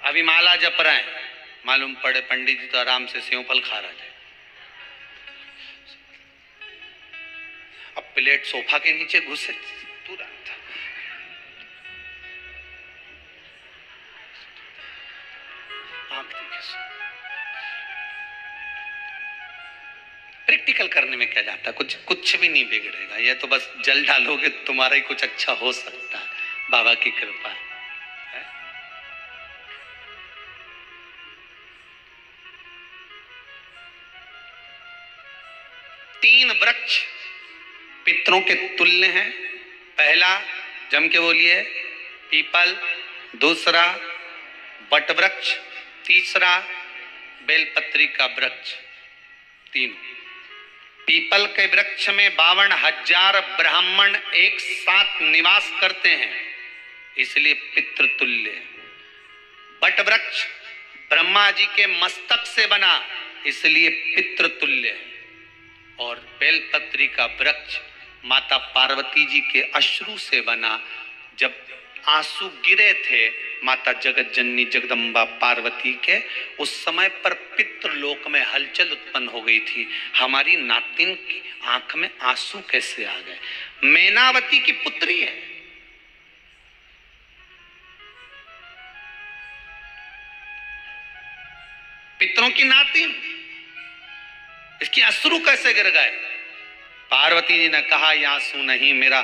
अभी माला जप रहे हैं। मालूम पड़े पंडित जी तो आराम से सेव फल खा रहे थे। अब प्लेट सोफा के नीचे घुसे तुरंत। प्रैक्टिकल करने में क्या जाता है? कुछ भी नहीं बिगड़ेगा। ये तो बस जल डालोगे तुम्हारा ही कुछ अच्छा हो सकता है, बाबा की कृपा है। 3 वृक्ष पितरों के तुल्य हैं। पहला जम के बोलिए पीपल, दूसरा बट वृक्ष, तीसरा बेलपत्री का वृक्ष। 3 पीपल के वृक्ष में 52,000 ब्राह्मण एक साथ निवास करते हैं, इसलिए पितृतुल्य। बट वृक्ष ब्रह्मा जी के मस्तक से बना, इसलिए पितृतुल्य। और बेलपत्री का वृक्ष माता पार्वती जी के अश्रु से बना। जब आंसू गिरे थे माता जगत जननी जगदम्बा पार्वती के, उस समय पर पितृलोक में हलचल उत्पन्न हो गई थी। हमारी नातिन की आंख में आंसू कैसे आ गए? मैनावती की पुत्री है। पितरों की नातिन, इसकी अश्रु कैसे गिर गए? पार्वती जी ने कहा ये आंसू नहीं, मेरा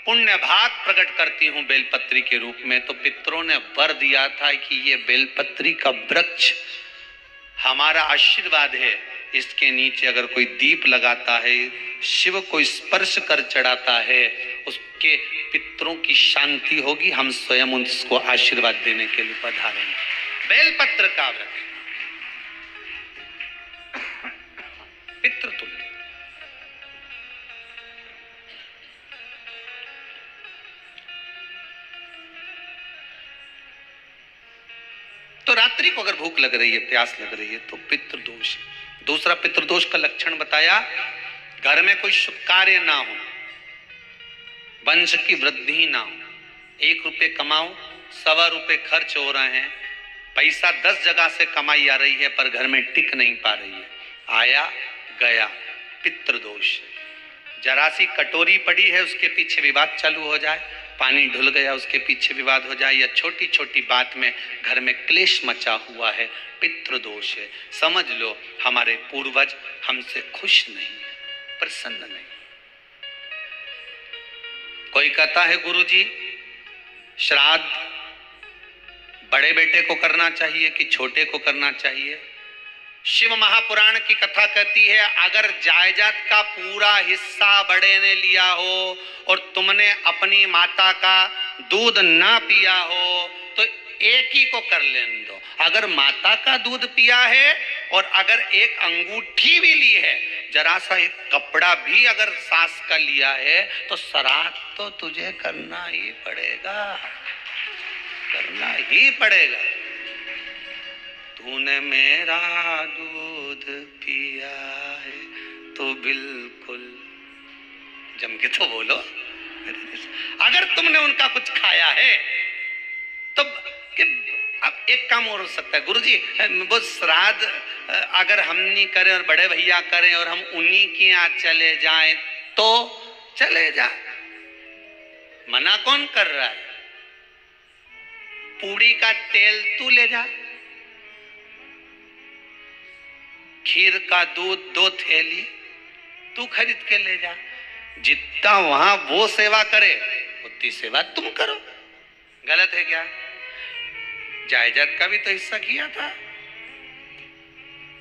पुण्य भाग प्रकट करती हूं बेलपत्री के रूप में। तो पितरों ने वर दिया था कि ये बेलपत्री का वृक्ष हमारा आशीर्वाद है इसके नीचे अगर कोई दीप लगाता है, शिव को स्पर्श कर चढ़ाता है, उसके पितरों की शांति होगी। हम स्वयं उसको आशीर्वाद देने के लिए पधारेंगे। बेलपत्र का वृक्ष पितृ तुल्य। तो रात्रि को अगर भूख लग रही है, प्यास लग रही है, तो पितृदोष। दूसरा पितृदोष का लक्षण बताया, घर में कोई शुभ कार्य ना हो, वंश की वृद्धि ना हो, 1 रुपये कमाओ, 1.25 रुपये खर्च हो रहे हैं, पैसा 10 जगह से कमाई आ रही है पर घर में टिक नहीं पा रही है, आया गया, पितृदोष। जरा सी कटोरी पड़ी है, उसके पीछे विवाद चालू हो जाए, पानी ढुल गया, उसके पीछे विवाद हो जाए, या छोटी छोटी बात में घर में क्लेश मचा हुआ है, पितृदोष है। समझ लो हमारे पूर्वज हमसे खुश नहीं, प्रसन्न नहीं। कोई कहता है गुरुजी श्राद्ध बड़े बेटे को करना चाहिए कि छोटे को करना चाहिए? शिव महापुराण की कथा कहती है, अगर जायदाद का पूरा हिस्सा बड़े ने लिया हो और तुमने अपनी माता का दूध ना पिया हो तो एक ही को कर लेने दो। अगर माता का दूध पिया है और अगर एक अंगूठी भी ली है, जरा सा एक कपड़ा भी अगर सास का लिया है, तो श्राद्ध तो तुझे करना ही पड़ेगा, करना ही पड़ेगा। तूने मेरा दूध पिया है तो बिल्कुल जम के तो बोलो। अगर तुमने उनका कुछ खाया है तो अब एक काम और हो सकता है, गुरुजी वो श्राद्ध अगर हम नहीं करें और बड़े भैया करें और हम उन्हीं के यहाँ चले जाएं तो चले जा, मना कौन कर रहा है? पूड़ी का तेल तू ले जा, खीर का दूध 2 थैली तू खरीद के ले जा। जितना वहां वो सेवा करे उतनी सेवा तुम करो। गलत है क्या? जायदाद का भी तो हिस्सा किया था।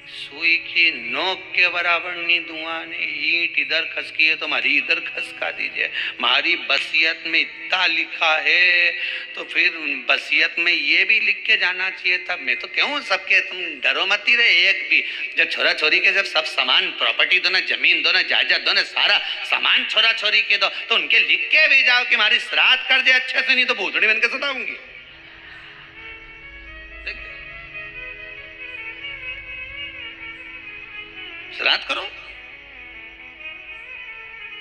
सुई की नोक के बराबर नहीं धुआं ने, ईंट इधर खसकी है तो हमारी इधर खसका दीजिए। हमारी बसियत में इतना लिखा है तो फिर बसियत में ये भी लिख के जाना चाहिए था। मैं तो क्यों सबके, तुम डरो मत ही रहे एक भी। जब छोरा छोरी के जब सब सामान, प्रॉपर्टी दो ना, जमीन दो ना, जायदाद दो ना, सारा सामान छोरा छोरी के दो, तो उनके लिख के भी जाओ कि हमारी श्राद्ध कर दे अच्छे से, नहीं तो भूतड़ी बन के सताऊंगी। श्राद्ध करो।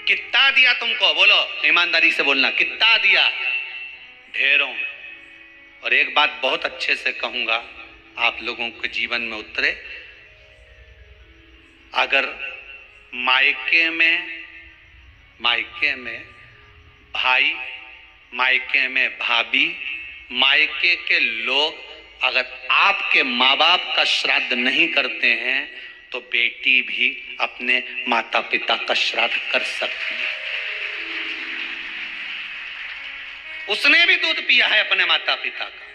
कितना दिया तुमको? बोलो, ईमानदारी से बोलना, कितना दिया? ढेरों। और एक बात बहुत अच्छे से कहूंगा, आप लोगों के जीवन में उतरे। अगर मायके में भाई, मायके में भाभी, मायके के लोग अगर आपके माँ बाप का श्राद्ध नहीं करते हैं तो बेटी भी अपने माता पिता का श्राद्ध कर सकती है। उसने भी दूध पिया है अपने माता पिता का,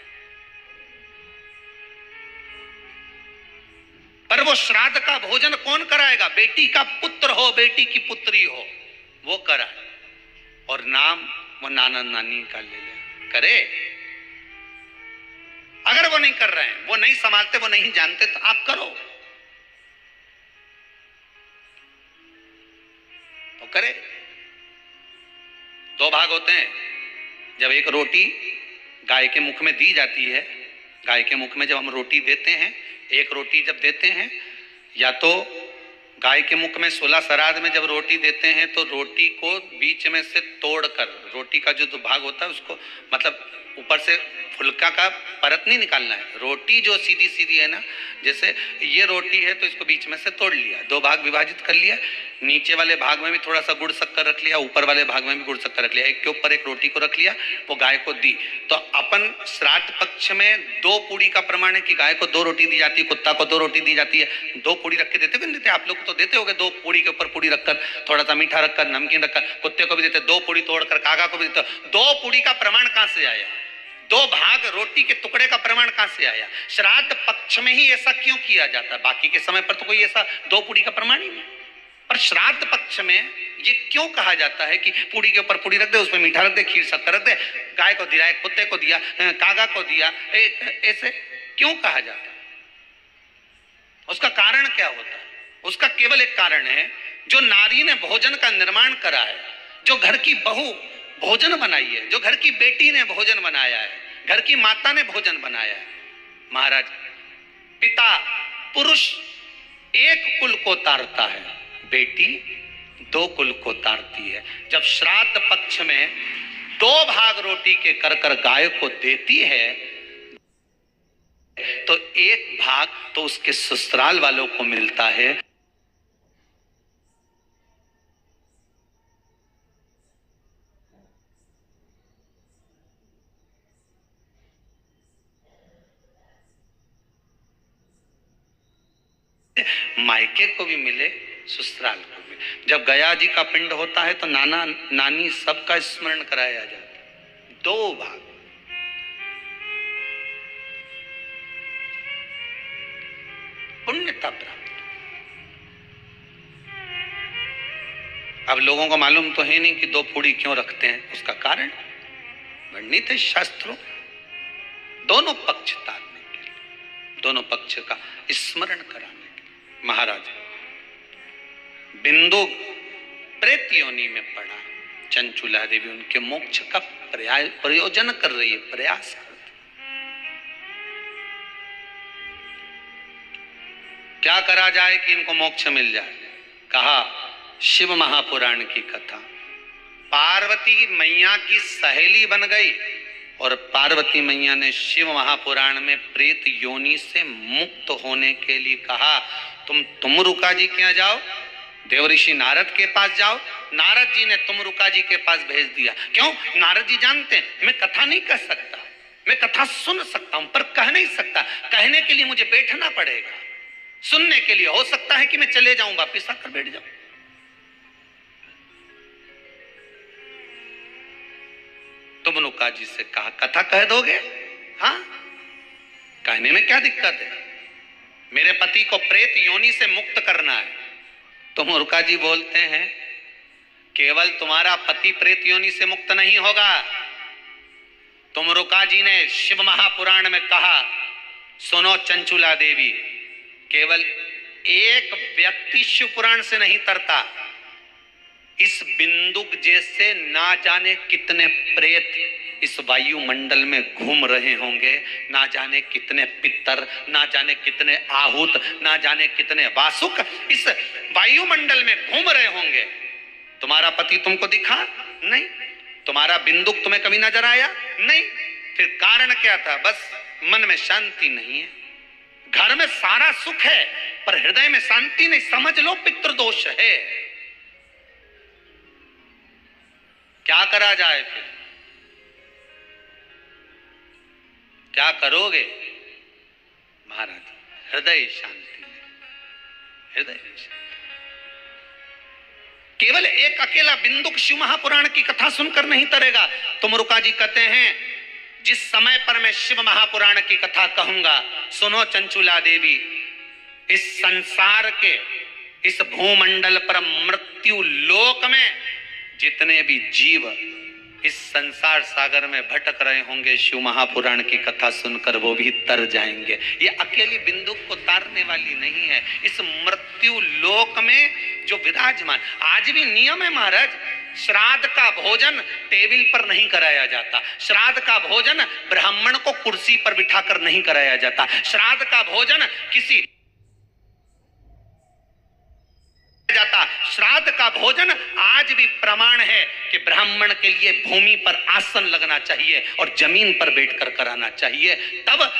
पर वो श्राद्ध का भोजन कौन कराएगा? बेटी का पुत्र हो, बेटी की पुत्री हो, वो कराए। और नाम वो नाना नानी का ले ले, करे। अगर वो नहीं कर रहे हैं, वो नहीं संभालते, वो नहीं जानते, तो आप करो, तो करे। 2 भाग होते हैं। जब एक रोटी गाय के मुख में दी जाती है, गाय के मुख में जब हम रोटी देते हैं, एक रोटी जब देते हैं, या तो गाय के मुख में 16 श्राद्ध में जब रोटी देते हैं तो रोटी को बीच में से तोड़कर, रोटी का जो भाग होता है उसको, मतलब ऊपर से फुलका का परत नहीं निकालना है। रोटी जो सीधी सीधी है ना, जैसे ये रोटी है तो इसको बीच में से तोड़ लिया, 2 भाग विभाजित कर लिया, नीचे वाले भाग में भी थोड़ा सा गुड़ शक्कर रख लिया, ऊपर वाले भाग में भी गुड़ शक्कर रख लिया, एक के ऊपर एक रोटी को रख लिया, वो गाय को दी। तो अपन श्राद्ध पक्ष में 2 पूड़ी का प्रमाण है कि गाय को 2 रोटी दी जाती है, कुत्ता को 2 रोटी दी जाती है। 2 पूड़ी रख के देते भी नहीं देते? आप लोग तो देते होगे, 2 पूड़ी के ऊपर पूड़ी रखकर, थोड़ा सा मीठा रखकर, नमकीन रखकर, कुत्ते को भी देते, 2 पूड़ी तोड़कर कागा को भी देते। 2 पूड़ी का प्रमाण कहां से आया? 2 भाग रोटी के टुकड़े का प्रमाण कहां से आया? श्राद्ध पक्ष में ही ऐसा क्यों किया जाता है? बाकी के समय पर तो कोई ऐसा 2 पूड़ी का प्रमाण ही नहीं, पर श्राद्ध पक्ष में ये क्यों कहा जाता है कि पूड़ी के ऊपर पूड़ी रख दे, उसमें मीठा रख दे, खीर शक्कर रख दे, गाय को दिया, कुत्ते को दिया, कागा को दिया, ऐसे क्यों कहा जाता है? उसका कारण क्या होता है? उसका केवल एक कारण है, जो नारी ने भोजन का निर्माण करा है, जो घर की बहू भोजन बनाई है, जो घर की बेटी ने भोजन बनाया है, घर की माता ने भोजन बनाया है। महाराज, पिता पुरुष एक कुल को तारता है, बेटी 2 कुल को तारती है। जब श्राद्ध पक्ष में 2 भाग रोटी के कर गाय को देती है, तो 1 भाग तो उसके ससुराल वालों को मिलता है। मायके को भी मिले, ससुराल को भी। जब गया जी का पिंड होता है तो नाना नानी सबका स्मरण कराया जाता है। 2 भाग, पुण्यता प्राप्त। अब लोगों को मालूम तो है नहीं कि 2 पूड़ी क्यों रखते हैं, उसका कारण वर्णित है शास्त्रों। दोनों पक्ष तारने के लिए, दोनों पक्ष का स्मरण कराने के लिए। महाराज, बिंदु प्रेत योनि में पड़ा, चंचुला देवी उनके मोक्ष का प्रयोजन कर रही है, प्रयास करती। क्या करा जाए कि इनको मोक्ष मिल जाए? कहा शिव महापुराण की कथा। पार्वती मैया की सहेली बन गई और पार्वती मैया ने शिव महापुराण में प्रेत योनि से मुक्त होने के लिए कहा, तुम रुका जी के यहाँ जाओ, देवऋषि नारद के पास जाओ। नारद जी ने तुमरुका जी के पास भेज दिया। क्यों? नारद जी जानते हैं मैं कथा नहीं कह सकता, मैं कथा सुन सकता हूं पर कह नहीं सकता। कहने के लिए मुझे बैठना पड़ेगा, सुनने के लिए हो सकता है कि मैं चले जाऊं, वापिस आकर बैठ जाऊं। तुमरुका जी से कहा कथा कह दोगे? हाँ, कहने में क्या दिक्कत है, मेरे पति को प्रेत योनि से मुक्त करना है। तुमरुका जी बोलते हैं केवल तुम्हारा पति प्रेत योनि से मुक्त नहीं होगा। तुमरुका जी ने शिव महापुराण में कहा, सुनो चंचुला देवी, केवल एक व्यक्ति शिव पुराण से नहीं तरता, इस बिंदुक जैसे ना जाने कितने प्रेत इस वायुमंडल में घूम रहे होंगे, ना जाने कितने पितर, ना जाने कितने आहूत, ना जाने कितने वासुक इस वायुमंडल में घूम रहे होंगे। तुम्हारा पति तुमको दिखा नहीं, तुम्हारा बिंदुक तुम्हें कभी नजर आया नहीं, फिर कारण क्या था? बस मन में शांति नहीं है। घर में सारा सुख है पर हृदय में शांति नहीं, समझ लो पितृदोष है। क्या करा जाए फिर? क्या करोगे? महाराज, हृदय शांति में, हृदय शांति। केवल एक अकेला बिंदुक शिव महापुराण की कथा सुनकर नहीं तरेगा। तुमरुका जी कहते हैं जिस समय पर मैं शिव महापुराण की कथा कहूंगा, सुनो चंचुला देवी, इस संसार के इस भूमंडल पर मृत्यु लोक में जितने भी जीव इस संसार सागर में भटक रहे होंगे, शिव महापुराण की कथा सुनकर वो भी तर जाएंगे। ये अकेली बिंदु को तारने वाली नहीं है, इस मृत्यु लोक में जो विराजमान। आज भी नियम है महाराज, श्राद्ध का भोजन टेबल पर नहीं कराया जाता, श्राद्ध का भोजन ब्राह्मण को कुर्सी पर बिठाकर नहीं कराया जाता, श्राद्ध का भोजन किसी जाता। श्राद्ध का भोजन आज भी प्रमाण है कि ब्राह्मण के लिए भूमि पर आसन लगना चाहिए और जमीन पर बैठकर कराना चाहिए। तब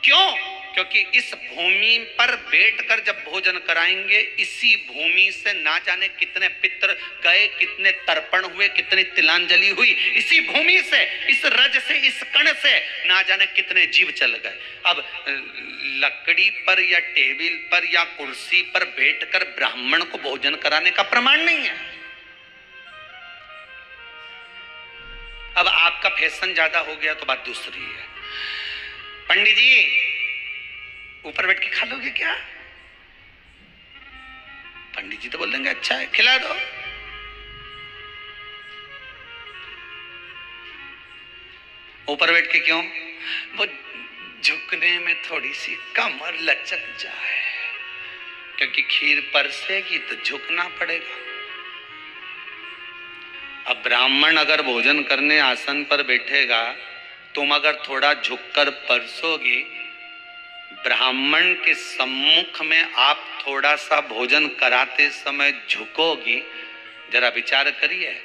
क्यों? क्योंकि इस भूमि पर बैठकर जब भोजन कराएंगे, इसी भूमि से ना जाने कितने पितर गए, कितने तर्पण हुए, कितनी तिलांजलि हुई, इसी भूमि से, इस रज से, इस कण से ना जाने कितने जीव चल गए। अब लकड़ी पर या टेबल पर या कुर्सी पर बैठकर ब्राह्मण को भोजन कराने का प्रमाण नहीं है। अब आपका फैशन ज्यादा हो गया तो बात दूसरी है। पंडित जी ऊपर बैठ के खा लोगे क्या? पंडित जी तो बोल देंगे अच्छा है खिला दो। ऊपर बैठ के क्यों? वो झुकने में थोड़ी सी कमर लचक जाए, क्योंकि खीर परसेगी तो झुकना पड़ेगा। अब ब्राह्मण अगर भोजन करने आसन पर बैठेगा, तुम अगर थोड़ा झुककर परसोगी, ब्राह्मण के सम्मुख में आप थोड़ा सा भोजन कराते समय झुकोगी। जरा विचार करिए,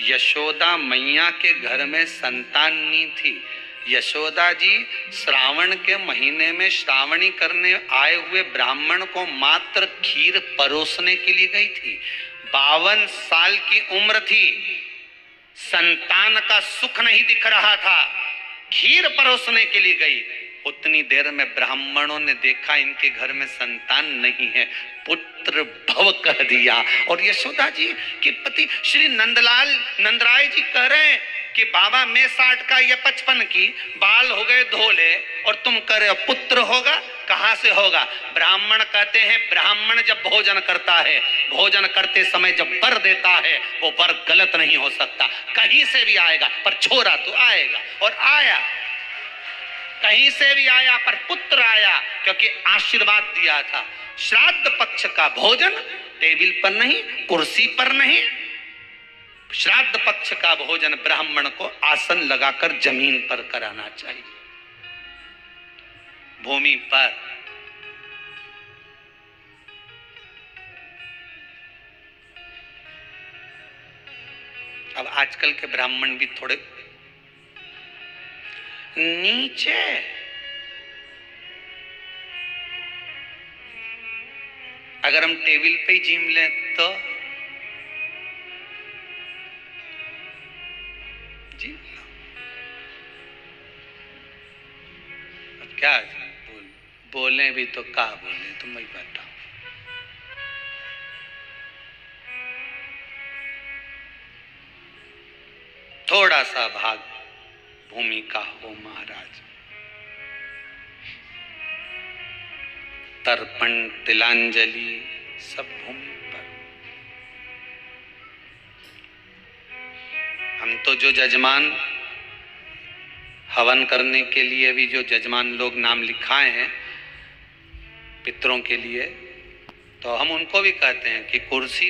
यशोदा मैया के घर में संतान नहीं थी। यशोदा जी श्रावण के महीने में श्रावणी करने आए हुए ब्राह्मण को मात्र खीर परोसने के लिए गई थी। 52 साल की उम्र थी, संतान का सुख नहीं दिख रहा था, खीर परोसने के लिए गई। उतनी देर में ब्राह्मणों ने देखा इनके घर में संतान नहीं है, पुत्र भव कह दिया। और यशोदा जी के पति श्री नंदराय जी कह रहे हैं कि बाबा मैं 60 का या 55 की, बाल हो गए धोले और तुम कह रहे हो पुत्र होगा, कहां से होगा? ब्राह्मण कहते हैं ब्राह्मण जब भोजन करता है, भोजन करते समय जब वर देता है, वो वर गलत नहीं हो सकता, कहीं से भी आएगा, पर छोरा तो आएगा। और आया, कहीं से भी आया, पर पुत्र आया, क्योंकि आशीर्वाद दिया था। श्राद्ध पक्ष का भोजन टेबल पर नहीं, कुर्सी पर नहीं, श्राद्ध पक्ष का भोजन ब्राह्मण को आसन लगाकर जमीन पर कराना चाहिए, भूमि पर। अब आजकल के ब्राह्मण भी थोड़े नीचे, अगर हम टेबल पे ही जीम लें तो जी अब क्या बोले भी तो क्या बोले, तुम ही बताओ। थोड़ा सा भाग भूमि का हो महाराज। तर्पण तिलांजलि सब भूमि पर। हम तो जो जजमान हवन करने के लिए भी जो जजमान लोग नाम लिखाए हैं पितरों के लिए, तो हम उनको भी कहते हैं कि कुर्सी